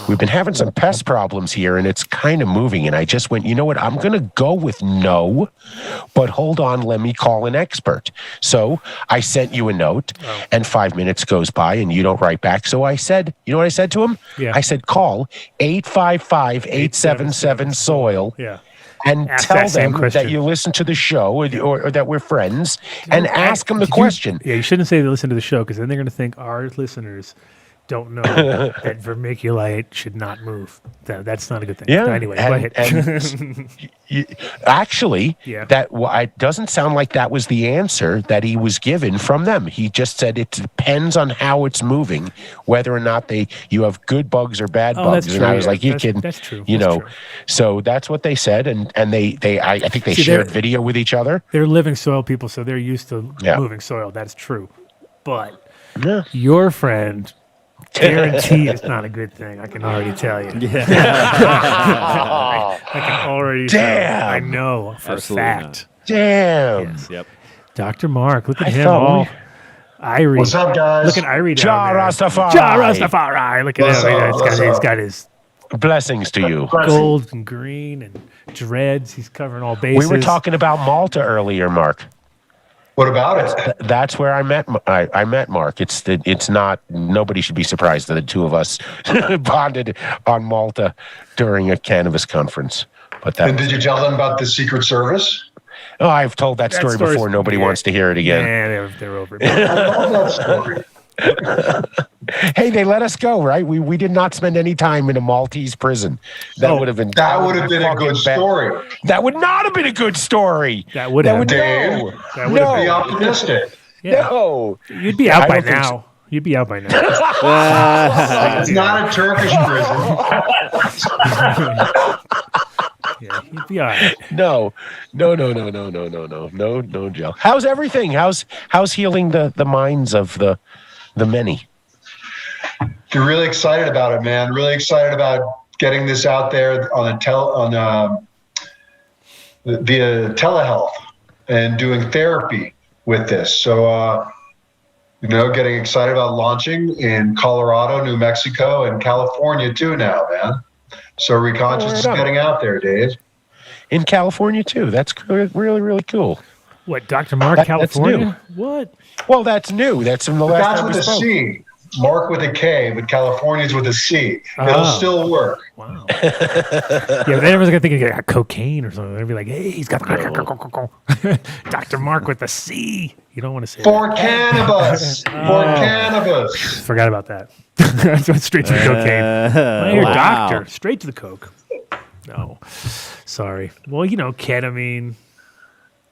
We've been having some pest problems here, and it's kind of moving." And I just went, you know what? I'm going to go with no, but hold on, let me call an expert. So I sent you a note, and 5 minutes goes by, and you don't write back. So I said, you know what I said to him? Yeah. I said, call 855-877-SOIL. Yeah. And Ask tell that same them question. that you listen to the show or that we're friends, and ask them the question. You shouldn't say they listen to the show, because then they're going to think our listeners don't know that vermiculite should not move. That's not a good thing. Yeah. Anyway, go ahead. Actually, Yeah. it doesn't sound like that was the answer that he was given from them. He just said it depends on how it's moving, whether or not you have good bugs or bad bugs. That's And true, I was like, you kidding? That's true. True. So that's what they said, and I think they shared video with each other. They're living soil people, so they're used to moving soil. That's true. But your friend, guarantee it's not a good thing. I can already tell you. Yeah. I can already tell. I know for a fact. Not. Damn. Yes. Yep. Dr. Mark, look at I him thought all Irie. What's up, guys? Look at Irie down Ja there. Rastafari. Ja Rastafari. Look at What's him. up? What's He's up? got his Blessings to you. gold and green and dreads. He's covering all bases. We were talking about Malta earlier, Mark. What about it? That's where I met Mark. It's not. Nobody should be surprised that the two of us bonded on Malta during a cannabis conference. But And did you tell them about the Secret Service? Oh, I've told that story story's- before. Nobody wants to hear it again. Yeah, they're over it. I love that story. Hey, they let us go, right? We did not spend any time in a Maltese prison. That would have been. That would have been a good story. That would not have been a good story. That would have. Dave, No. That would have Be been. optimistic. Yeah. No. You'd be out I by don't think now. so. You'd be out by now. It's not a Turkish prison. Yeah, you'd be all right. No, Joe. How's everything? How's healing the minds of the many? You're really excited about it, man. Really excited about getting this out there on via telehealth and doing therapy with this. So, getting excited about launching in Colorado, New Mexico, and California too now, man. So Reconscious is getting out there, Dave. In California too. That's really, really cool. What, Dr. Mark, That's California? What? Well, that's new. That's from the But last that's time with we a spoke. C. Mark with a K, but California's with a C. It'll still work. Wow. Yeah, but everyone's gonna think he got cocaine or something. They'll be like, "Hey, he's got Dr. Mark with a C." You don't want to say For cannabis. For cannabis. that. Forgot about that. I went straight to the cocaine. Well, you're a wow. doctor. Straight to the coke. No, sorry. Well, ketamine.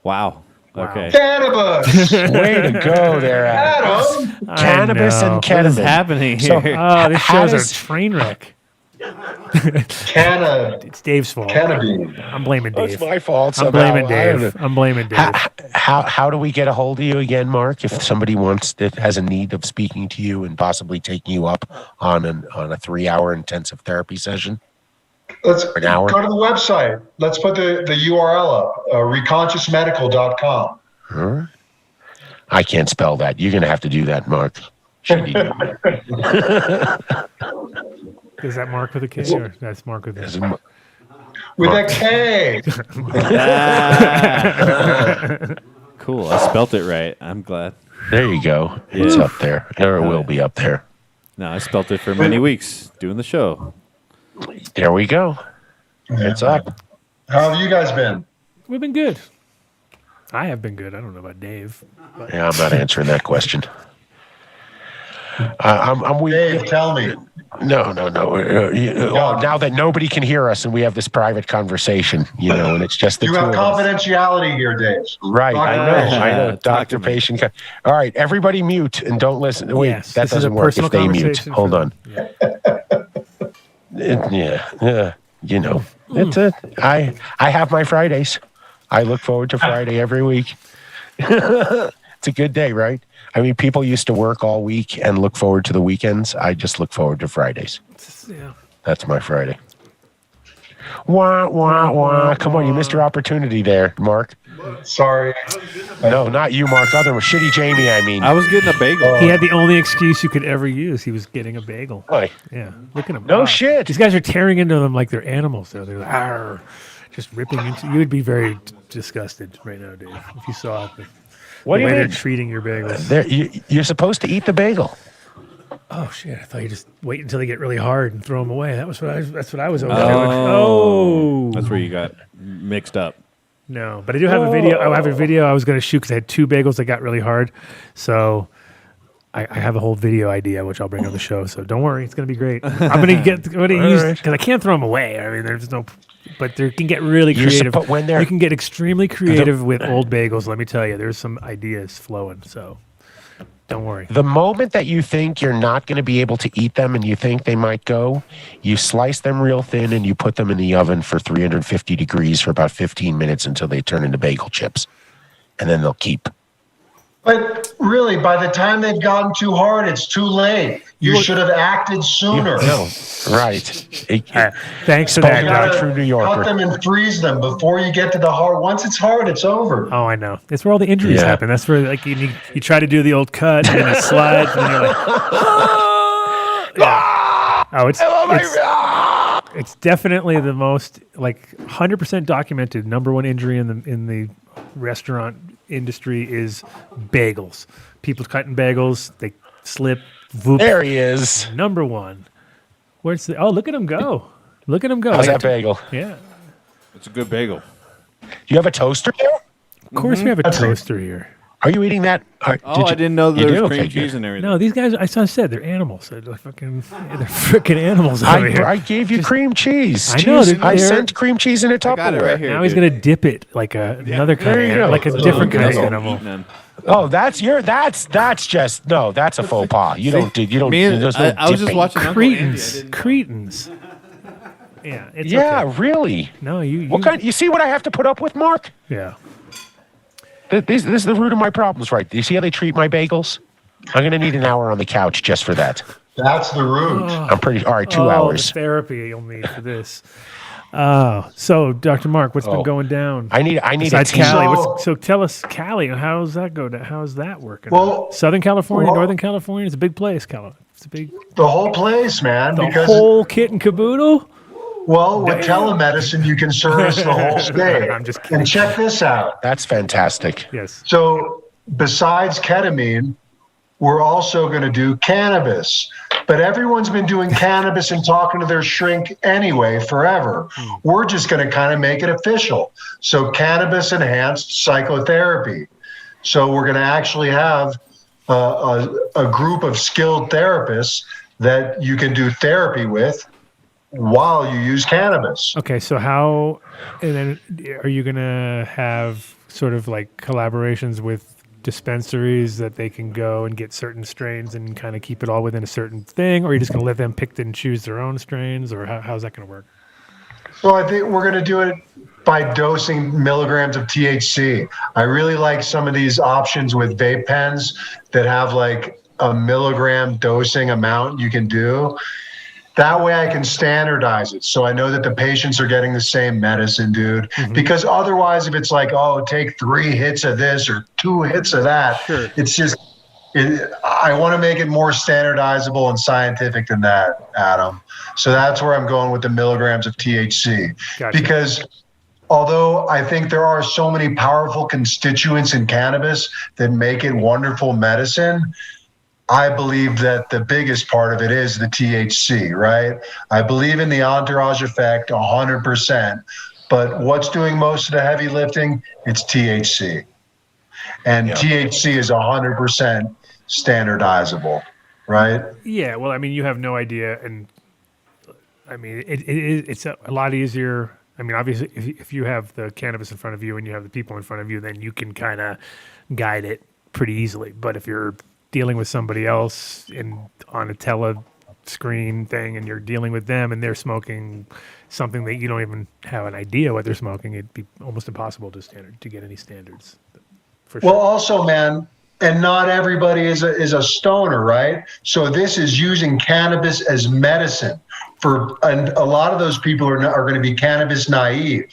Wow. Okay. Cannabis. Way to go there, Adam. Adam. Cannabis I know. and ketamine. What is happening here? Oh, this How show's a does- train wreck. It's Dave's fault. Cannabine. I'm blaming Dave. It's my fault. I'm somehow. blaming I don't know. Dave. I'm blaming Dave. How do we get a hold of you again, Mark? If somebody has a need of speaking to you and possibly taking you up on a 3-hour intensive therapy session. Let's An hour? go to the website. Let's put the URL up, reconsciousmedical.com. Huh? I can't spell that. You're going to have to do that, Mark. Is that Mark with a K or that's Mark with a With a K. Cool. I spelt it right. I'm glad. There you go. It's up there. Or it will be up there. No, I spelt it for many weeks doing the show. There we go. It's up. How have you guys been? We've been good. I have been good. I don't know about Dave. But. Yeah, I'm not answering that question. I'm weak. Dave, tell me. No. Now that nobody can hear us and we have this private conversation, and it's just the You two have of us. confidentiality here, Dave. Right, I know. Doctor, patient. All right, everybody mute and don't listen. Wait, Yes, that this is doesn't a work personal if they mute. conversation Hold for on. them. It's it. I have my Fridays. I look forward to Friday every week. It's a good day, right? I mean, people used to work all week and look forward to the weekends. I just look forward to Fridays. Yeah. That's my Friday. Wah, wah, wah. Come on, you missed your opportunity there, Mark. Sorry. No, not you, Mark. Other Shitty Jamie, I mean. I was getting a bagel. He had the only excuse you could ever use. He was getting a bagel. Why? Yeah. Look at him. No Wow. shit. These guys are tearing into them like they're animals. They're like, "Arr," just ripping into. You would be very disgusted right now, Dave, if you saw the What do way you they're mean? treating your bagels. You're supposed to eat the bagel. Oh shit! I thought you just wait until they get really hard and throw them away. That's what I was always Oh. doing. Oh, That's where you got mixed up. no, but I do have a video. I have a video I was going to shoot because I had 2 bagels that got really hard. So I have a whole video idea which I'll bring on the show. So don't worry, it's going to be great. I'm going to use because I can't throw them away. I mean, there's no. But they can get really creative. You can get extremely creative with old bagels. Let me tell you, there's some ideas flowing. So don't worry. The moment that you think you're not going to be able to eat them and you think they might go, you slice them real thin and you put them in the oven for 350 degrees for about 15 minutes until they turn into bagel chips. And then they'll keep. But really, by the time they've gotten too hard, it's too late. You should have acted sooner. No, right. Thanks for that, You Doc. gotta True New Yorker. cut them and freeze them before you get to the hard. Once it's hard, it's over. Oh, I know. That's where all the injuries Yeah. happen. That's where like you try to do the old cut and it slides and you're like, it's definitely the most like 100% documented #1 injury in the restaurant industry is bagels. People cutting bagels, they slip. Whoop. There he is. #1. Where's the? Oh, look at him go! Look at him go! How's that bagel? Yeah. It's a good bagel. You have a toaster there? Of course, we have a toaster here. Are you eating that? I didn't know you there was do? cream Okay, cheese good. and everything. No, these guys. I said they're animals. They're freaking animals over here. I gave you cream cheese. I know, Jeez, I they're- sent cream cheese in a got it Tupperware. right here. Now he's dude. gonna dip it like another kind there of you animal, go. like a different kind of Eating animal. them. Oh, that's just no. That's a faux pas. You don't. Me and, there's no I was just dipping. watching Uncle Andy. I didn't know. Cretins. Yeah, it's Yeah, okay. really. No, you. What kind? You see what I have to put up with, Mark? Yeah. This is the root of my problems, right? Do you see how they treat my bagels? I'm gonna need an hour on the couch just for that. That's the root. I'm pretty. All right, 2 The hours. therapy you'll need for this. So Dr. Mark, what's been going down? I need a Besides teaser. Cali, so tell us, Cali, how's that go? How's that working? Well- Southern California, well- Northern California, it's a big place, Cali. It's a big, The whole place, man. the because whole kit and caboodle. well, with telemedicine, you can service the whole state. I'm just kidding. And check this out. That's fantastic. Yes. So besides ketamine, we're also going to do cannabis. But everyone's been doing cannabis and talking to their shrink anyway forever. We're just going to kind of make it official. So Cannabis-Enhanced Psychotherapy. So we're going to actually have a group of skilled therapists that you can do therapy with while you use cannabis. Okay, so how, and then are you going to have sort of like collaborations with dispensaries that they can go and get certain strains and kind of keep it all within a certain thing, or are you just going to let them pick and choose their own strains, or how's that going to work? Well, I think we're going to do it by dosing milligrams of THC. I really like some of these options with vape pens that have like a milligram dosing amount you can do. That way I can standardize it. So I know that the patients are getting the same medicine, dude. Mm-hmm. Because otherwise, if it's like, oh, take 3 hits of this or 2 hits of that, sure. It's just, I want to make it more standardizable and scientific than that, Adam. So that's where I'm going with the milligrams of THC. Gotcha. Because although I think there are so many powerful constituents in cannabis that make it wonderful medicine, I believe that the biggest part of it is the THC, right? I believe in the entourage effect 100%, but what's doing most of the heavy lifting? It's THC. And THC is 100% standardizable, right? Yeah, well, I mean, you have no idea, and I mean, it's a lot easier. I mean, obviously, if you have the cannabis in front of you and you have the people in front of you, then you can kind of guide it pretty easily. But if you're dealing with somebody else on a telescreen thing and you're dealing with them and they're smoking something that you don't even have an idea what they're smoking, it'd be almost impossible to get any standards. For sure. Well, also, man, and not everybody is a stoner, right? So this is using cannabis as medicine. And a lot of those people are going to be cannabis naive.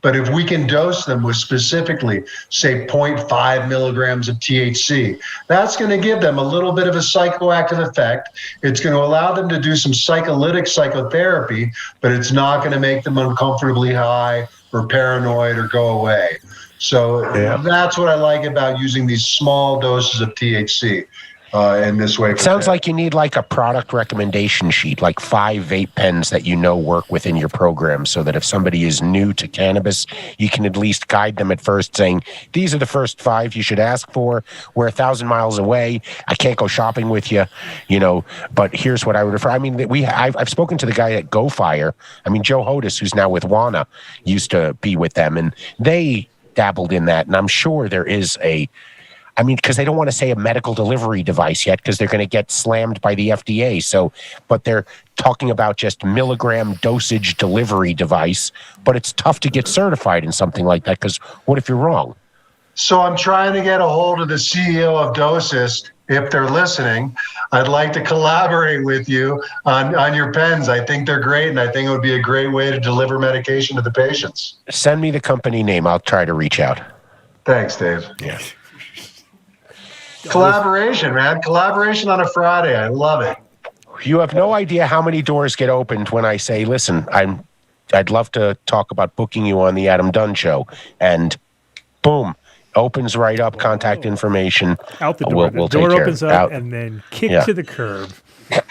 But if we can dose them with specifically, say, 0.5 milligrams of THC, that's going to give them a little bit of a psychoactive effect. It's going to allow them to do some psycholytic psychotherapy, but it's not going to make them uncomfortably high or paranoid or go away. So that's what I like about using these small doses of THC in this way. It sounds like you need like a product recommendation sheet, like 5 vape pens that work within your program, so that if somebody is new to cannabis, you can at least guide them at first, saying, these are the first 5 you should ask for. We're 1,000 miles away. I can't go shopping with you, but here's what I would refer. I mean, I've spoken to the guy at Go Fire. I mean, Joe Hodis, who's now with Wana, used to be with them, and they dabbled in that. And I'm sure there is because they don't want to say a medical delivery device yet, because they're going to get slammed by the FDA. So, but they're talking about just milligram dosage delivery device. But it's tough to get certified in something like that, because what if you're wrong? So I'm trying to get a hold of the CEO of Dosist. If they're listening, I'd like to collaborate with you on your pens. I think they're great, and I think it would be a great way to deliver medication to the patients. Send me the company name. I'll try to reach out. Thanks, Dave. Yeah. Collaboration, man. Collaboration on a Friday. I love it. You have no idea how many doors get opened when I say, listen, I'd love to talk about booking you on the Adam Dunn show. And boom, opens right up, contact information. Out the door. We'll the door take opens care. up and then kick to the curb.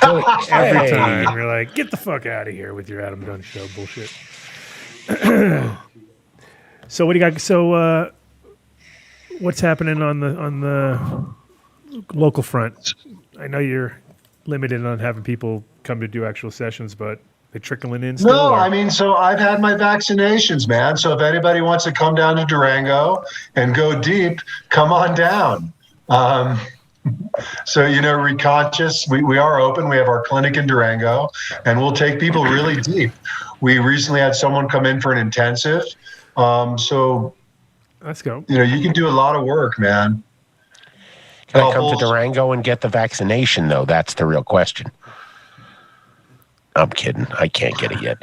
Every time. You're like, get the fuck out of here with your Adam Dunn show bullshit. So what do you got? So what's happening on the local front? I know you're limited on having people come to do actual sessions, but they trickling in still? No, I mean, so I've had my vaccinations, man. So if anybody wants to come down to Durango and go deep, come on down. So, Reconscious, we are open. We have our clinic in Durango, and we'll take people really deep. We recently had someone come in for an intensive. So let's go. You can do a lot of work, man. Can I come to Durango and get the vaccination, though? That's the real question. I'm kidding. I can't get it yet.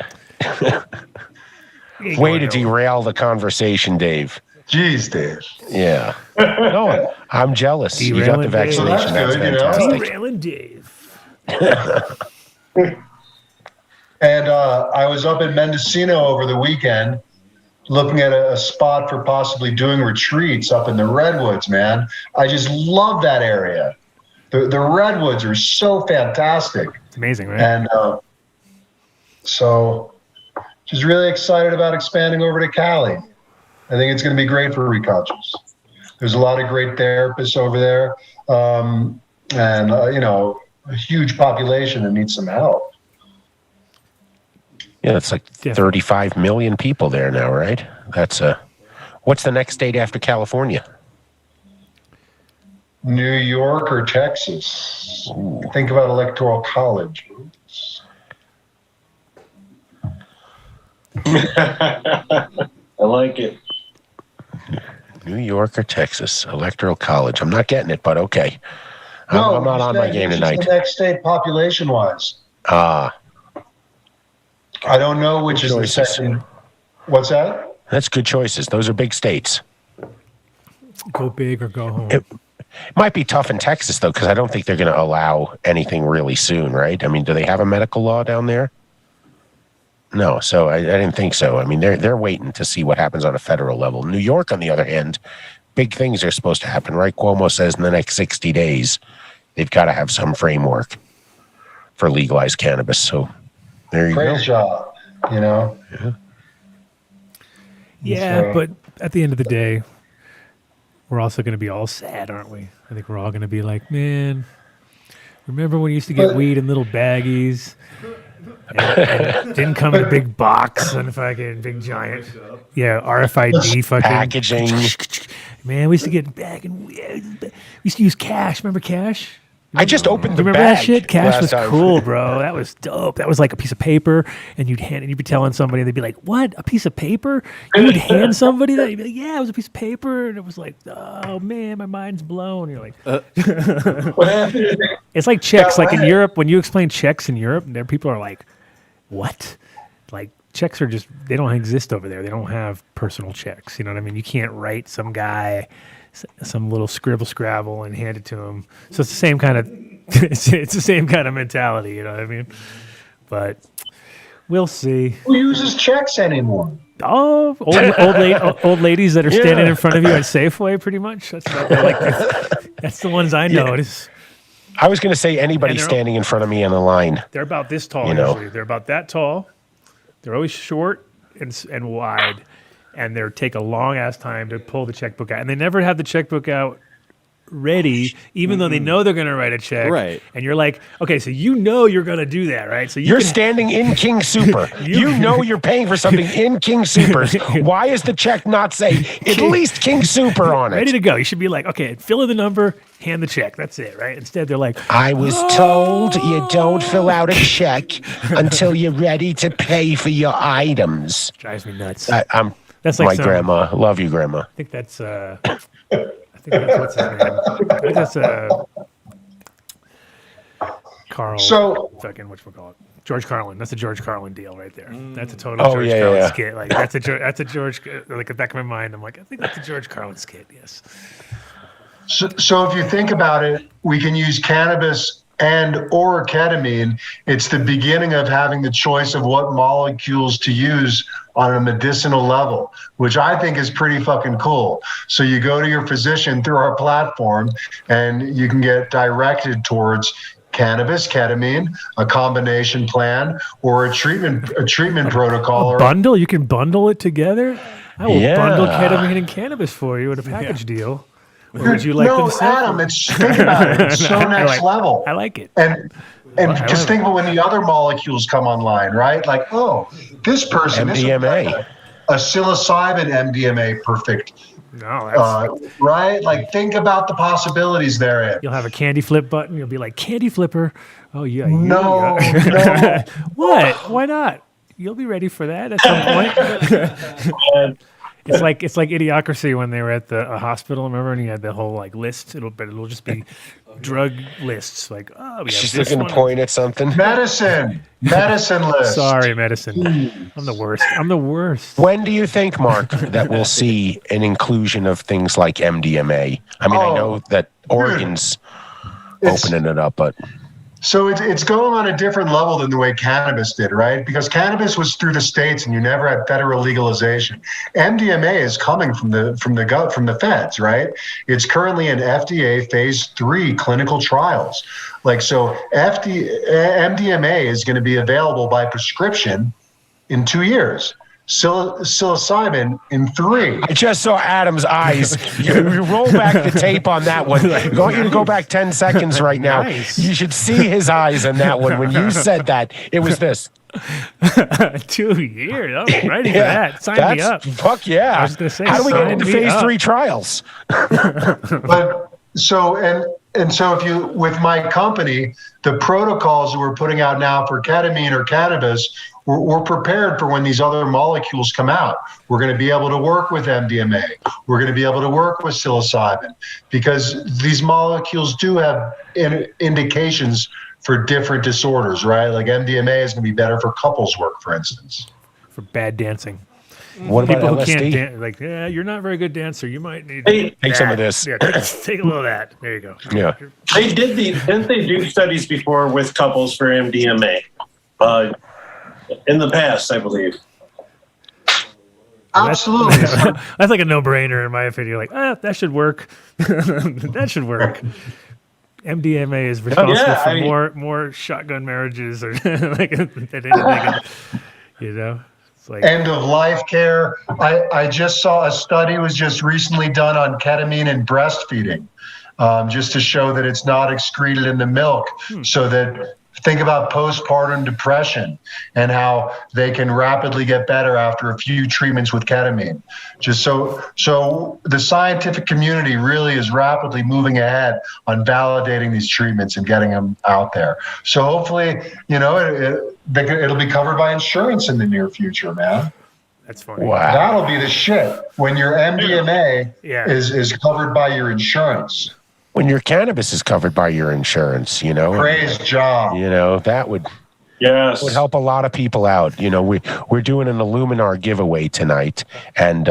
Way to derail the conversation, Dave. Jeez, Dave. Yeah. No, I'm jealous. You got the vaccination. That's fantastic. Derailing Dave. And I was up in Mendocino over the weekend looking at a spot for possibly doing retreats up in the Redwoods, man. I just love that area. The Redwoods are so fantastic. It's amazing, right? And so just really excited about expanding over to Cali. I think it's going to be great for Reconscious. There's a lot of great therapists over there, and a huge population that needs some help. Yeah, it's like 35 million people there now, right? That's what's the next state after California? New York or Texas? Ooh. Think about Electoral College. I like it. New York or Texas? Electoral College. I'm not getting it, but okay. No, I'm not on my game tonight. The next state population-wise. I don't know which is the second. What's that? That's good choices. Those are big states. Go big or go home. It might be tough in Texas, though, because I don't think they're going to allow anything really soon, right? I mean, do they have a medical law down there? No, so I didn't think so. I mean, they're waiting to see what happens on a federal level. New York, on the other hand, big things are supposed to happen, right? Cuomo says in the next 60 days, they've got to have some framework for legalized cannabis. So there you go. Great job, you know? Yeah, but at the end of the day, we're also going to be all sad, aren't we? I think we're all going to be like, man, remember when we used to get weed in little baggies? And it didn't come in a big box and fucking big giant, RFID fucking packaging. Man, we used to get back and we used to use cash. Remember cash? I just opened the Remember bag. that shit? Cash was time. cool, bro. That was dope. That was like a piece of paper, and you'd be telling somebody, they'd be like, "What? A piece of paper?" You would hand somebody that, you'd be like, "Yeah, it was a piece of paper," and it was like, "Oh man, my mind's blown." You're like, What happened? it's like checks. Like in Europe, when you explain checks in Europe, there people are like, "What?" Like checks are they don't exist over there. They don't have personal checks. You know what I mean? You can't write some guy some little scrabble and hand it to him. So it's the same kind of it's the same kind of mentality. You know what I mean? But we'll see. Who uses checks anymore? Oh, old ladies that are standing in front of you at Safeway, pretty much. That's the ones I notice. I was going to say anybody standing in front of me on the line. They're about this tall usually. They're about that tall. They're always short and wide, and they take a long ass time to pull the checkbook out. And they never have the checkbook out ready, even though they know they're going to write a check. Right. And you're like, okay, so you know you're going to do that, right? So you're standing in King Super. you know you're paying for something in King Supers. Why is the check not say at least King Super on it? Ready to go. You should be like, okay, fill in the number, hand the check. That's it, right? Instead, they're like, I was told you don't fill out a check until you're ready to pay for your items. Drives me nuts. That's like my grandma. Love you, Grandma. I think that's what's his name. I think that's Carl. So fucking whatchamacallit. George Carlin. That's a George Carlin deal right there. That's a total George Carlin skit. Like that's a George. Like at the back of my mind, I'm like, I think that's a George Carlin skit. Yes. So if you think about it, we can use cannabis or ketamine. It's the beginning of having the choice of what molecules to use on a medicinal level, which I think is pretty fucking cool. So you go to your physician through our platform and you can get directed towards cannabis, ketamine, a combination plan, or a treatment protocol. Bundle? You can bundle it together? I will bundle ketamine and cannabis for you at a package deal. Or would you like them separate? Think about it. It's so next level. I like it. And just think about when the other molecules come online, right? Like, oh, this person MDMA. A psilocybin MDMA perfect. No, right? Like, think about the possibilities therein. You'll have a candy flip button. You'll be like, candy flipper. Oh, yeah. No. What? Why not? You'll be ready for that at some point. It's like Idiocracy when they were at the hospital. Remember, and you had the whole like list. It'll just be drug lists. Like, oh, we she's looking to point at something. Medicine list. Sorry, medicine. I'm the worst. When do you think, Mark, that we'll see an inclusion of things like MDMA? I mean, I know that Oregon's opening it up, but. So it's going on a different level than the way cannabis did, right? Because cannabis was through the states, and you never had federal legalization. MDMA is coming from the feds, right? It's currently in FDA phase 3 clinical trials. Like, so MDMA is going to be available by prescription in 2 years. Psilocybin in 3. I just saw Adam's eyes. You roll back the tape on that one. I want you to go back 10 seconds right now. Nice. You should see his eyes on that one. When you said that, it was this. 2 years. I'm ready for that. Sign me up. Fuck yeah. I was going to say, how do we get into phase 3 trials? But so if you, with my company, the protocols that we're putting out now for ketamine or cannabis, we're prepared for when these other molecules come out. We're going to be able to work with MDMA. We're going to be able to work with psilocybin, because these molecules do have indications for different disorders, right? Like MDMA is going to be better for couples work, for instance. For bad dancing. What about People who LSD? can't dance, like, yeah, you're not a very good dancer. You might need Take some of this. Yeah, take a little of that. There you go. Yeah. Didn't they do studies before with couples for MDMA? In the past, I believe. Absolutely. That's like a no-brainer in my opinion. Like, that should work. That should work. MDMA is responsible for more shotgun marriages or like than anything, you know. It's like End of life care. I just saw a study was just recently done on ketamine and breastfeeding, just to show that it's not excreted in the milk, so that. Think about postpartum depression and how they can rapidly get better after a few treatments with ketamine. Just so the scientific community really is rapidly moving ahead on validating these treatments and getting them out there. So hopefully, it'll be covered by insurance in the near future, man. that's funny. Wow. That'll be the shit when your MDMA is covered by your insurance. When your cannabis is covered by your insurance, Praise job. That would Yes. would help a lot of people out. We're doing an Illuminar giveaway tonight, and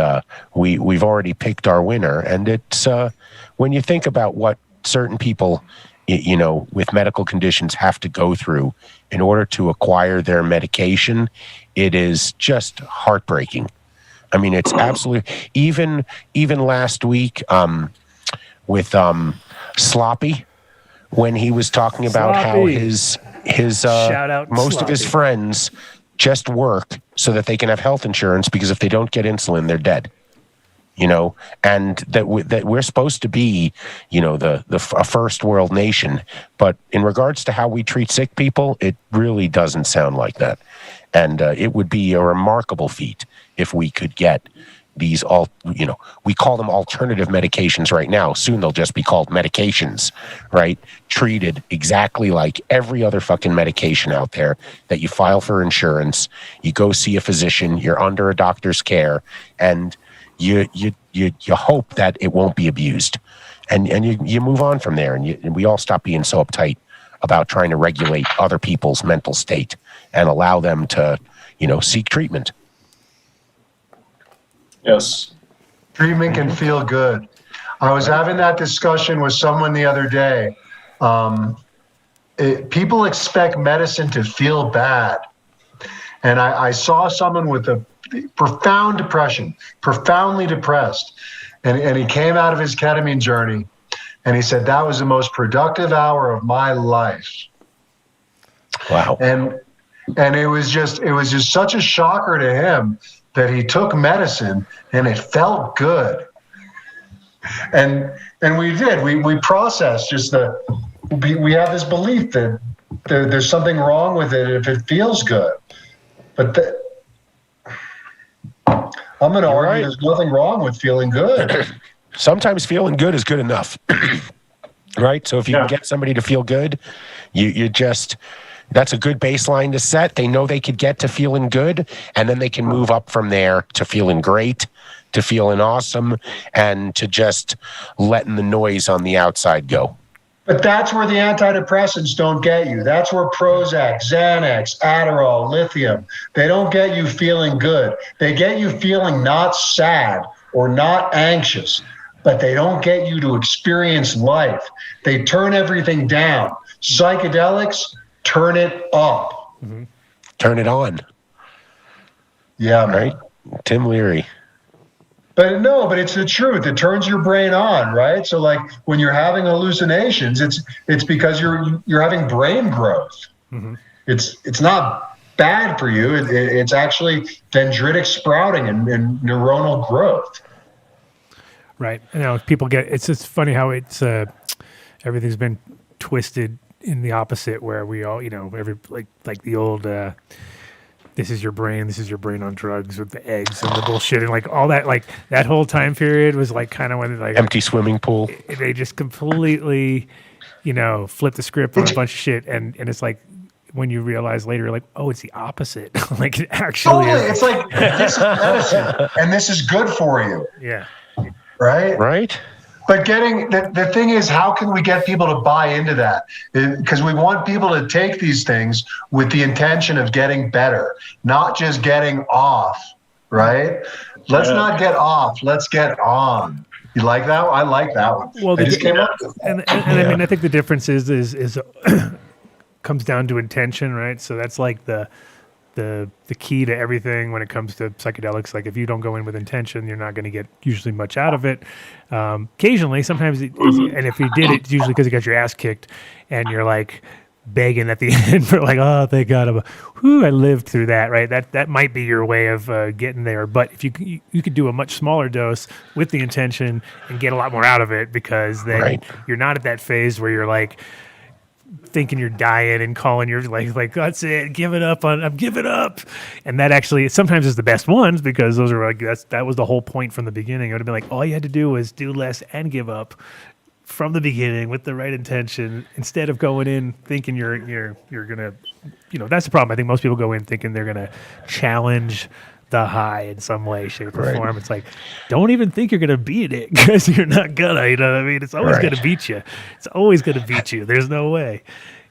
we've already picked our winner. And it's when you think about what certain people, with medical conditions have to go through in order to acquire their medication, it is just heartbreaking. I mean, it's absolutely even last week with Sloppy, when he was talking about how his Shout out most of his Sloppy. friends just work so that they can have health insurance, because if they don't get insulin, they're dead. And that we're supposed to be, a first world nation, but in regards to how we treat sick people, it really doesn't sound like that. And it would be a remarkable feat if we could get these we call them alternative medications right now. Soon they'll just be called medications, right? Treated exactly like every other fucking medication out there that you file for insurance. You go see a physician, you're under a doctor's care, and you hope that it won't be abused. And you move on from there, and we all stop being so uptight about trying to regulate other people's mental state and allow them to, seek treatment. Yes. Treatment can feel good. I was having that discussion with someone the other day. People expect medicine to feel bad. And I saw someone with a profound depression, profoundly depressed. And he came out of his ketamine journey, and he said, that was the most productive hour of my life. Wow. And it was just such a shocker to him that he took medicine and it felt good. And we did. We processed we have this belief that there's something wrong with it if it feels good. But I'm going to argue there's nothing wrong with feeling good. Sometimes feeling good is good enough, right? So if you can get somebody to feel good, that's a good baseline to set. They know they could get to feeling good, and then they can move up from there to feeling great, to feeling awesome, and to just letting the noise on the outside go. But that's where the antidepressants don't get you. That's where Prozac, Xanax, Adderall, lithium, they don't get you feeling good. They get you feeling not sad or not anxious, but they don't get you to experience life. They turn everything down. Psychedelics, turn it up. Mm-hmm. Turn it on. Yeah, man. Right? Tim Leary. But it's the truth. It turns your brain on, right? So like when you're having hallucinations, it's because you're having brain growth. Mm-hmm. It's not bad for you. It's actually dendritic sprouting and neuronal growth. Right. People it's just funny how it's everything's been twisted in the opposite, where we all, like the old this is your brain on drugs with the eggs and the bullshit and like all that, like that whole time period was like kind of when like Empty swimming pool. they just completely, flip the script on a bunch of shit, and it's like when you realize later, like, oh, it's the opposite. Like it actually is. It's like this is medicine, and this is good for you. Yeah. Right. But getting the thing is, how can we get people to buy into that? Because we want people to take these things with the intention of getting better, not just getting off. Right? Let's not get off. Let's get on. You like that? I like that one. Well, I just came up with and I mean, I think the difference is comes down to intention, right? So that's like the key to everything when it comes to psychedelics. Like if you don't go in with intention, you're not going to get usually much out of it. Occasionally, sometimes, and if you did, it's usually because you got your ass kicked, and you're like begging at the end for like, oh, thank God, I lived through that, right? That might be your way of getting there. But if you could do a much smaller dose with the intention and get a lot more out of it, because then you're not at that phase where you're like thinking you're dying and calling your like that's it, give it up, I'm giving up. And that actually sometimes is the best ones, because those are like that was the whole point from the beginning. It would have been like all you had to do was do less and give up from the beginning with the right intention, instead of going in thinking you're gonna, that's the problem. I think most people go in thinking they're gonna challenge the high in some way, shape, or form. It's like, don't even think you're gonna beat it, because you're not gonna. You know what I mean? It's always gonna beat you. It's always gonna beat you. There's no way.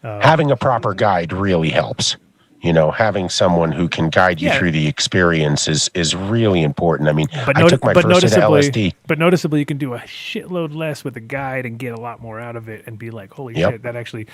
Having a proper guide really helps. Having someone who can guide you through the experience is really important. I mean, I took my first hit of LSD. But noticeably, you can do a shitload less with a guide and get a lot more out of it, and be like, holy shit, that actually,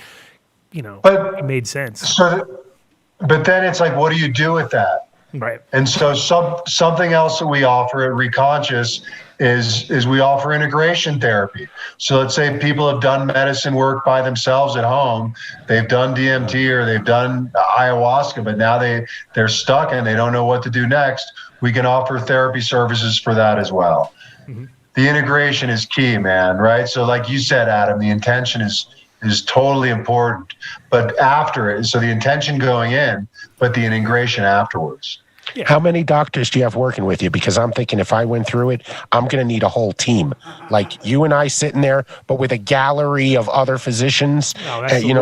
it made sense. But then it's like, what do you do with that? Right. And so something else that we offer at Reconscious is we offer integration therapy. So let's say people have done medicine work by themselves at home. They've done DMT or they've done ayahuasca, but now they're stuck and they don't know what to do next. We can offer therapy services for that as well. Mm-hmm. The integration is key, man, right? So like you said, Adam, the intention is totally important, but after it, so the intention going in, but the integration afterwards. Yeah. How many doctors do you have working with you? Because I'm thinking if I went through it, I'm going to need a whole team. Like you and I sitting there, but with a gallery of other physicians,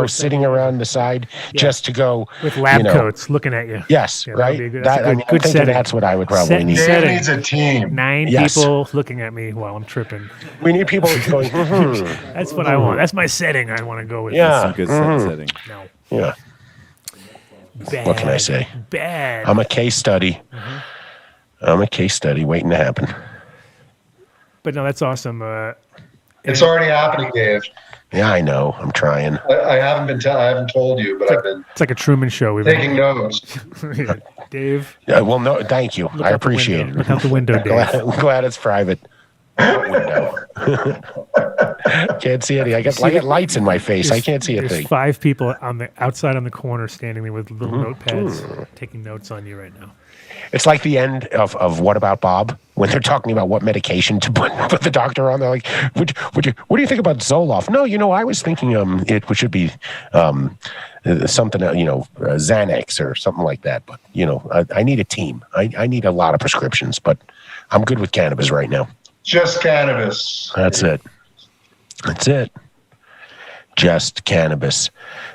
sitting around the side just to go. With lab coats looking at you. Yes, right? Good setting. That's what I would probably need. Dave needs a team. 9 people looking at me while I'm tripping. We need people going, That's what I want. That's my setting I want to go with. Yeah. That's some good setting. No. Yeah. Bad. What can I say? Bad. I'm a case study. Mm-hmm. I'm a case study waiting to happen. But no, that's awesome. It's already happening, Dave. Yeah, I know. I'm trying. I haven't told you, but I've been. It's like a Truman Show. We've taking notes. Dave. Yeah, well, no, thank you. I appreciate it. Look out the window, Dave. I'm glad it's private. Window. Can't see anything. I get lights in my face. I can't see a thing. There's 5 people outside on the corner standing there with little notepads taking notes on you right now. It's like the end of What About Bob, when they're talking about what medication to put the doctor on. They're like, what do you think about Zoloft? No, I was thinking it should be something, Xanax or something like that. But, I need a team. I need a lot of prescriptions, but I'm good with cannabis right now. Just cannabis. That's it. Just cannabis.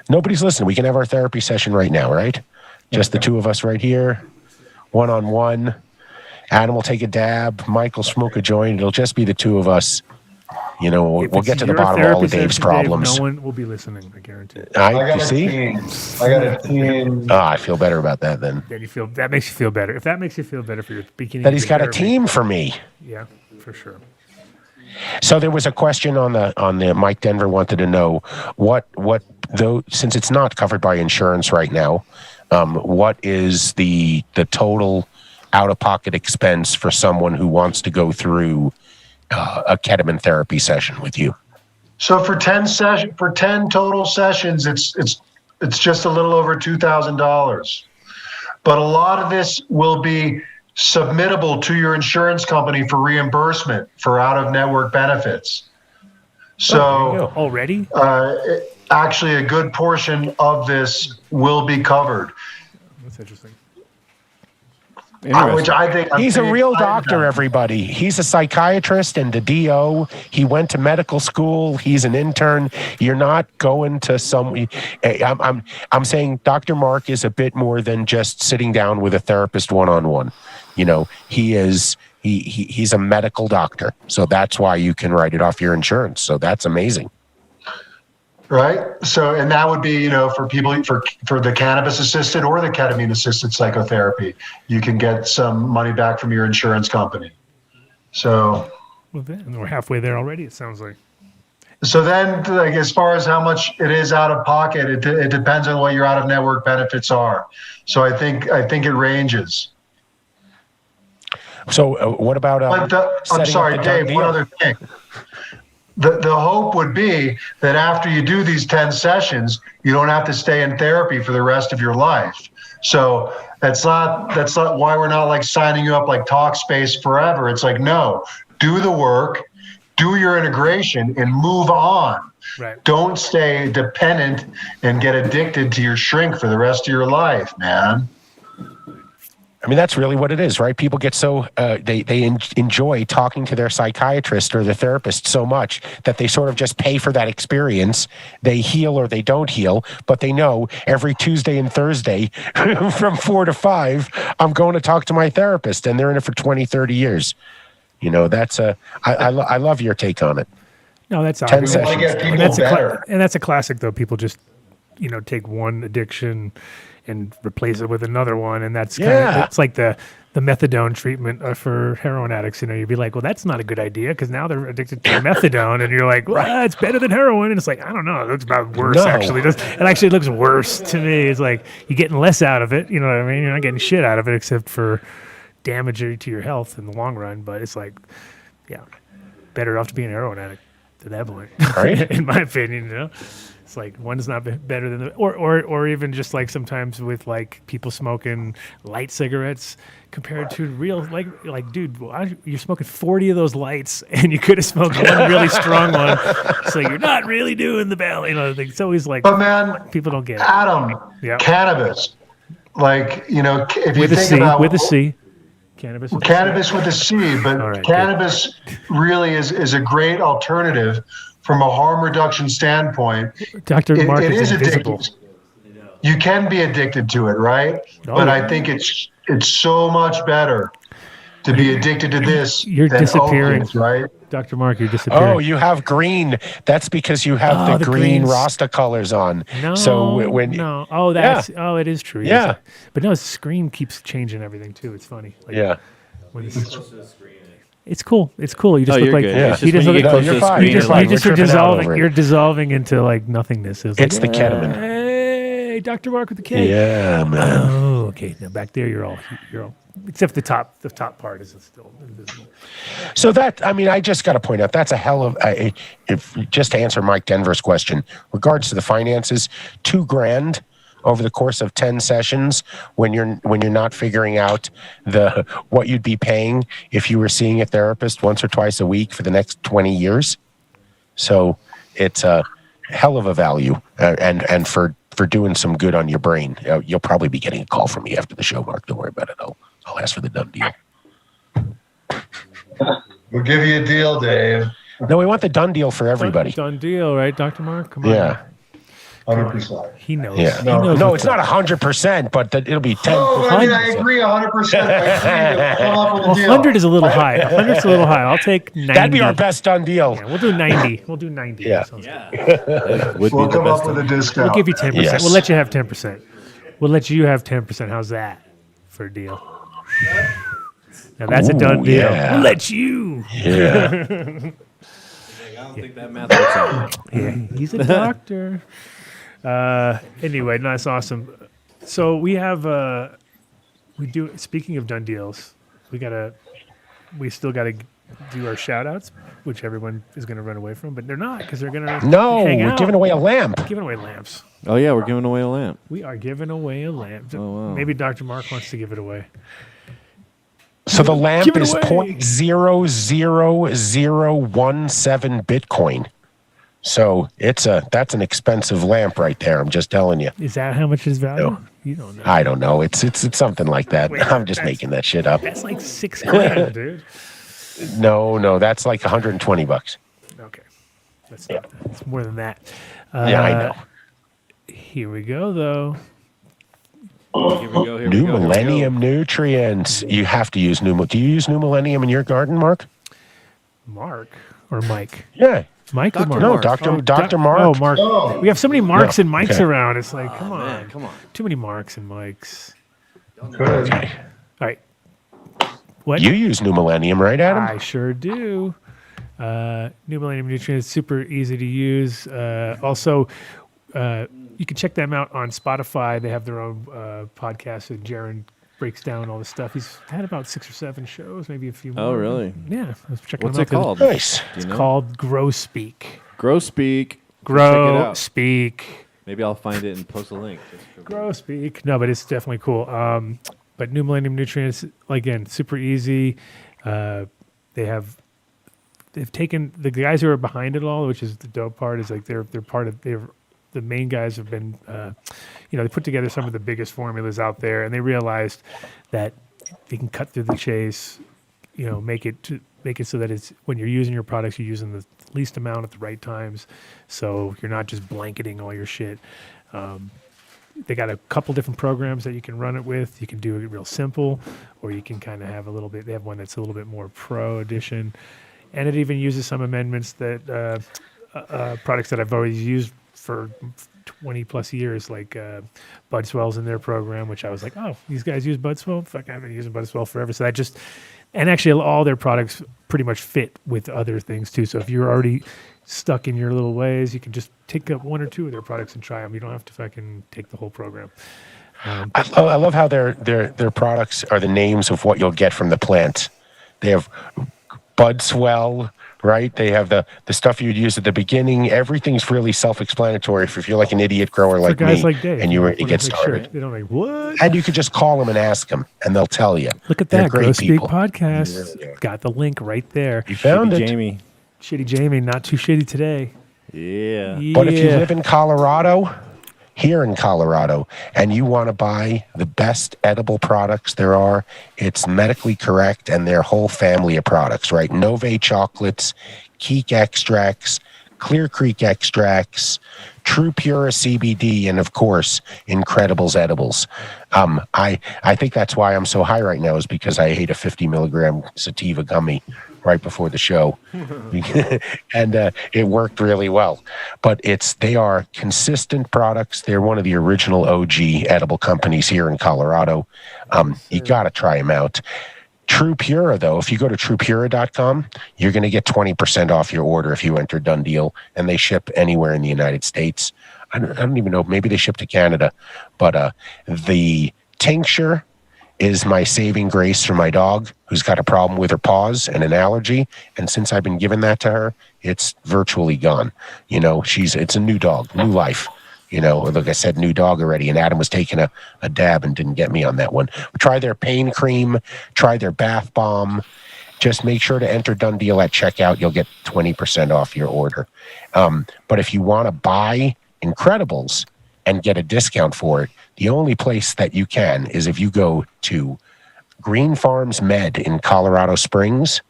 Nobody's listening. We can have our therapy session right now, right? Just the two of us right here, one-on-one. Adam will take a dab. Mike will smoke a joint. It'll just be the two of us. We'll get to the bottom of all of Dave's problems. Dave, no one will be listening, I guarantee. I got a team. I feel better about that then. That makes you feel better. If that makes you feel better for your beginning. That he's got a team for me. Yeah, for sure. So there was a question on the Mike Denver wanted to know what though, since it's not covered by insurance right now, what is the total out-of-pocket expense for someone who wants to go through a ketamine therapy session with you? So for 10 total sessions, it's just a little over $2,000. But a lot of this will be submittable to your insurance company for reimbursement for out-of-network benefits. So already, actually, a good portion of this will be covered. That's interesting. which I think he's a real doctor, everybody. He's a psychiatrist and a DO. He went to medical school. He's an intern. You're not going to some. I'm saying Dr. Mark is a bit more than just sitting down with a therapist one-on-one. You know, he's a medical doctor. So that's why you can write it off your insurance. So that's amazing. Right. So, and that would be, you know, for people for the cannabis-assisted or the ketamine-assisted psychotherapy, you can get some money back from your insurance company. So, Well, then we're halfway there already. It sounds like. so then, like, as far as how much it is out of pocket, it depends on what your out-of-network benefits are. So, I think it ranges. So what about? I'm sorry, Dave. One other thing. The hope would be that after you do these 10 sessions, you don't have to stay in therapy for the rest of your life. So that's not why we're not like signing you up like Talkspace forever. It's like, no, do the work, do your integration, and move on. Right. Don't stay dependent and get addicted to your shrink for the rest of your life, man. I mean, that's really what it is, right? People get so, they enjoy talking to their psychiatrist or their therapist so much that they sort of just pay for that experience. They heal or they don't heal, but they know every Tuesday and Thursday from 4 to 5, I'm going to talk to my therapist, and they're in it for 20, 30 years. You know, I love your take on it. No, that's 10 obvious. sessions. And that's a classic, though. People just, you know, take one addiction and replace it with another one, and that's kind of, it's like the methadone treatment for heroin addicts. You know, you'd be like, well, that's not a good idea because now they're addicted to methadone, and you're like, well, it's better than heroin, and it's like, I don't know, it looks about worse. Actually, it actually looks worse to me. It's like you're getting less out of it. You know what I mean? You're not getting shit out of it except for damage to your health in the long run. But it's like, yeah, better off to be an heroin addict at that point, right? In my opinion, you know. It's like one's not better than the or even just like sometimes with like people smoking light cigarettes compared to real like dude, you're smoking 40 of those lights and you could have smoked one really strong one, so you're not really doing the balance. You know, it's always like, but man, people don't get Adam, it. Cannabis, like, you know, if with you think about with a C. Cannabis with a C, but right, cannabis really is a great alternative from a harm reduction standpoint. Dr. Mark it is invisible. addictive. You can be addicted to it, right? But I think it's so much better to be addicted to this. You're than disappearing, opiates, right? Dr. Mark, you're disappearing. Oh, you have green. That's because you have the green greens. Rasta colors on. No, so when no. Oh, that's it is true. Yeah. Yes. But no, the screen keeps changing everything too. It's funny. Like, yeah. When it's cool. It's cool. You just look you're like good. Yeah. you just look No, you're fine. you just We're are tripping out over dissolving. it. You're dissolving into like nothingness. It's the ketamine. Hey, Dr. Mark with the K. Yeah, man. Oh, okay. Now back there, you're all except the top part is still invisible. So I just got to point out, that's a hell of if just to answer Mike Denver's question, regards to the finances, $2,000 over the course of 10 sessions when you're not figuring out what you'd be paying if you were seeing a therapist once or twice a week for the next 20 years. So it's a hell of a value, and for doing some good on your brain. You'll probably be getting a call from me after the show, Mark. Don't worry about it. I'll ask for the done deal. We'll give you a deal, Dave. No, we want the done deal for everybody. Done deal, right, Dr. Mark? Come on. Yeah. 100%. He knows. Yeah. He knows No, it's not 100%, but it'll be 10. Oh, I mean, I agree 100%. I agree. We'll come up with a deal. 100 is a little high. 100's a little high. I'll take 90. That'd be our best done deal. Yeah, we'll do 90. We'll do 90. Yeah. We'll come up with a discount. We'll give you 10%. Yes. We'll let you have 10%. We'll let you have 10%. How's that for a deal? Now that's a done deal. Yeah. We'll let you. Yeah. I don't think that math works out. Yeah, he's a doctor. Anyway, no, that's awesome. So we have speaking of done deals, we still gotta do our shout outs, which everyone is gonna run away from, but they're not, because they're gonna hang we're out. giving away a lamp. Giving away lamps. Oh yeah, we're giving away a lamp. We are giving away a lamp. Oh, wow. Maybe Dr. Mark wants to give it away. So the lamp Give it is away. 0.00017 Bitcoin. So that's an expensive lamp right there. I'm just telling you. Is that how much is value? No. You don't know. I don't know. It's something like that. Wait, I'm just making that shit up. That's like $6,000, dude. No, that's like $120. Okay. That's not that. It's more than that. Yeah, I know. Here we go, though. Here we go. New Millennium nutrients. You have to use New. Do you use New Millennium in your garden, Mark? Mark or Mike? Yeah. Mike or Mark? No, Dr. Mark. Oh, Mark. Oh. We have so many Marks and Mikes okay. around. It's like, come on. Man, come on. Too many Marks and Mikes. Good. Okay. All right. What? You use New Millennium, right, Adam? I sure do. New Millennium Nutrients, super easy to use. Also, you can check them out on Spotify. They have their own podcast, and Jaron breaks down all the stuff. He's had about 6 or 7 shows, maybe a few more. Oh, really? Yeah. Let's check What's them it out. called? Nice. It's called Grow Speak. Grow Speak. Grow Check it out. Speak. Maybe I'll find it and post a link. Grow Speak. No, but it's definitely cool. But New Millennium Nutrients, again, super easy. They've taken the guys who are behind it all, which is the dope part. Is like they're part of the main guys have been, they put together some of the biggest formulas out there, and they realized that they can cut through the chase, make it so that it's when you're using your products, you're using the least amount at the right times, so you're not just blanketing all your shit. They got a couple different programs that you can run it with. You can do it real simple, or you can kind of have they have one that's a little bit more pro edition. And it even uses some amendments that products that I've always used for 20 plus years, like Bud Swell's in their program, which I was like, oh, these guys use Bud Swell? Fuck, I've been using Bud Swell forever. So and actually all their products pretty much fit with other things too. So if you're already stuck in your little ways, you can just take up 1 or 2 of their products and try them. You don't have to fucking take the whole program. I love how their products are the names of what you'll get from the plant. They have Bud Swell, right? They have the stuff you'd use at the beginning. Everything's really self-explanatory if you're like an idiot grower like guys me, like Dave, and you were to get started. They don't like, what? And you could just call them and ask them, and they'll tell you. Look at They're that, great Grow Speak people. podcast. Got the link right there. You found it. Jamie. Shitty Jamie, not too shitty today. Yeah. But if you live in Colorado, here in Colorado, and you want to buy the best edible products there are, it's medically correct and their whole family of products, right? Nove chocolates, Keek extracts, Clear Creek extracts, True Pura CBD, and of course, Incredibles edibles. I think that's why I'm so high right now, is because I ate a 50 milligram sativa gummy right before the show, and it worked really well. But they are consistent products. They're one of the original OG edible companies here in Colorado. You got to try them out. True Pura, though, if you go to truepura.com, you're going to get 20% off your order if you enter Done Deal, and they ship anywhere in the United States. I don't even know. Maybe they ship to Canada. But the tincture is my saving grace for my dog, who's got a problem with her paws and an allergy. And since I've been giving that to her, it's virtually gone. It's a new dog, new life. Like I said, new dog already. And Adam was taking a dab and didn't get me on that one. Try their pain cream. Try their bath bomb. Just make sure to enter Done Deal at checkout. You'll get 20% off your order. But if you want to buy Incredibles and get a discount for it, the only place that you can is if you go to Green Farms Med in Colorado Springs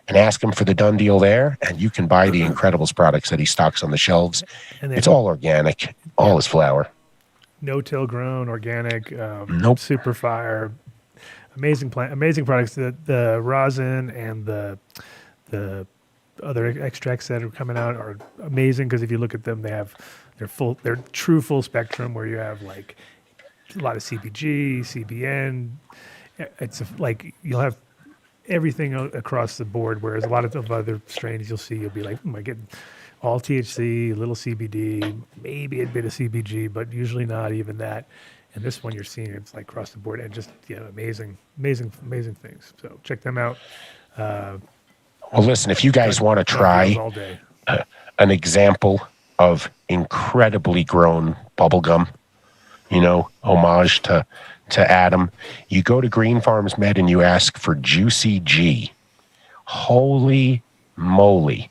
and ask him for the Done Deal there, and you can buy the Incredibles products that he stocks on the shelves. It's all organic, all his flower. No-till grown, organic, Nope. super fire, amazing plant, amazing products. The rosin and the other extracts that are coming out are amazing, because if you look at them, they're true full spectrum, where you have like a lot of CBG, CBN. It's you'll have everything across the board, whereas a lot of other strains you'll be like, I get all THC, a little CBD, maybe a bit of CBG, but usually not even that. And this one you're seeing, it's like across the board, and just amazing things. So check them out. Well, listen, if you guys want to try an example of incredibly grown bubblegum, homage to Adam, you go to Green Farms Med and you ask for Juicy G. Holy moly.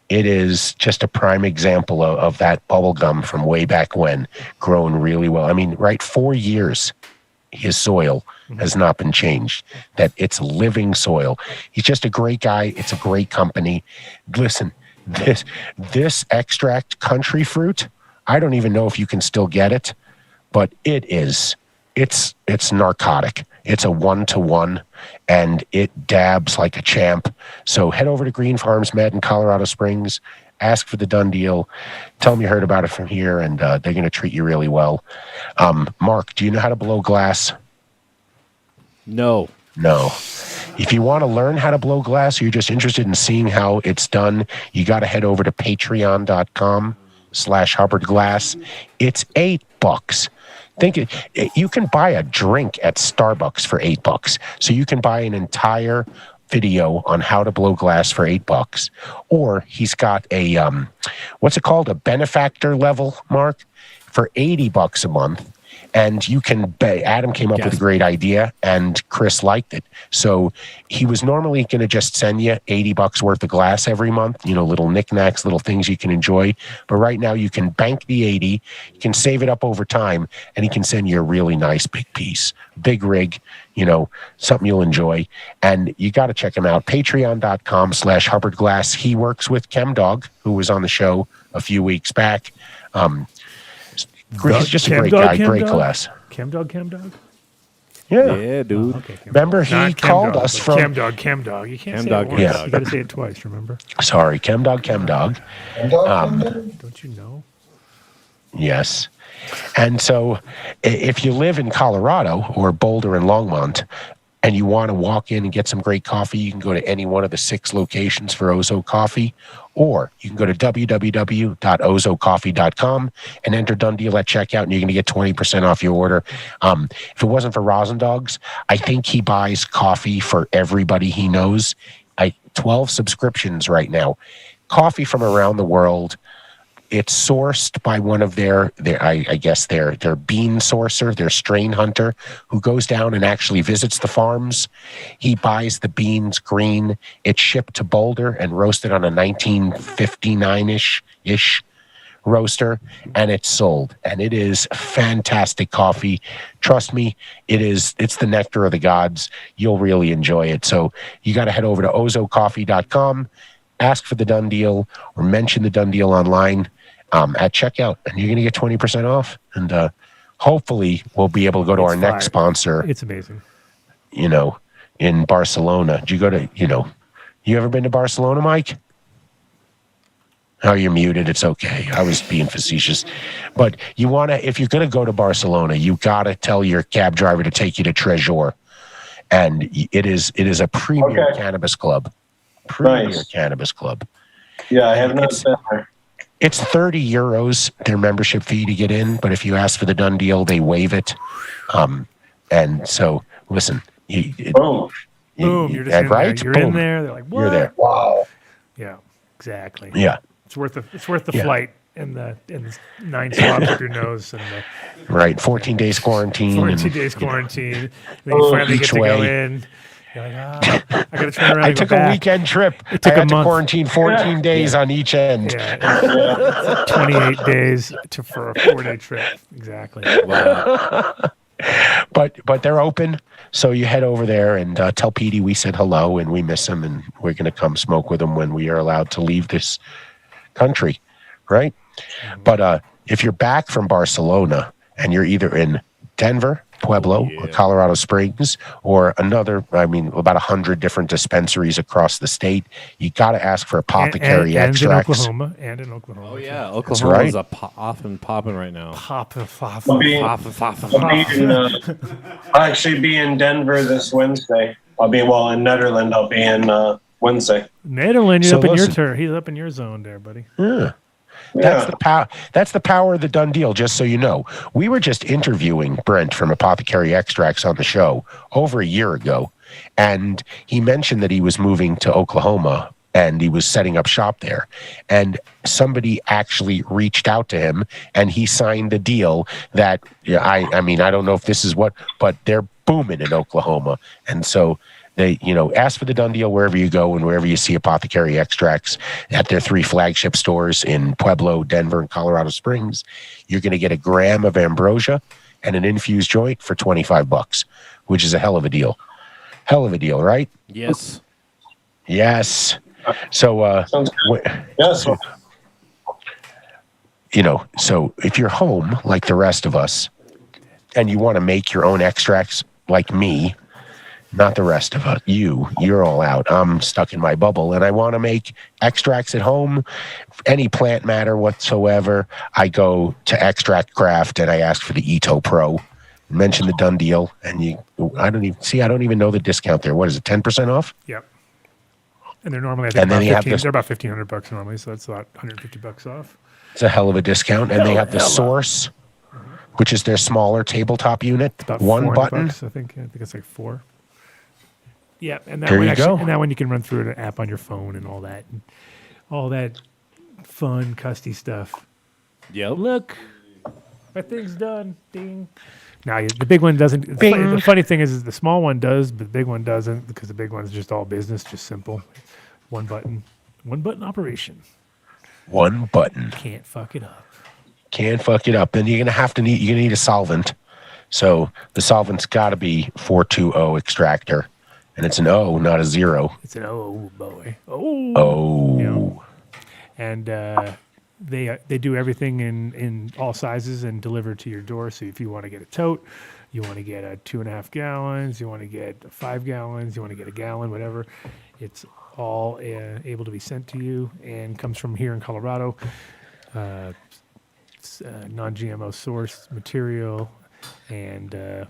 it is just a prime example of that bubble gum from way back when, grown really well. I mean, right, 4 years, his soil has not been changed. That it's living soil. He's just a great guy. It's a great company. Listen, this extract, country fruit, I don't even know if you can still get it, but it's narcotic. It's a 1-to-1, and it dabs like a champ. So head over to Green Farms Med in Colorado Springs, ask for the Dunn deal, tell them you heard about it from here, and they're going to treat you really well. Mark, do you know how to blow glass? No. If you want to learn how to blow glass, or you're just interested in seeing how it's done, you got to head over to patreon.com/HubbardGlass. It's $8. You can buy a drink at Starbucks for $8. So you can buy an entire video on how to blow glass for $8. Or he's got a, what's it called? A benefactor level, Mark, for $80 a month. And you can Adam came up with a great idea, and Chris liked it. So he was normally going to just send you $80 worth of glass every month, little knickknacks, little things you can enjoy. But right now you can bank the 80, you can save it up over time, and he can send you a really nice big piece, big rig, something you'll enjoy. And you got to check him out, patreon.com/HubbardGlass. He works with ChemDog, who was on the show a few weeks back. He's just a great guy, great class. ChemDog? Yeah, dude. Okay, remember, he called us from... ChemDog. You can't say it once. You got to say it twice, remember? Sorry, ChemDog. Don't you know? Yes. And so if you live in Colorado or Boulder and Longmont, and you want to walk in and get some great coffee, you can go to any one of the 6 locations for Ozo Coffee, or you can go to www.ozocoffee.com and enter Dunn Deal at checkout, and you're going to get 20% off your order. If it wasn't for Rosendogs, I think he buys coffee for everybody he knows. 12 subscriptions right now. Coffee from around the world. It's sourced by one of their bean sourcer, their strain hunter, who goes down and actually visits the farms. He buys the beans green. It's shipped to Boulder and roasted on a 1959-ish roaster, and it's sold. And it is fantastic coffee. Trust me, it's the nectar of the gods. You'll really enjoy it. So you got to head over to ozocoffee.com, ask for the Dunn Deal, or mention the Dunn Deal online at checkout, and you're going to get 20% off. And hopefully we'll be able to go to our next sponsor. It's amazing. In Barcelona. Did you go to, you ever been to Barcelona, Mike? Oh, you're muted. It's okay. I was being facetious. But if you're going to go to Barcelona, you got to tell your cab driver to take you to Trésor. And it is a premier cannabis club. Cannabis club. Yeah, I have not been there. It's €30, their membership fee to get in, but if you ask for the Dunn Deal, they waive it. And so, listen. Boom. You're just in right? there. You're in there. They're like, what? You're there. Wow. Yeah, exactly. Yeah. It's worth the flight and the 9 swabs up your nose. And right, 14 days quarantine. 14 days quarantine. And then you finally get to go in. You're like, I got to turn around. I took a weekend trip. It took I had a to month. quarantine 14 days on each end. Yeah, 28 days for a 4-day trip. Exactly. Wow. But they're open, so you head over there and tell Petey we said hello and we miss him, and we're going to come smoke with him when we are allowed to leave this country, right? Mm-hmm. But if you're back from Barcelona and you're either in Denver, Pueblo, or Colorado Springs, or about 100 different dispensaries across the state, you got to ask for apothecary extracts. And in Oklahoma. Oh yeah, Oklahoma is off and popping right now. I'll actually be in Denver this Wednesday. I'll be in Netherlands. I'll be in Wednesday. Netherlands, you're up in your turn. He's up in your zone there, buddy. Yeah. That's the power. That's the power of the Dunn Deal. Just so you know, we were just interviewing Brent from Apothecary Extracts on the show over a year ago, and he mentioned that he was moving to Oklahoma and he was setting up shop there. And somebody actually reached out to him, and he signed the deal that I don't know if this is but they're booming in Oklahoma, and so They, ask for the Dunn Deal wherever you go and wherever you see apothecary extracts at their 3 flagship stores in Pueblo, Denver, and Colorado Springs. You're going to get a gram of ambrosia and an infused joint for $25, which is a hell of a deal. Hell of a deal, right? Yes. Yes. So, Yes. so if you're home like the rest of us and you want to make your own extracts like me, not the rest of us, you're all out. I'm stuck in my bubble and I want to make extracts at home, any plant matter whatsoever. I go to Extract Craft and I ask for the Ito Pro, mention the Dunn Deal, and I don't even know the discount there. What is it, 10% off? Yep. And they're normally, I think, they're about $1,500 normally, so that's about $150 off. It's a hell of a discount. And they have the Source, which is their smaller tabletop unit. It's about one button. Bucks, I think it's like 4. Yeah, and that There one you go. And that one you can run through an app on your phone and all that fun, custy stuff. Yep. Look, my thing's done. Ding. Now the big one doesn't. The funny thing is the small one does, but the big one doesn't because the big one's just all business, just simple. One button operation. One button. Can't fuck it up. Can't fuck it up. And you're gonna need a solvent. So the solvent's got to be 420 extractor. And it's an O, not a 0. It's an O, boy. Oh. Oh. You know? And they do everything in all sizes and deliver to your door. So if you want to get a tote, you want to get a 2.5 gallons, you want to get 5 gallons, you want to get a gallon, whatever, it's all able to be sent to you and comes from here in Colorado. It's non-GMO sourced material and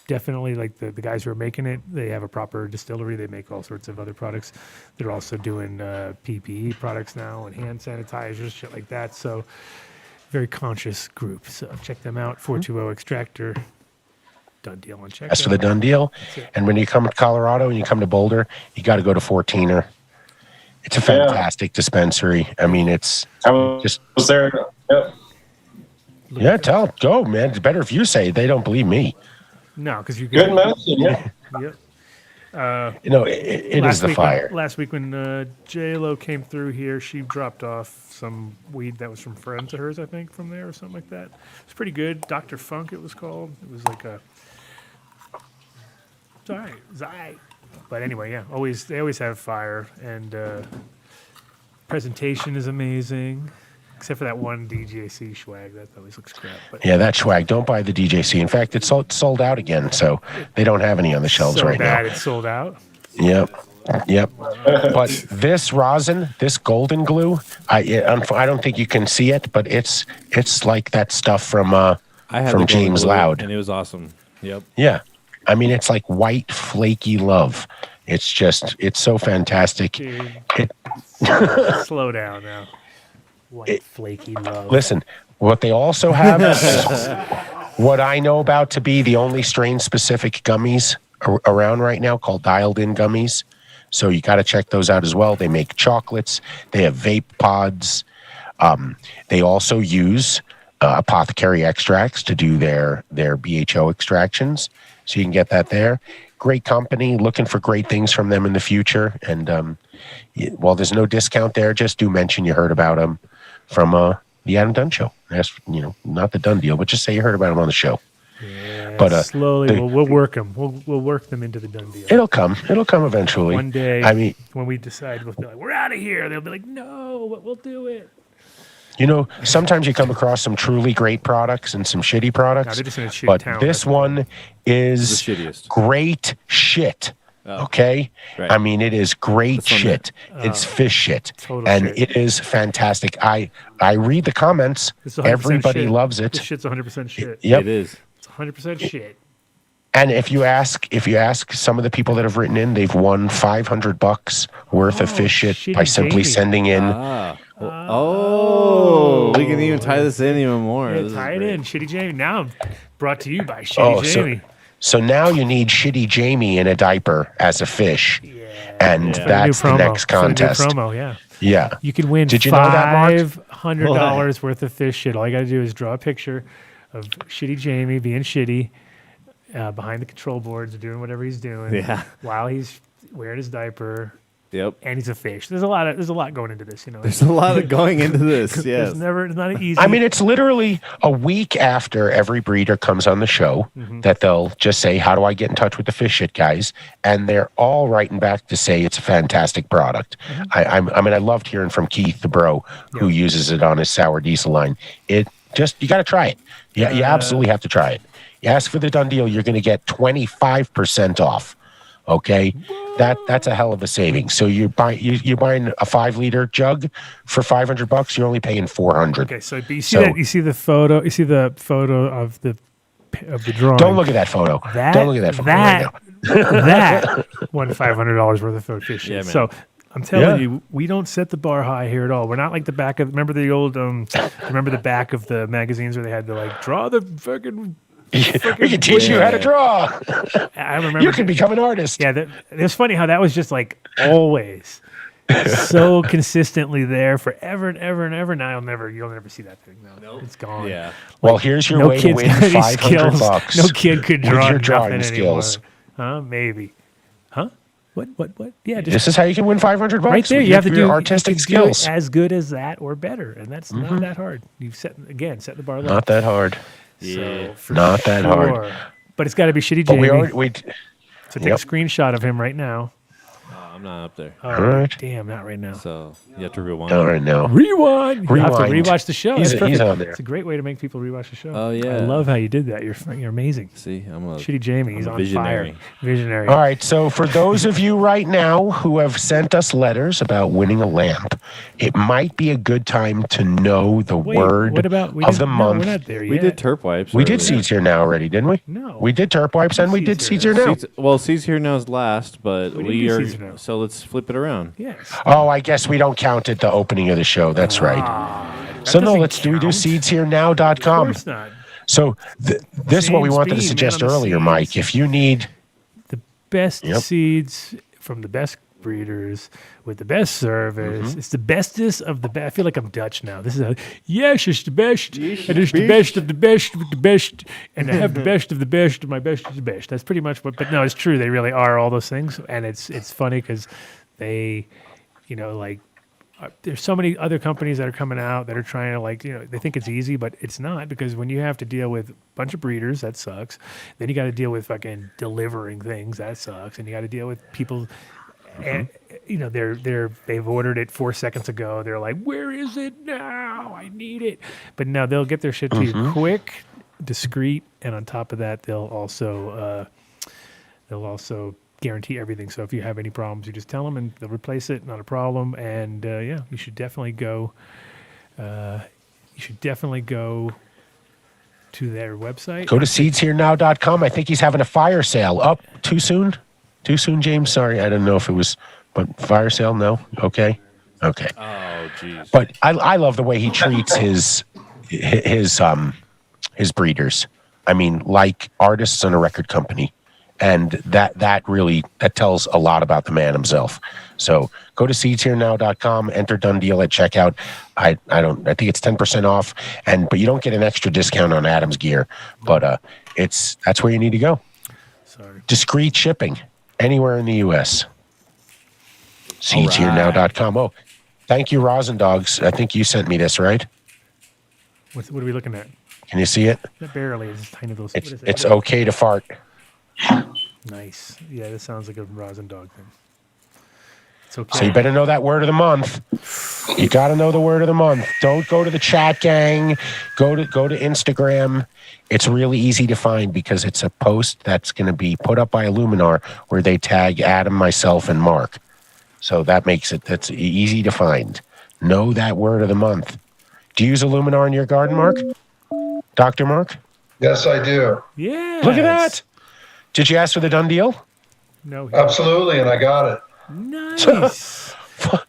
definitely like the guys who are making it, they have a proper distillery. They make all sorts of other products. They're also doing PPE products now and hand sanitizers, shit like that. So very conscious group. So check them out. 420 Extractor. Dunn Deal on check. That's for the Dunn Deal. And when you come to Colorado and you come to Boulder, you got to go to 14er. It's a fantastic dispensary. I mean, it's just. Was there? Yeah, go, man. It's better if you say it. They don't believe me. No, because you good medicine. Yeah. Yep. It is the fire. Last week when J-Lo came through here, she dropped off some weed that was from friends of hers, I think, from there or something like that. It's pretty good. Dr. Funk, it was called. It was like a... It's all right. It's all right. But anyway, yeah, they always have fire. And presentation is amazing. Except for that one DJC swag. That always looks crap. But yeah, that swag. Don't buy the DJC. In fact, it's sold out again, so they don't have any on the shelves right now. It's sold out? Yep. But this rosin, this golden glue, I don't think you can see it, but it's like that stuff from James Loud. And it was awesome. Yep. Yeah. I mean, it's like white, flaky love. It's so fantastic. Dude, slow down now. White, flaky love. Listen, what they also have is what I know about to be the only strain-specific gummies around right now called dialed-in gummies. So you got to check those out as well. They make chocolates. They have vape pods. They also use apothecary extracts to do their BHO extractions. So you can get that there. Great company. Looking for great things from them in the future. And while there's no discount there, just do mention you heard about them from the Adam Dunn Show. That's, not the Dunn Deal, but just say you heard about them on the show. Yeah, but slowly we'll work them. We'll work them into the Dunn Deal. It'll come eventually. One day, I mean, when we decide, we'll be like, we're out of here. They'll be like, no, but we'll do it. Sometimes you come across some truly great products and some shitty products. No, they're just in a shitty but town. This one is the shittiest. Great shit. Okay? Right. I mean, it is great shit. It's fish shit. And shit. it is fantastic. I read the comments. Everybody shit. loves it. This shit's 100% shit. Yep. It is. It's 100% shit. And if you ask some of the people that have written in, they've won $500 worth of fish shit by simply sending in. We can even tie this in even more. Yeah, tie it in. Shitty Jamie. Now brought to you by Shitty Jamie. So now you need Shitty Jamie in a diaper as a fish. Yeah. And that's the next contest. Promo, yeah. Yeah. You can win Did you know that, Mark? $500 worth of fish shit. All you got to do is draw a picture of Shitty Jamie being shitty behind the control boards, doing whatever he's doing. Yeah. While he's wearing his diaper. Yep. And he's a fish. There's a lot going into this, you know. There's a lot of going into this. Yes. It's not an easy. I mean, it's literally a week after every breeder comes on the show that they'll just say, "How do I get in touch with the fish shit guys?" And they're all writing back to say it's a fantastic product. I mean, I loved hearing from Keith, the bro, who uses it on his sour diesel line. It just, you got to try it. You absolutely have to try it. You ask for the Dunn deal, you're going to get 25% off. Okay, that's a hell of a savings. So you're buying a 5-liter jug for $500. You're only paying $400. Okay, so you see that? You see the photo? You see the photo of the drawing? Don't look at that photo. Don't look at that photo right now. That won $500 worth of fish. Yeah, man. So I'm telling you, we don't set the bar high here at all. We're not like the back of. Remember the old? Remember the back of the magazines where they had to like draw the fucking. We can teach you how to draw. I remember. You can become an artist. Yeah, it's funny how that was just like always so consistently there forever and ever and ever. Now you'll never see that thing. No, it's gone. Yeah. Well, here's your way to win $500. No kid could draw your nothing drawing skills. Anymore. Huh? Maybe. Huh? What? Yeah, just This is how you can win $500. right there. with You have to your do artistic you can do it skills. as good as that or better, and that's not that hard. You've set the bar low. Not that hard. So for Not that hard. sure. But it's got to be shitty But Jamie. we So take a screenshot of him right now. I'm not up there. Oh, right. damn, not right now. So you have to rewind. All right, no. Rewind. You have to Rewind. rewatch the show. He's That's perfect. on there. It's a great way to make people rewatch the show. Oh, yeah. I love how you did that. You're amazing. See, I'm a Shitty Jamie. He's I'm a on visionary. fire. Visionary. All right, so for those of you right now who have sent us letters about winning a lamp, it might be a good time to know the Wait, word what about, of the month. We're not there yet. We did Terp wipes. We did earlier. Seeds Here Now already, didn't we? No. We did Terp Wipes and we did Seeds Here Now. Seeds Here Now is last, but We didn't we do are. Seeds Here Now. So let's flip it around. Yes. Oh, I guess we don't count it the opening of the show. That's right. So no, doesn't let's do count. seedsherenow.com. Of course not. So this is what we Same wanted to speed, suggest man, on the earlier, seeds. Mike. If you need The best Yep. seeds from the best breeders with the best service. It's the bestest of the best. I feel like I'm Dutch now. This is yes, it's the best. And it's the best of the best with the best. And I have the best of the best. And my best is the best. That's pretty much what. But no, it's true. They really are all those things. And it's funny because they, there's so many other companies that are coming out that are trying to they think it's easy, but it's not, because when you have to deal with a bunch of breeders, that sucks. Then you got to deal with fucking delivering things, that sucks. And you got to deal with people, and they've ordered it 4 seconds ago. They're like, where is it now? I need it. But no, they'll get their shit to you quick, discreet, and on top of that, they'll also guarantee everything. So if you have any problems, you just tell them and they'll replace it. Not a problem. And you should definitely go. You should definitely go to their website. Go to seedsherenow.com. I think he's having a fire sale. Up too soon? Too soon, James? Sorry, I didn't know if it was. But fire sale? No. Okay. Oh, jeez. But I love the way he treats his breeders. I mean, like artists in a record company. And that really tells a lot about the man himself. So go to seedsherenow.com, enter Dunn deal at checkout. I think it's 10% off, but you don't get an extra discount on Adam's gear. But that's where you need to go. Sorry. Discreet shipping anywhere in the US. Seedsherenow.com. Oh, thank you, Rosin Dogs. I think you sent me this, right? What are we looking at? Can you see it? Barely. It's tiny little. It's okay to fart. Nice. Yeah, this sounds like a rosin dog thing. It's okay. So you better know that word of the month. You got to know the word of the month. Don't go to the chat gang. Go to Instagram. It's really easy to find because it's a post that's going to be put up by Illuminar where they tag Adam, myself, and Mark. So that's easy to find. Know that word of the month. Do you use Illuminar in your garden, Mark? Dr. Mark? Yes, I do. Yeah. Look at that. Did you ask for the Dunn deal? No. Absolutely, and I got it. Nice.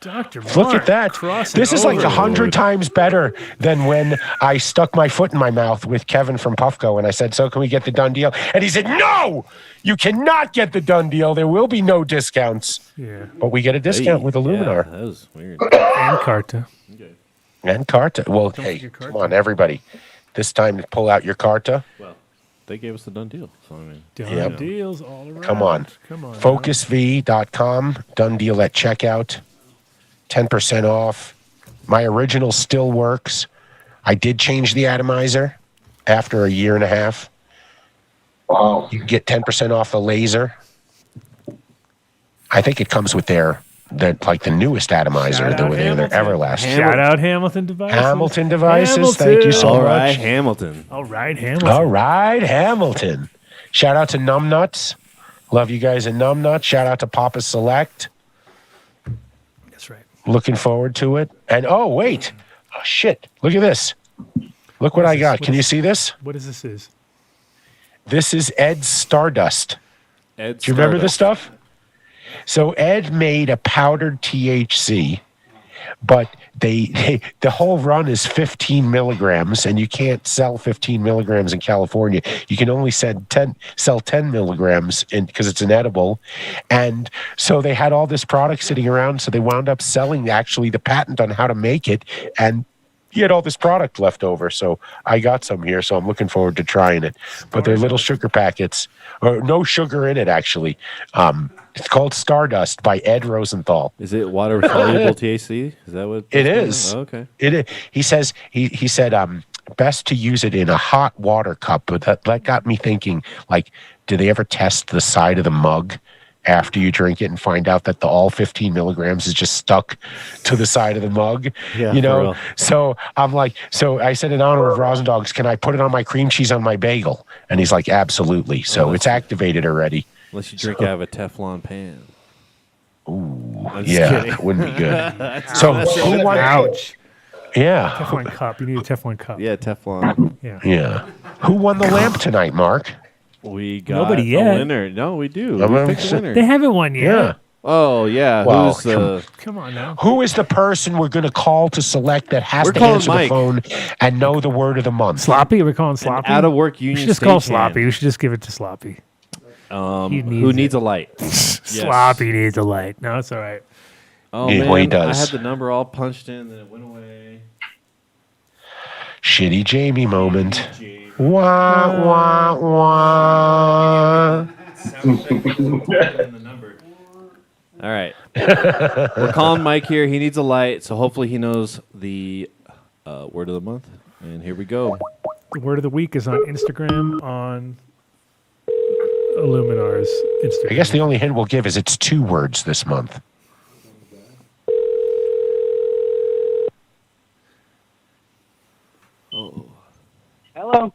Dr. Mark, Look at that. This is like over. 100 times better than when I stuck my foot in my mouth with Kevin from Puffco and I said, so can we get the Dunn deal? And he said, no, you cannot get the Dunn deal. There will be no discounts. Yeah. But we get a discount with Illuminar. Yeah, that was weird. And Carta. Okay. And Carta. Well, hey, forget your come Carta. on, everybody. This time pull out your Carta. Well, they gave us the done deal. So I mean, Done deals all around. Come on. FocusV.com, done deal at checkout. 10% off. My original still works. I did change the atomizer after a year and a half. Wow. You can get 10% off the laser. I think it comes with the newest atomizer, their everlasting. Shout out Hamilton Devices. Hamilton Devices. Thank you so All much. right, Hamilton. All right, Hamilton. All right, Hamilton. Shout out to Numbnuts. Love you guys at Numbnuts. Shout out to Papa Select. That's right. Looking forward to it. And wait. Oh, shit. Look at this. Look what I got. Can you see this? What is this? This is Ed's Stardust. Do you remember this stuff? So Ed made a powdered THC, but the whole run is 15 milligrams, and you can't sell 15 milligrams in California. You can only sell 10 milligrams because it's an edible. And so they had all this product sitting around, so they wound up selling actually the patent on how to make it, and he had all this product left over. So I got some here, so I'm looking forward to trying it. But they're little sugar packets, or no sugar in it, actually. It's called Stardust by Ed Rosenthal. Is it water soluble THC? Is that what it is? Oh, okay. It is. He says he said best to use it in a hot water cup. But that got me thinking, like, do they ever test the side of the mug after you drink it and find out that all 15 milligrams is just stuck to the side of the mug? Yeah, you know? for real. So I'm like, I said, in honor of Rosendogs, can I put it on my cream cheese on my bagel? And he's like, absolutely. So it's activated already. Unless you drink out of a Teflon pan. Ooh, kidding. that wouldn't be good. So who won? Ouch. Yeah. Teflon cup. You need a Teflon cup. Yeah, Teflon. Yeah. Who won the lamp tonight, Mark? We got Nobody a yet. winner. No, we do. I'm We picked a winner. They haven't won yet. Yeah. Oh, yeah. Well, Who's Come on now. Who is the person we're going to call to select that has We're to calling answer Mike. the phone and know the word of the month? Sloppy? We're calling Sloppy? out of work We union should just call stagehand. Sloppy. We should just give it to Sloppy. Who needs a light? Sloppy needs a light. No, it's all right. Oh, Yeah, man. well, he does. I had the number all punched in, then it went away. Shitty Jamie moment. Wah, wah, wah. All right. We're calling Mike here. He needs a light, so hopefully he knows the word of the month. And here we go. The word of the week is on Instagram, on Illuminar's Instagram. I guess the only hint we'll give is it's 2 words this month. Oh. Hello.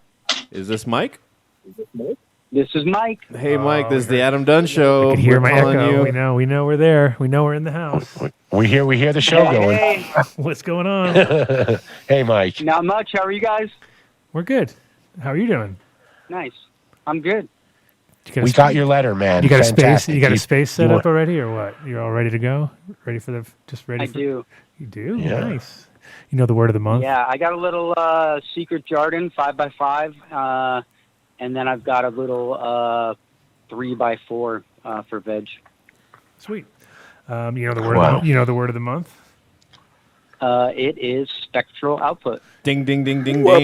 Is this Mike? This is Mike. Hey, Mike. This is the Adam Dunn Show. I can hear We're my calling echo. you. We know we're there. We know we're in the house. We hear the show going. Hey, What's going on? Hey, Mike. not much. How are you guys? We're good. How are you doing? Nice. I'm good. We got your letter, man. You got Fantastic. a space. You got a space set you up already, or what? You're all ready to go? Ready for the? Just ready? I for, do. You do? Yeah. Nice. You know the word of the month? Yeah, I got a little secret Jarden 5x5, and then I've got a little 3x4 for veg. Sweet. You know the word. Wow. You know the word of the month. It is spectral output. Ding, ding, ding, ding, ding.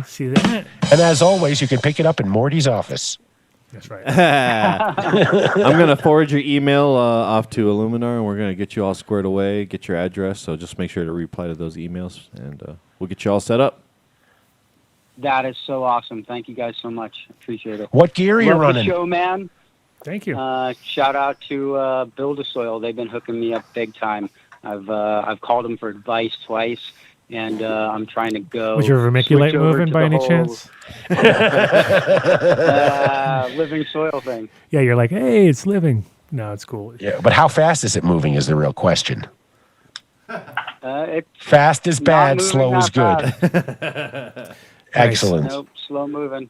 See that? And as always, you can pick it up in Morty's office. That's right. I'm going to forward your email off to Illuminar, and we're going to get you all squared away, get your address. So just make sure to reply to those emails, and we'll get you all set up. That is so awesome. Thank you guys so much. Appreciate it. What gear are you Love running? the show, man. Thank you. Shout out to Build a Soil. They've been hooking me up big time. I've called them for advice twice, and I'm trying to go. Was your vermiculite switch over moving to by the any whole, chance? living soil thing. Yeah, you're like, hey, it's living. No, it's cool. Yeah, but how fast is it moving is the real question. It's Fast is not bad, moving slow is that good. fast. Excellent. Nope, slow moving.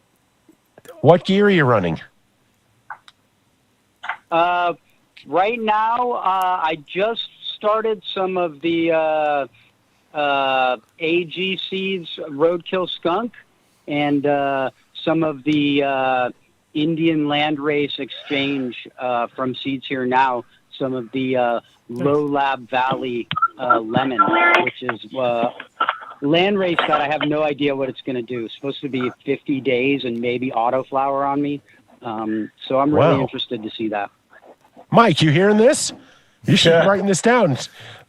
What gear are you running? Right now, I just started some of the AG seeds, Roadkill Skunk, and some of the Indian Landrace Exchange from Seeds Here Now, some of the Low Lab Valley lemon, which is land race that I have no idea what it's going to do. It's supposed to be 50 days and maybe autoflower on me. So I'm really interested to see that. Mike, you hearing this? You should be writing this down.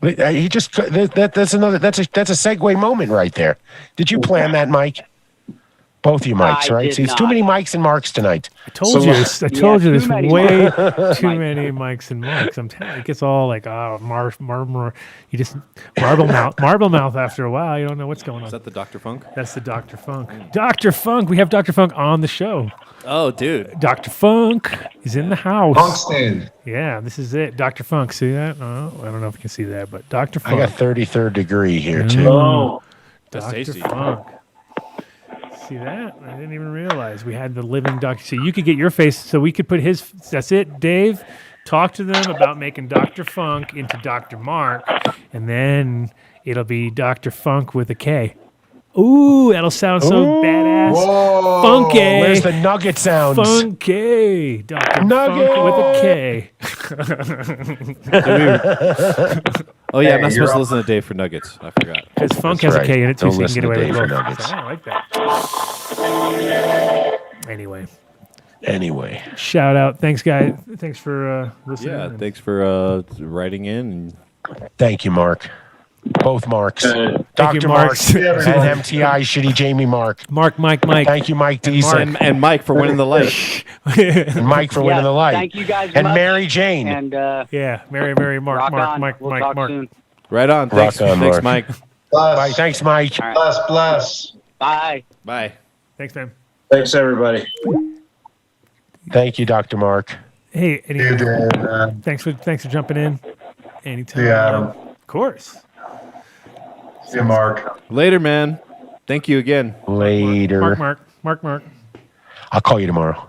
He just that's a segue moment right there. Did you plan that, Mike? Both you Mikes, right? See, it's too many Mikes and Marks tonight. I told you there's way too many Mikes and Marks. I'm telling you, it gets all like, you just marble mouth after a while. You don't know what's going on. Is that the Dr. Funk? That's the Dr. Funk. Dr. Funk. We have Dr. Funk on the show. Oh, dude. Dr. Funk is in the house. Funk stand. Yeah, this is it. Dr. Funk. See that? Oh, I don't know if you can see that, but Dr. Funk. I got 33rd degree here, too. Oh, that's Dr. tasty. Funk. See that? I didn't even realize we had the living doctor. So you could get your face, so we could put his. That's it, Dave. Talk to them about making Dr. Funk into Dr. Mark, and then it'll be Dr. Funk with a K. Ooh, that'll sound so badass. Whoa. Funky. Where's the nugget sounds? Funky. Dr. Nugget. Funk with a K. Oh, yeah, I'm not supposed to listen to Dave for nuggets. I forgot. Because Funk That's has right. a K in it, too, Don't so you can listen get away to with Dave for both. nuggets. So I like that. Anyway. Shout out. Thanks, guys. Thanks for listening. Yeah, thanks for writing in. Thank you, Mark. Both Marks. Thank Dr. you, Marks and Marks. MTI Shitty Jamie Mark. Mike. Thank you, Mike Deason. And Mike for winning the light. And Mike for winning the light. Thank you guys And much. Mary Jane. And yeah, Mary, Mark, Mike. We'll talk soon. Right on. Thanks, Rock on, thanks Mark. Mike. Bye. Thanks, Mike. All right. Bless. Bye. Bye. Thanks, man. Thanks, everybody. Thank you, Dr. Mark. Hey, You did, man. thanks for jumping in. Anytime. See you, Adam. Of course. See you, Mark. Later, man. Thank you again. Later. Mark. I'll call you tomorrow.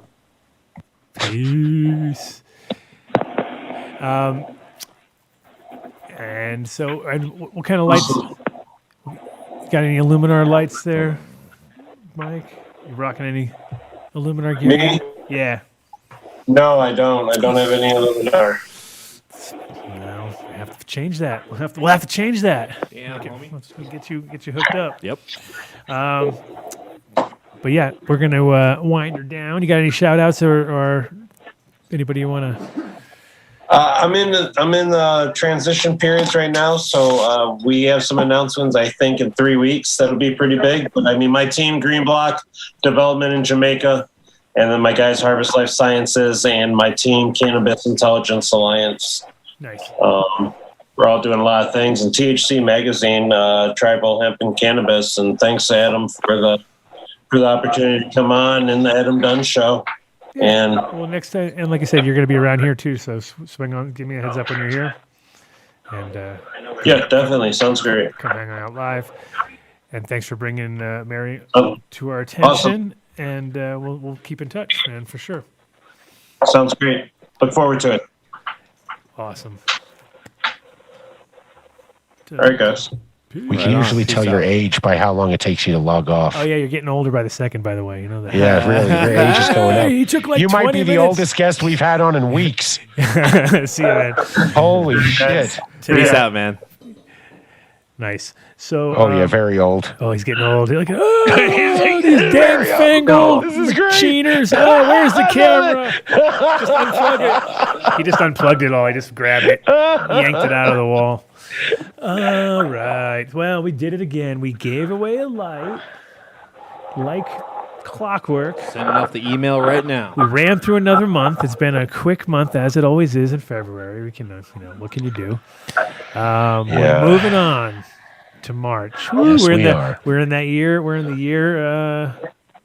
Peace. And so, what kind of lights? Got any Illuminar lights there, Mike? You rocking any Illuminar gear? Me? Yeah. No, I don't. I don't have any Illuminar. No, we have to change that. We'll have to change that. Yeah, homie. Let's get you hooked up. Yep. But yeah, we're gonna wind her down. You got any shout outs or anybody you wanna? I'm in the transition periods right now, so we have some announcements. I think in 3 weeks that'll be pretty big. But I mean, my team, Green Block Development in Jamaica, and then my guys, Harvest Life Sciences, and my team, Cannabis Intelligence Alliance. Nice. We're all doing a lot of things. And THC Magazine, Tribal Hemp and Cannabis, and thanks Adam for the opportunity to come on in the Adam Dunn show. And well, next time, and like I said, you're going to be around here too. So swing on, give me a heads up when you're here. And yeah, definitely sounds great. Come hang out live. And thanks for bringing Mary Oh, to our attention. awesome. And we'll keep in touch, man, for sure. Sounds great. Look forward to it. Awesome. All right, guys. We can usually tell your age by how long it takes you to log off. Oh yeah, you're getting older by the second. By the way, you know that. Yeah, really, your age is going up. He took like you might 20 be the minutes. oldest guest we've had on in weeks. See you, man. Holy shit. Peace out, man. Nice. So. Oh, yeah, very old. Oh, he's getting old. You're like, oh, these damn fangled cheaters. Oh, where's the camera? Just unplug it. He just unplugged it all. He just grabbed it, yanked it out of the wall. All right. Well, we did it again. We gave away a light like clockwork. Sending off the email right now. We ran through another month. It's been a quick month, as it always is in February. We can, what can you do? We're moving on to March. Woo, Yes, we're in that year. We're in the year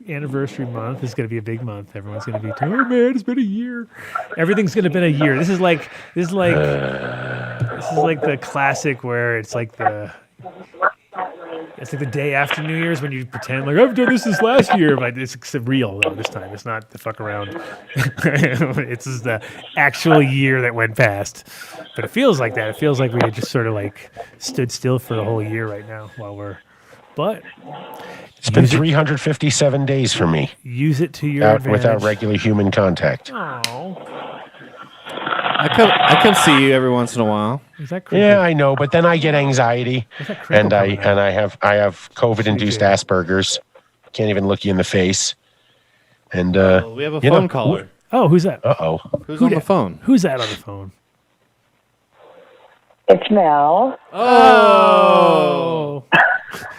anniversary month. This is going to be a big month. Everyone's going to be, oh man, it's been a year. Everything's going to be a year. This is like the classic where it's like the day after New Year's when you pretend like I've done this last year, but it's real though this time. It's not the fuck around. It's just the actual year that went past. But it feels like that. It feels like we had just sort of like stood still for the whole year right now but it's been 357 days for me. Use it to your advantage. Without regular human contact. Oh. I come see you every once in a while. Is that creepy? Yeah, I know, but then I get anxiety, and I have COVID-induced Asperger's. Can't even look you in the face. And we have a phone caller. Oh, who's that? Uh-oh. Who's on the phone? Who's that on the phone? It's Mel. Oh.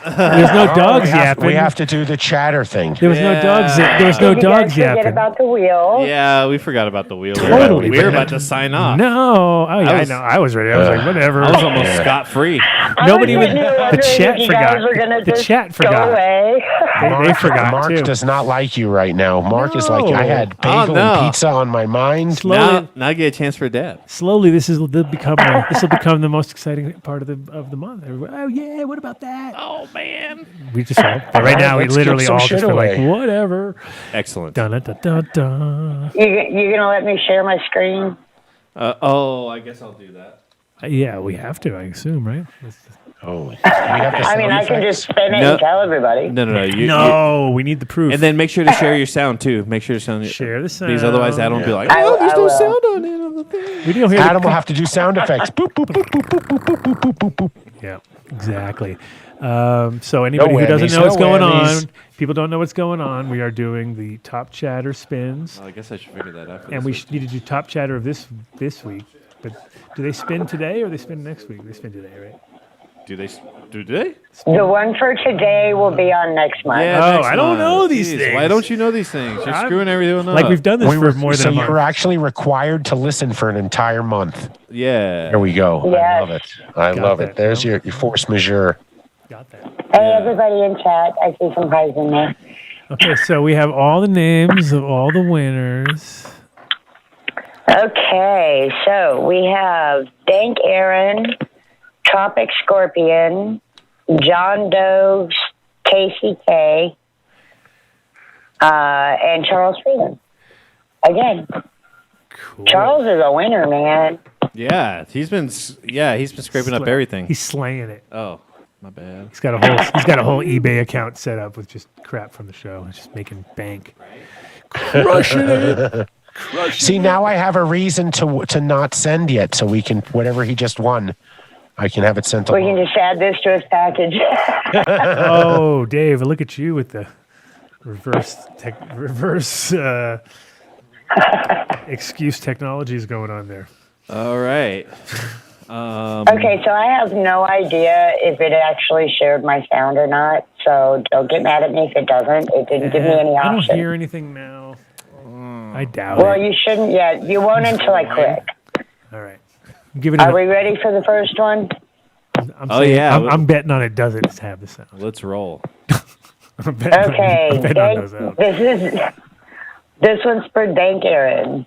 There's no dogs yapping. We have to do the chatter thing. There was no dogs. There was no dogs yapping. Forget about the wheel. Yeah, we forgot about the wheel. Totally. We were about to sign off. No. Oh, yeah, I know. I was ready. I was like, whatever. I was almost scot-free. Nobody even... The chat forgot. The chat forgot. They forgot, Mark too. does not like you right now. Mark is like, I had bagel and pizza on my mind. Now I get a chance for a dab. Slowly, this will become the most exciting part of the month. Oh, yeah, what about that? Oh, man. We just but right now, we literally all just feel like, whatever. Excellent. Dun, dun, dun, dun. You gonna let me share my screen? I guess I'll do that. Yeah, we have to, I assume, right? I mean, I can just spin it and tell everybody. No. We need the proof. And then make sure to share your sound, too. Make sure to share the sound. Because otherwise, Adam will be like, there's no sound on it. Adam will have to do sound effects. Boop, boop, boop, boop, boop, boop, boop, boop, boop, boop. Yeah, exactly. So anybody who doesn't know what's going on, people don't know what's going on, we are doing the top chatter spins. I guess I should figure that out. And we need to do top chatter of this week. But do they spin today or they spin next week? They spin today, right? Do they? The one for today will be on next month. Yeah, I don't know these things. Why don't you know these things? You're screwing everything up. Like we've done this for more than a month. So you're actually required to listen for an entire month. Yeah. There we go. Yes. I love it. I love it. There's your force majeure. Got that. Hey, everybody in chat. I see some highs in there. Okay, so we have all the names of all the winners. Okay, so we have Dank Aaron, Tropic Scorpion, John Doe, Casey K, and Charles Freeman. Again, cool. Charles is a winner, man. Yeah, he's been scraping up everything. He's slaying it. Oh, my bad. He's got a whole eBay account set up with just crap from the show. He's just making bank. Crushing it. See, now I have a reason to not send yet, so we can, whatever he just won, I can have it sent along. We can just add this to his package. Oh, Dave, look at you with the reverse excuse technologies going on there. All right. Okay, so I have no idea if it actually shared my sound or not, so don't get mad at me if it doesn't. It didn't give me any option. I don't hear anything now. I doubt Well, you shouldn't yet. You won't until I click. All right. Are we ready for the first one? I'm betting on it doesn't have the sound. Let's roll. Okay. This one's for Dank Aaron.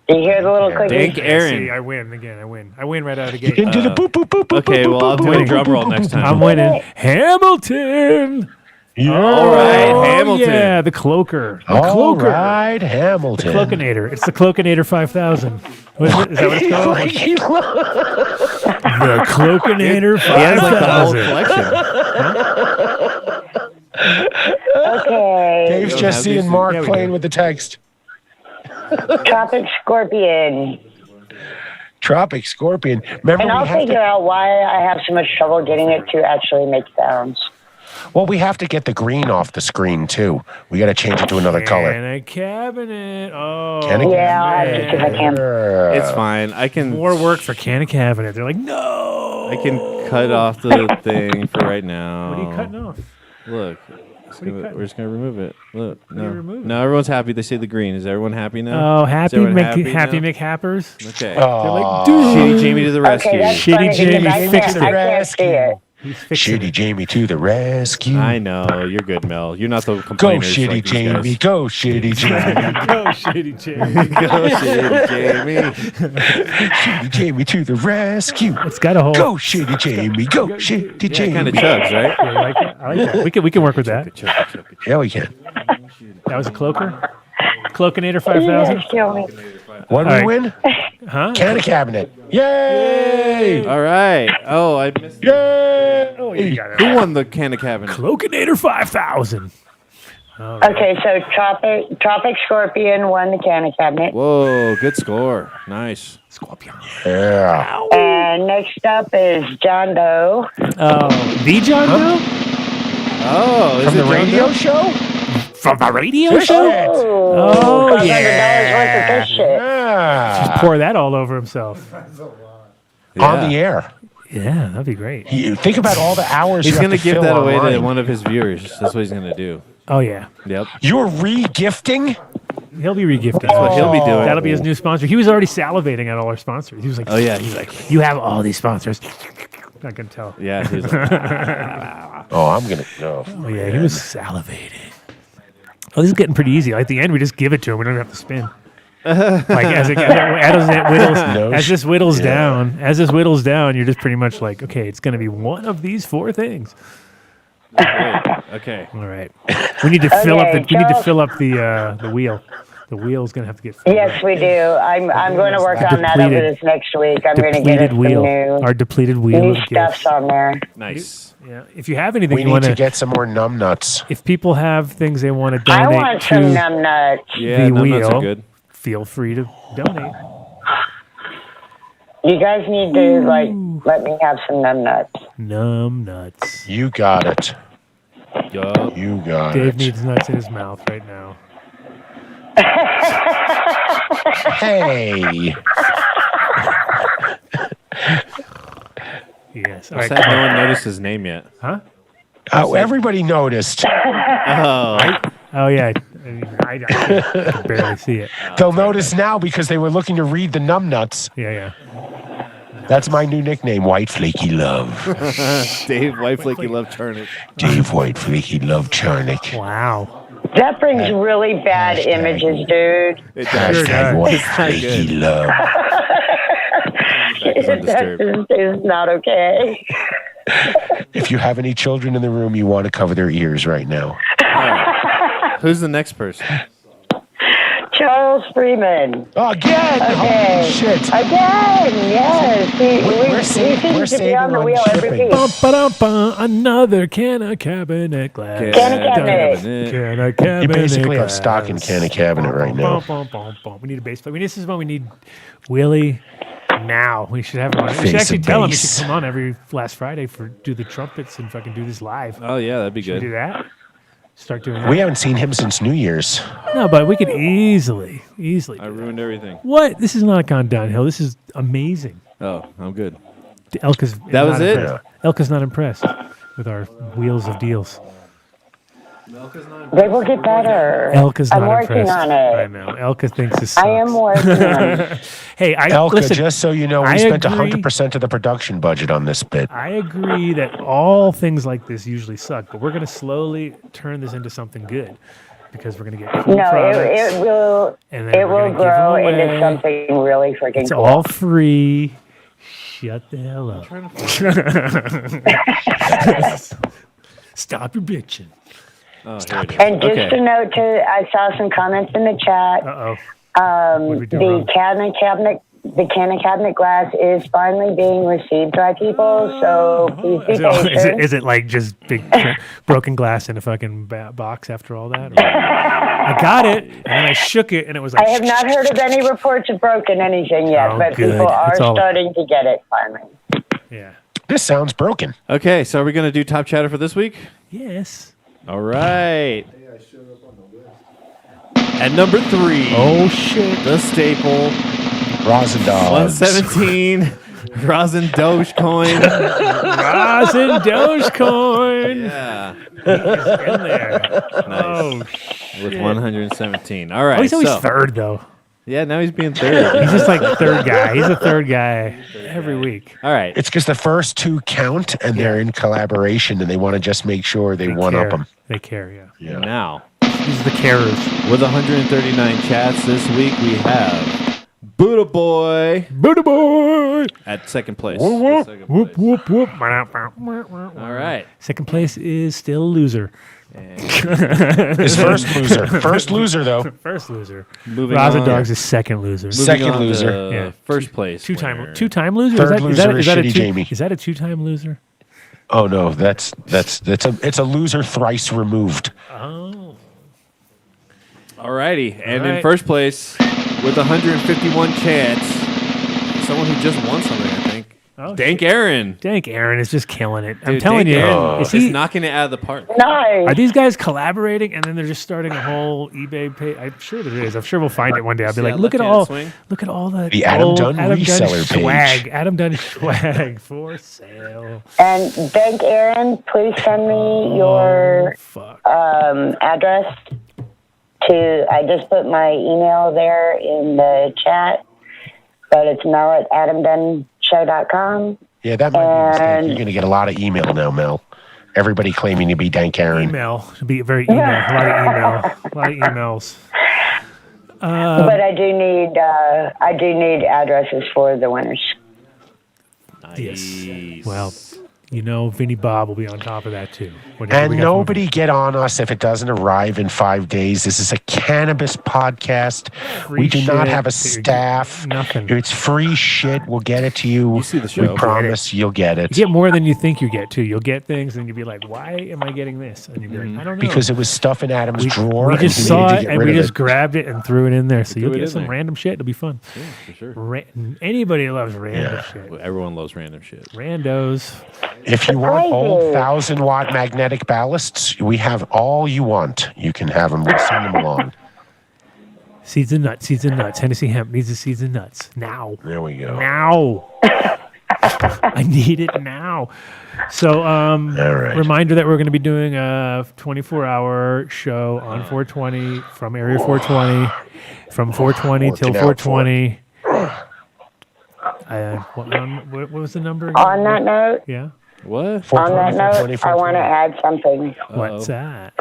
Do you hear the little clicking? Dank Aaron. See, I win again. I win right out of the gate. You can do the boop, boop, boop, boop. Okay, well, I'll do a drum roll next time. I'm winning. Hamilton. Yeah. All right, Hamilton. Yeah, the cloaker. The All cloaker. right, Hamilton. The cloakinator. It's the Cloakinator 5000. What is it? Is that what it's called? The Cloakinator 5000. He has like the whole collection. Okay. Dave's just seeing Mark playing with the text. Tropic Scorpion. Tropic Scorpion. Remember, And I'll figure out why I have so much trouble getting it to actually make sounds. Well, we have to get the green off the screen, too. We got to change it to another color. And a cabinet. Oh. Yeah, I'll have to see if I can. It's fine. I can... More work for Can of Cabinet. They're like, no. I can cut off the thing for right now. What are you cutting off? Look. We're just going to remove it. Look. What are you removing? No, everyone's happy. They say the green. Is everyone happy now? Oh, happy McHappers. Okay. Okay. They're like, dude. Shitty Jamie to the rescue. Shitty Jamie fixed it. I can't see it. Shitty Jamie to the rescue. I know. You're good, Mel. You're not the Go, complainers. Shitty like these Jamie. guys. Go, Shitty Jamie. Go, Shitty Jamie. Go, Shitty Jamie. Shitty Jamie to the rescue. It's got a whole... Go, Shitty Jamie. Go, Shitty Jamie. It kind of chugs, right? Yeah, I like that. We can work with that. Yeah, we can. That was a cloaker? Cloakinator 5000? Kill me. What did we win? Huh? Can of Cabinet. Yay! All right. Oh, I missed. Yay! Oh, you got it. Who won the Can of Cabinet? Cloakinator 5000. Okay, so Tropic Scorpion won the Canna Cabinet. Whoa, good score. Nice. Scorpion. Yeah. And next up is John Doe. Oh, the John Doe? Oh, is From it the John radio Doe? show? From the radio show? Oh, $500 yeah. worth of this shit. Just Yeah. pour that all over himself. On the air. Yeah, that'd be great. Think about all the hours He's you have going to give fill that away to online. one of his viewers. That's what he's going to do. Oh, yeah. Yep. You're re-gifting? He'll be regifting. That's what he'll be doing. That'll be his new sponsor. He was already salivating at all our sponsors. He was like, Oh, yeah. He's like, you have all these sponsors. Not going to tell. Yeah. He's like, Oh, I'm going to go. Oh, yeah, he was salivating. Oh, this is getting pretty easy. At the end, we just give it to him. We don't have to spin. Like as this whittles down, you're just pretty much like, okay, it's going to be one of these four things. okay. All right. We need to fill up the wheel. The wheel is going to have to get filled. Yes, we do. I'm going to work on that over this next week. I'm going to get it Our depleted wheel. new stuff's on there. Nice. Yeah. If you have anything We you need want to get some more numb nuts. if people have things they want to I donate want to some numb nuts. Yeah, the numb nuts wheel, are good. feel free to donate. You guys need to let me have some numb nuts. Numb nuts. You got it. Yup. You got Dave it. needs nuts in his mouth right now. Hey. Yes. All What's right. that? No one noticed his name yet. Huh? Oh, everybody noticed. Oh. Oh yeah. I can barely see it. They'll notice now because they were looking to read the numb nuts. Yeah. That's my new nickname, White Flaky Love. Dave White Flaky Love Charnick. Dave White Flaky Love Charnick. Wow. That brings really bad images, dude. It does. Hashtag White It's not Flaky good. Love. It's undisturbed. That is not okay. If you have any children in the room, you want to cover their ears right now. Who's the next person? Charles Freeman. Again! Okay. Holy shit. Again, yes. We're He seems to be on the wheel every shipping. week. Bum-ba-dum-bum, another can of cabinet glass. Can of cabinet. Can of cabinet You basically have glass. stock in can of cabinet right now. We need a bass player. This is when we need Willie now. We should have him on. We should Face actually of tell him he bass. should come on every last Friday for do the trumpets and fucking do this live. Oh, yeah, that'd be Should we do good. that? Start doing that. We haven't seen him since New Year's. No, but we could easily. I do ruined everything. What? This has not gone downhill. This is amazing. Oh, I'm good. Elka's That was not it? impressed. Elka's not impressed with our wheels of deals. They will get better. Elka's I'm not working impressed. on I it. know. Elka thinks this I sucks. am working on it. Hey, Elka, listen, just so you know, I we spent agree. 100% of the production budget on this bit. I agree that all things like this usually suck, but we're going to slowly turn this into something good because we're going to get cool No, products. it will. and then It we're will gonna give grow them into away. something really freaking It's cool. all free. Shut the hell up. Stop your bitching. Oh, here it is. And just Okay. a note to, I saw some comments in the chat. Uh-oh. The cabinet cabinet glass is finally being received by people, so please be patient. Is it like just big broken glass in a fucking box after all that? Or- I got it, and then I shook it, and it was like... I have not heard of any reports of broken anything yet, Oh, but good. people are It's all- starting to get it finally. Yeah. This sounds broken. Okay, so are we going to do top chatter for this week? Yes. All right. At number 3. Oh, shit. The staple. Rosin dogs. 117. Rosin Dogecoin. Rosin Dogecoin. Yeah. He's in there. Nice. Oh, shit. With 117. All right. Oh, he's always so- third, though. Yeah, now he's being third. He's just like the third guy. He's a third guy every week. All right. It's because the first two count and they're in collaboration and they want to just make sure they one up them. They care, yeah. Now, These are the carers. with 139 chats this week, we have Buddha Boy Buddha boy. at second place. Whoop, Second whoop, place. whoop, whoop. All right. Second place is still a loser. His first loser. First loser, though. First loser. Moving Rosin on. Dogs is second loser. Moving Second on loser. to Yeah. First place. Two-time winner. loser. Third loser is Shitty Jamie. Is that a two-time loser? Oh no, it's a loser thrice removed. Oh. Alrighty, and in right. first place, with 151 chats, someone who just won something, I think. Oh, Dank Aaron. Dank Aaron is just killing it. I'm Dude, telling Dank you, Aaron is is he knocking it out of the park. Nice. Are these guys collaborating and then they're just starting a whole eBay page? I'm sure there is. I'm sure we'll find it one day. I'll be See like, that look at left-handed all swing? the Adam old Dunn reseller swag. page. Adam Dunn swag for sale. And thank Aaron. Please send me your address to. I just put my email there in the chat, but it's mel@adamdunshow.com. Yeah, that might be a mistake. You're going to get a lot of email now, Mel. Everybody claiming to be Dank Aaron. Email. It'll be very email. A lot of email. A lot of emails. But I do need addresses for the winners. Yes. Well, you know, Vinny Bob will be on top of that too. Whatever And we got nobody get on us if it doesn't arrive in 5 days. This is a cannabis podcast. Free We do not shit. have a staff. Nothing. It's free shit. We'll get it to you. You see the show. We promise you'll get it. You get more than you think you get too. You'll get things and you'll be like, why am I getting this? And you'll be like, I don't know. Because it was stuff in Adam's drawer. we and just he saw needed to it get and rid we of just it. grabbed it and threw it in there. So Threw you'll it get in some there. random shit. It'll be fun. Yeah, for sure. Anybody loves random shit. Well, everyone loves random shit. Randos. If you want old 1,000-watt magnetic ballasts, we have all you want. You can have them. We'll send them along. Seeds and nuts. Seeds and nuts. Hennessy Hemp needs the seeds and nuts. Now. There we go. Now. I need it now. So, right. reminder that we're going to be doing a 24-hour show on 420 from Area 420, from 420 till Working out for 420. What was the number again? On that note, Yeah. What? on that note, I want to add something. What's that?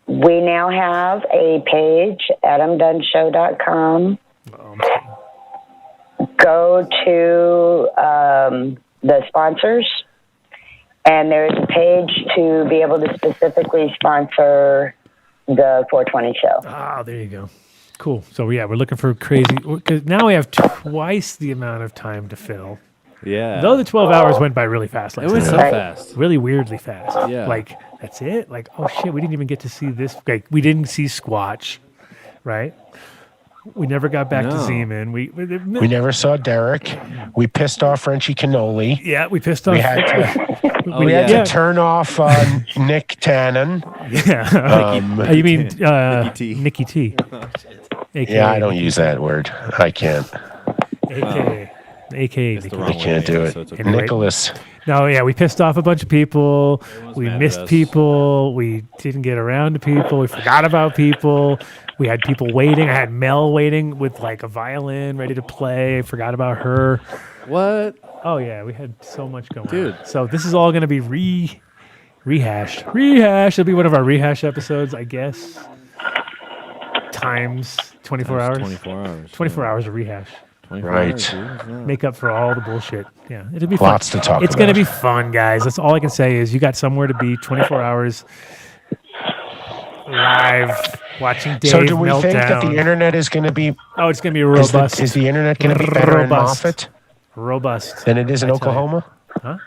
We now have a page, adamdunshow.com. Go to the sponsors, and there's a page to be able to specifically sponsor the 420 show. Oh, there you go. Cool. So, yeah, we're looking for crazy. Because now we have twice the amount of time to fill. Yeah. Though the 12 hours went by really fast last It went night. so fast. Really weirdly fast. Yeah. Like, that's it? Like, oh shit, we didn't even get to see this. Like, we didn't see Squatch, right? We never got back to No. Zeman. We never saw Derek. We pissed off Frenchie Cannoli. Yeah, we pissed off. We had to, Oh, we had yeah. to turn off Nick Tannen. Yeah. You mean Nikki T. Nikki T. AKA Yeah, I don't use that word. I can't. AKA It's the Nikki wrong I can't do it. So it's okay. Anyway. Nicholas. No, yeah, we pissed off a bunch of people. We mad at missed us. people. We didn't get around to people. We forgot about people. We had people waiting. I had Mel waiting with like a violin ready to play. I forgot about her. What? Oh yeah, we had so much going Dude. on. So this is all going to be rehashed. It'll be one of our rehash episodes, I guess. Times 24 hours. 24 hours. 24 hours of rehash. 24 Right. hours, dude. It's not- Make up for all the bullshit. Yeah, it'll be Lots fun. to talk It's going to about. be fun, guys. That's all I can say is you got somewhere to be 24 hours live watching Dave So do we melt think that down. the internet is going to be Oh, it's going to be is robust. the internet going to be better in Robust. Moffat Robust. than it is in I tell you. Oklahoma?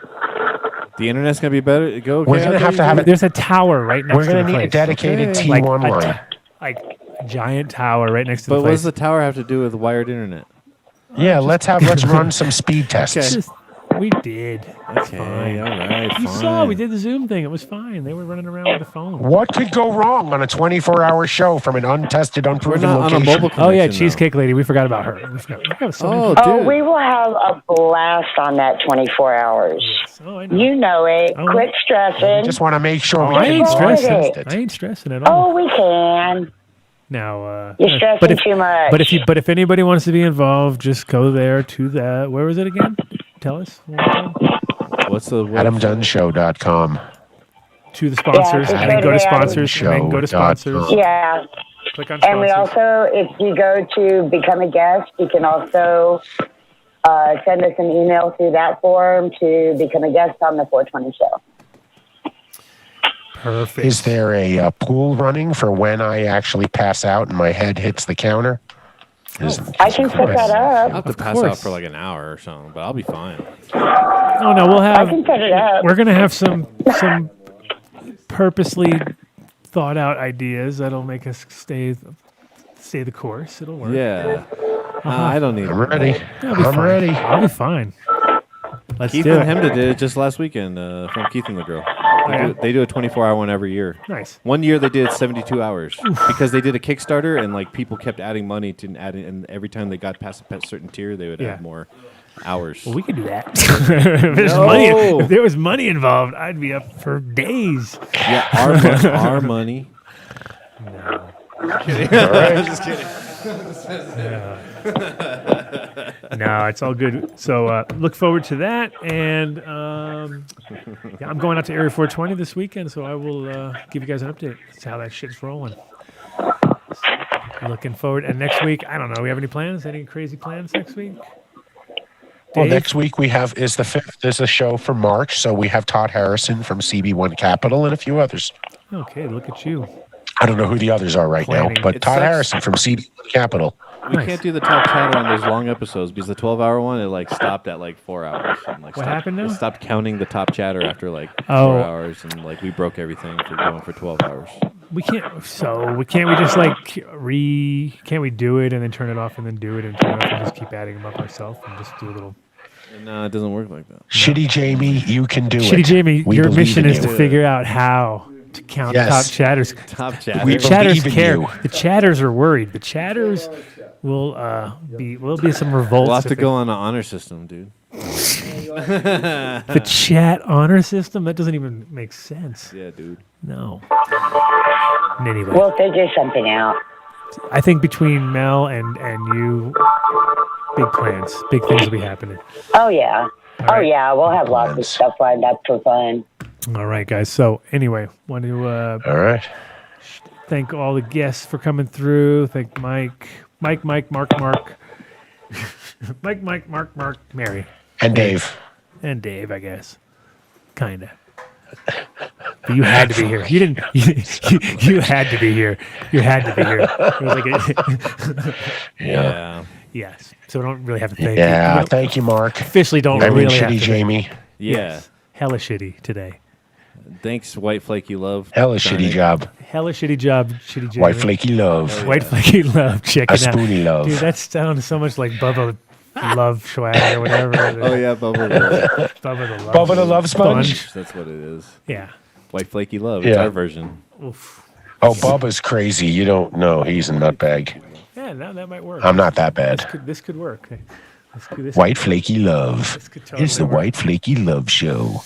The internet's gonna be better. Go. We're going to have to have it. There's a tower right next We're to going the to need a place. dedicated Okay. T1 a line. like a giant tower right next to But the what place. does the tower have to do with wired internet? Yeah, let's run some speed tests. Okay. Just- we did. It's Okay, fine. all right, You fine. saw we did the Zoom thing. It was fine. They were running around with the phone. What could go wrong on a 24-hour show from an untested, We're unproven not on a location? mobile connection. Oh yeah, though. Cheesecake Lady. We forgot about her. We forgot so many Oh, people. dude. We will have a blast on that 24 hours. Oh, I know. You know it. Oh. Quit stressing. Just want to make sure we I can ain't Go stressing. with test I it. ain't stressing at all. Oh, we can. Now, You're stressing but if, too much. But if anybody wants to be involved, just go there to that. Where was it again? Tell us. One more time. What's the AdamDunnShow.com. To the sponsors, Yeah, and then go to just go to sponsors, and then go to sponsors. Yeah. Click on And we sponsors. also, if you go to become a guest, you can also send us an email through that form to become a guest on the 420 show. Perfect. Is there a pool running for when I actually pass out and my head hits the counter? I can set that I'll up. have to Of pass out course. for like an hour or something, but I'll be fine. Oh no, we'll I have. can set it up. We're gonna have some purposely thought out ideas that'll make us stay the course. It'll work. Yeah. I don't need. I'm ready. I'm ready. I'll be fine. Let's Keith do and it. Hemda did it just last weekend from Keith and the Girl. They do a 24-hour one every year. Nice. One year they did 72 hours because they did a Kickstarter and like people kept adding money to add it, and every time they got past a certain tier, they would add more hours. Well, we could do that. If there was money involved, I'd be up for days. Yeah, our money. No. I'm kidding. All right. I'm just kidding. No, it's all good. So look forward to that. And I'm going out to Area 420 this weekend, so I will give you guys an update as to how that shit's rolling. Looking forward. And next week, I don't know. We have any plans? Any crazy plans next week? Well, next week we have is the 5th. There's a show for March, so we have Todd Harrison from CB1 Capital and a few others. Okay, look at you. I don't know who the others are right now, but Todd Harrison from CB1 Capital. We can't do the top chatter on those long episodes because the 12-hour one, it like stopped at like 4 hours. And, like, What happened now? It stopped counting the top chatter after like 4 hours, and like we broke everything for going for 12 hours. We can't. So can't we just like Can't we do it and then turn it off and then do it and turn it off and just keep adding them up ourselves and just do a little. No, it doesn't work like that. Shitty Jamie, you can do it. Shitty Jamie, We your believe mission in is you. to figure out how to count top chatters. Top chatters. We The chatters believe in care. you. The chatters are worried. The chatters will be some revolts. We'll have to if go on an honor system, dude. the chat honor system? That doesn't even make sense. Yeah, dude. No. Anyway, We'll figure something out. I think between Mel and you, big plans, big things will be happening. Oh, yeah. Oh, yeah. We'll have lots of stuff lined up for fun. All right, guys. So anyway, want to all right. Thank all the guests for coming through. Thank Mike, Mark, Mark, Mary, and Dave, I guess, kinda. But you had to be here. You didn't. You had to be here. You had to be here. It was like Yeah. Yes. So we don't really have to thank Yeah, you. thank you, Mark. Officially don't I mean, really have shitty to. Jamie. Yeah. Yes. Hella shitty today. Thanks, White Flaky Love. Hella shitty job. Hella shitty job, shitty Jamie. White flaky love. White flaky love. Check A it out. spoony love. Dude, that sounds so much like Bubba Love Swag or whatever. Oh yeah, Bubba the Love. Bubba the Love Sponge. That's what it is. Yeah. White Flaky Love. It's Yeah. our version. Oof. Oh, Bubba's crazy. You don't know. He's a nutbag. Yeah, that might work. I'm not that bad. This could work. This White Flaky Love. could totally It's the work. White Flaky Love Show.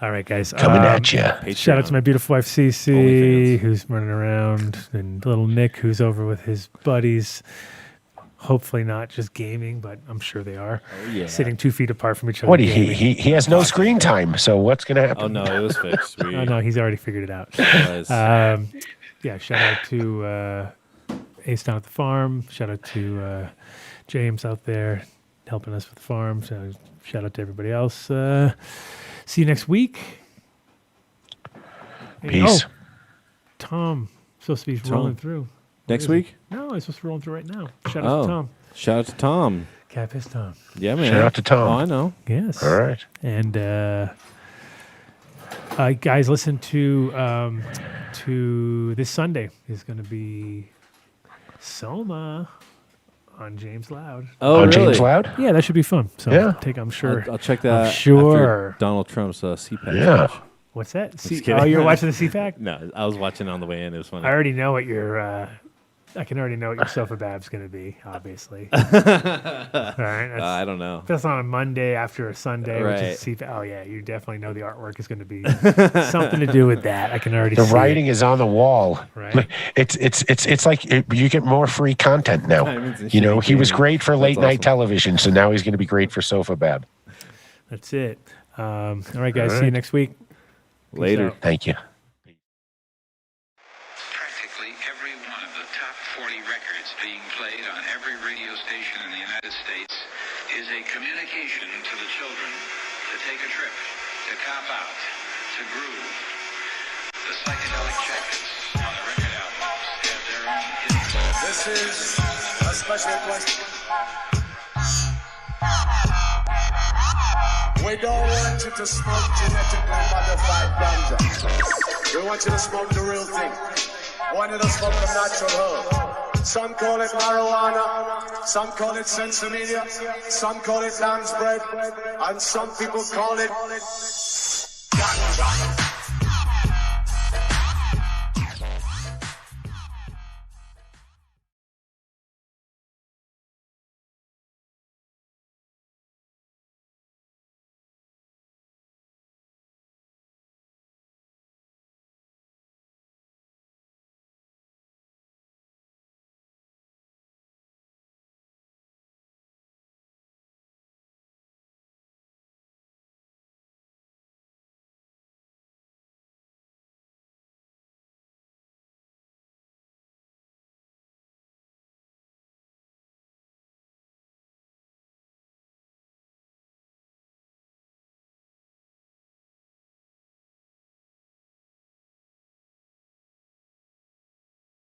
All right, guys. Coming at ya. Shout out to my beautiful wife, Cece, who's running around, and little Nick, who's over with his buddies. Hopefully not just gaming, but I'm sure they are. Oh, yeah. Sitting 2 feet apart from each other. What gaming. he has no screen time. So what's gonna happen? Oh no, it was fixed. Oh no, he's already figured it out. was. Yeah, shout out to Ace down at the farm. Shout out to James out there helping us with the farm. So shout out to everybody else. See you next week. Peace. Oh, Tom supposed to be rolling through. Next Where is week? he? No, he's supposed to be rolling through right now. Shout out to Tom. Shout out to Tom. Cat Piss Tom. Yeah, man. Shout out to Tom. Oh, I know. Yes. All right. And guys, listen to this Sunday is going to be Soma on James Loud. Oh, On really? James Loud? Yeah, that should be fun. So Yeah. I'm sure. I'll check that I'm sure. after Donald Trump's CPAC. Yeah. speech. What's that? Just kidding. Oh, you're watching the CPAC? No, I was watching on the way in. It was funny. I already know what your. I can already know what your sofa bab's going to be. Obviously. All right. I don't know. That's on a Monday after a Sunday, which Right. is CPAC. Oh yeah, you definitely know the artwork is going to be something to do with that. I can already The see writing it. is on the wall. Right. It's like you get more free content now. Diamonds and You know, shitty he was gaming. great for That's late night awesome. television, so now he's going to be great for Sofa Bab. That's it. All right, guys. All See you right. next week. Peace Later. out. Thank you. Practically every one of the top 40 records being played on every radio station in the United States is a communication to the children to take a trip, to cop out, to groove. The psychedelic jackets on the record albums have their own hidden message. This is a special question. We don't want you to smoke genetically modified ganja. We want you to smoke the real thing. We want you to smoke the natural herb. Some call it marijuana, some call it sensimedia, some call it lamb's bread, and some people call it ganja.